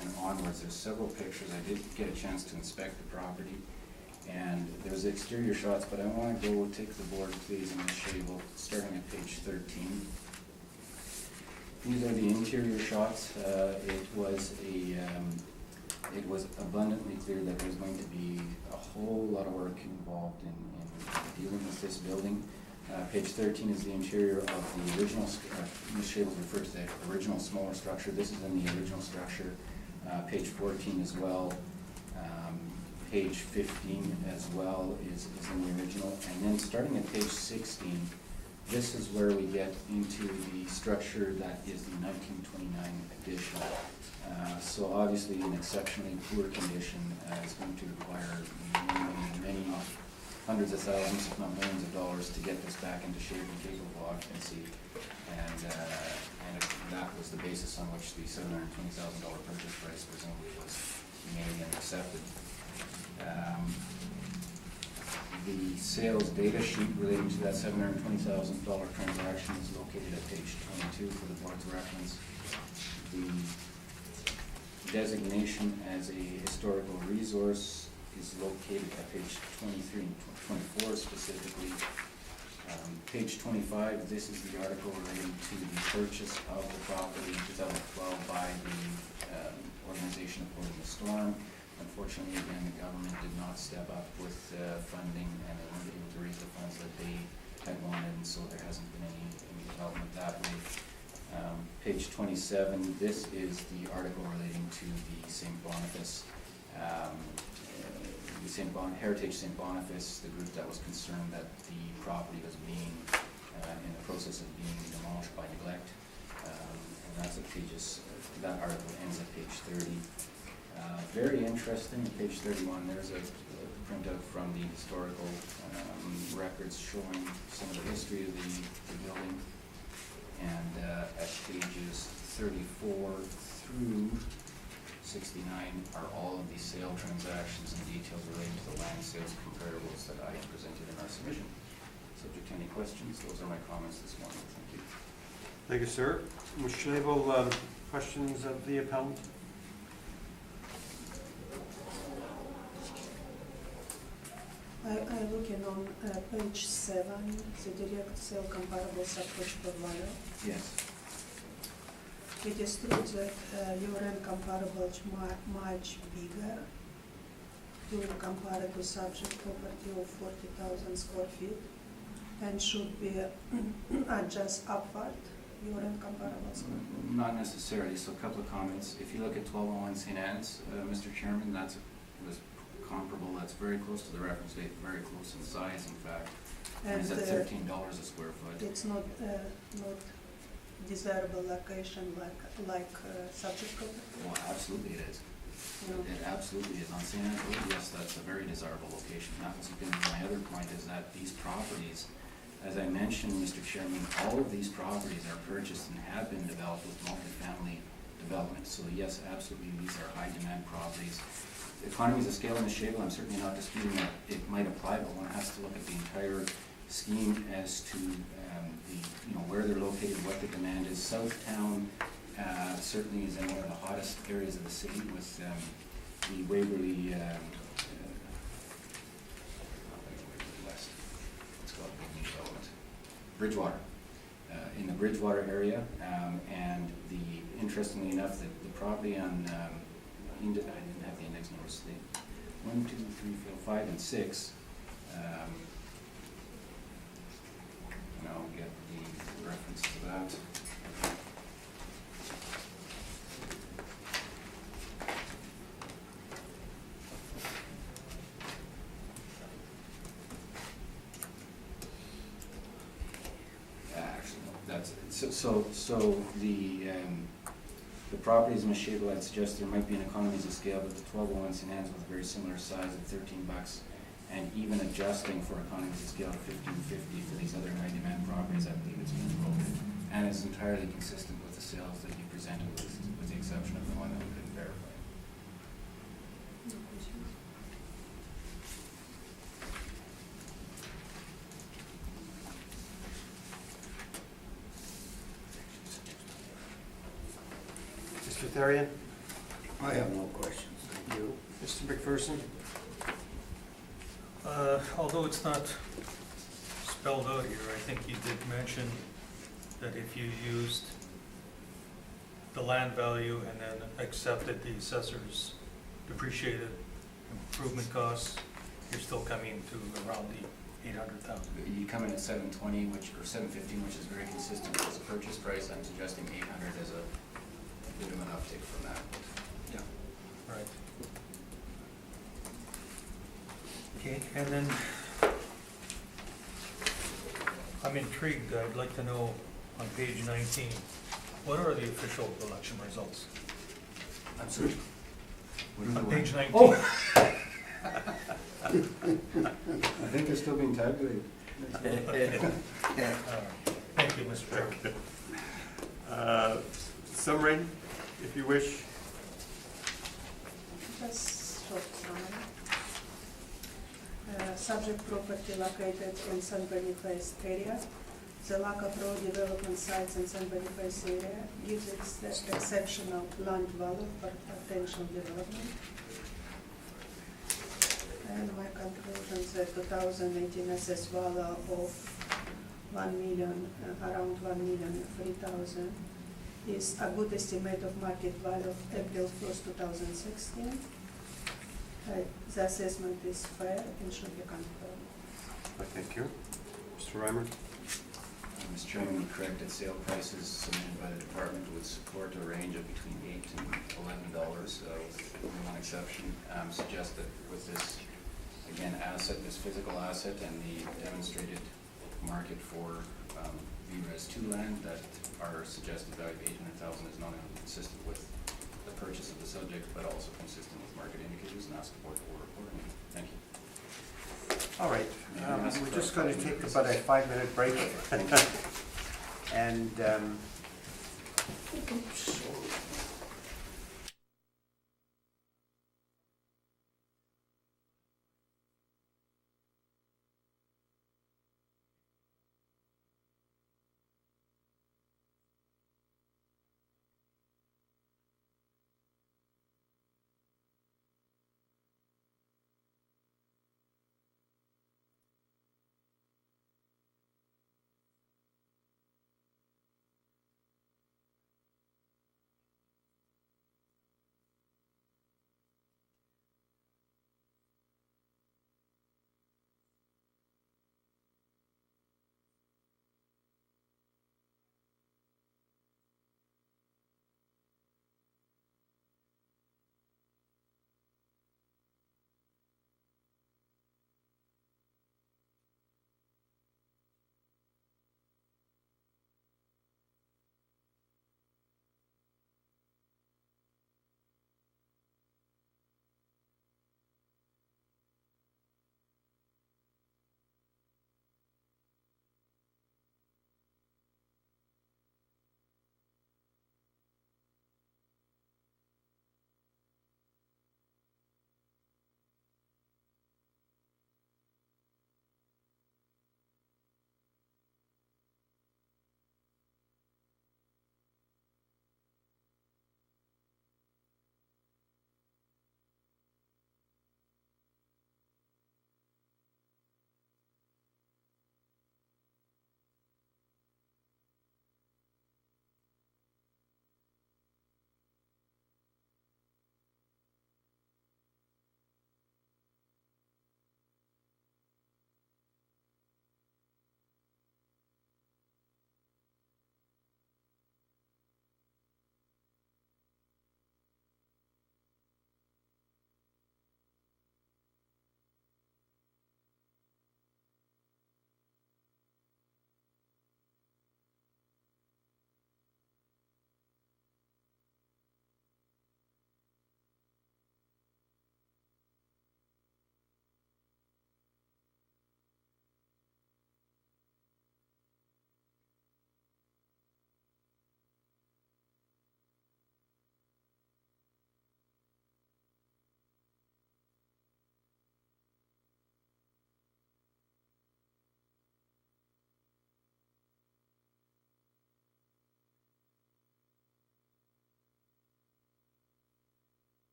and onwards, there's several pictures. I did get a chance to inspect the property, and there's exterior shots, but I want to go take the board, please, and show you, starting at page 13. These are the interior shots. It was abundantly clear that there's going to be a whole lot of work involved in dealing with this building. Page 13 is the interior of the original, Ms. Shables referred to the original smaller structure. This is in the original structure. Page 14 as well. Page 15 as well is in the original. And then starting at page 16, this is where we get into the structure that is the 1929 addition. So obviously in exceptionally poor condition, it's going to require many hundreds of thousands, if not millions of dollars to get this back into shape and capable of occupancy. And that was the basis on which the $720,000 purchase price presumably was made and accepted. The sales data sheet relating to that $720,000 transaction is located at page 22 for the board's reference. The designation as a historical resource is located at page 23 and 24 specifically. Page 25, this is the article relating to the purchase of the property in 2012 by the organization opposing the storm. Unfortunately, again, the government did not step up with funding, and they weren't able to raise the funds that they had wanted, and so there hasn't been any development that way. Page 27, this is the article relating to the St. Boniface, Heritage St. Boniface, the group that was concerned that the property was being in the process of being demolished by neglect. And that's at pages, that article ends at page 30. Very interesting, at page 31, there's a printout from the historical records showing some of the history of the building. And at pages 34 through 69 are all of the sale transactions and details relating to the land sales comparables that I presented in our submission. Subject to any questions, those are my comments this morning. Thank you. Thank you, sir. Ms. Schnabel, questions of the appellant? I'm looking on page 7, the direct sale comparables approach per value. Yes. It is true that your rent comparable much bigger to compare to subject property of 40,000 square feet and should be adjust upward your rent comparable square feet. Not necessarily. So a couple of comments. If you look at 1201 St. Anne's, Mr. Chairman, that's was comparable. That's very close to the reference date, very close in size, in fact. And it's at $13 a square foot. It's not desirable location like subject property. Well, absolutely it is. No. It absolutely is. On St. Anne's Road, yes, that's a very desirable location. That was going to be my other point, is that these properties, as I mentioned, Mr. Chairman, all of these properties are purchased and have been developed with multifamily development. So yes, absolutely, these are high demand properties. Economies of scale in the Shavel, I'm certainly not disputing that it might apply, but one has to look at the entire scheme as to where they're located, what the demand is. Southtown certainly is in one of the hottest areas of the city with the Waverly West. It's called Bridgewater. in the Bridgewater area, and interestingly enough, the property on, I didn't have the index numbers, 1, 2, 3, 4, 5, and 6, and I'll get the reference to that. Actually, no, that's, so the properties in Mashable, I'd suggest there might be an economies of scale, but the 1201 St. Anne's with a very similar size at $13, and even adjusting for economies of scale to $15.50 for these other high demand properties, I believe it's been appropriate, and is entirely consistent with the sales that you presented, with the exception of the one that we couldn't verify. No questions? Mr. Therian? I have no questions, thank you. Mr. McPherson? Although it's not spelled out here, I think you did mention that if you used the land value and then accepted the assessor's depreciated improvement costs, you're still coming to around the 800,000. You come in at 720, or 715, which is very consistent with the purchase price. I'm suggesting 800 as a bit of an uptick from that. Yeah. Right. Okay, and then I'm intrigued. I'd like to know on page 19, what are the official election results? I'm sorry. On page 19. Oh! I think they're still being tabulated. Thank you, Mr. Chairman. Summary, if you wish. Just short summary. Subject property located in San Boniface area. The lack of road development sites in San Boniface area gives it the exceptional land value for potential development. And my conclusions that 2018 assessed value of 1 million, around 1,003,000 is a good estimate of market value of April 1st, 2016. The assessment is fair and should be confirmed. Thank you. Mr. Reimer? Mr. Chairman, you're correct that sale prices submitted by the department would support a range of between $8 and $11, with one exception. Suggest that with this, again, asset, this physical asset, and the demonstrated market for VRES2 land, that our suggested value of $800,000 is not only consistent with the purchase of the subject, but also consistent with market indicators, and ask the board to order accordingly. Thank you. All right, we're just going to take about a 5-minute break. And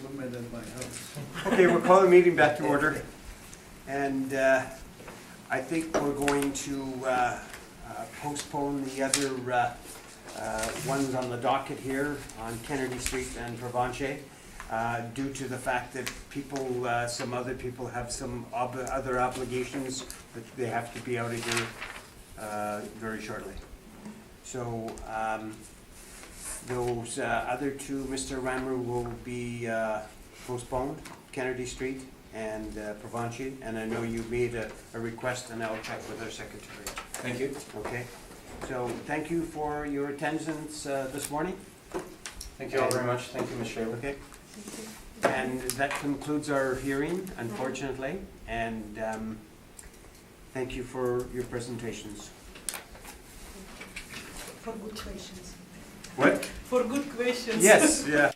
swimming in my house. Okay, we'll call the meeting back to order. And I think we're going to postpone the other ones on the docket here on Kennedy Street and Provencher due to the fact that people, some other people have some other obligations that they have to be out of here very shortly. So those other two, Mr. Rammer, will be postponed, Kennedy Street and Provencher, and I know you made a request, and I'll check with our secretary. Thank you. Okay, so thank you for your attendance this morning. Thank you all very much. Thank you, Ms. Shaler. Okay, and that concludes our hearing, unfortunately, and thank you for your presentations. For good questions. What? For good questions. Yes, yeah.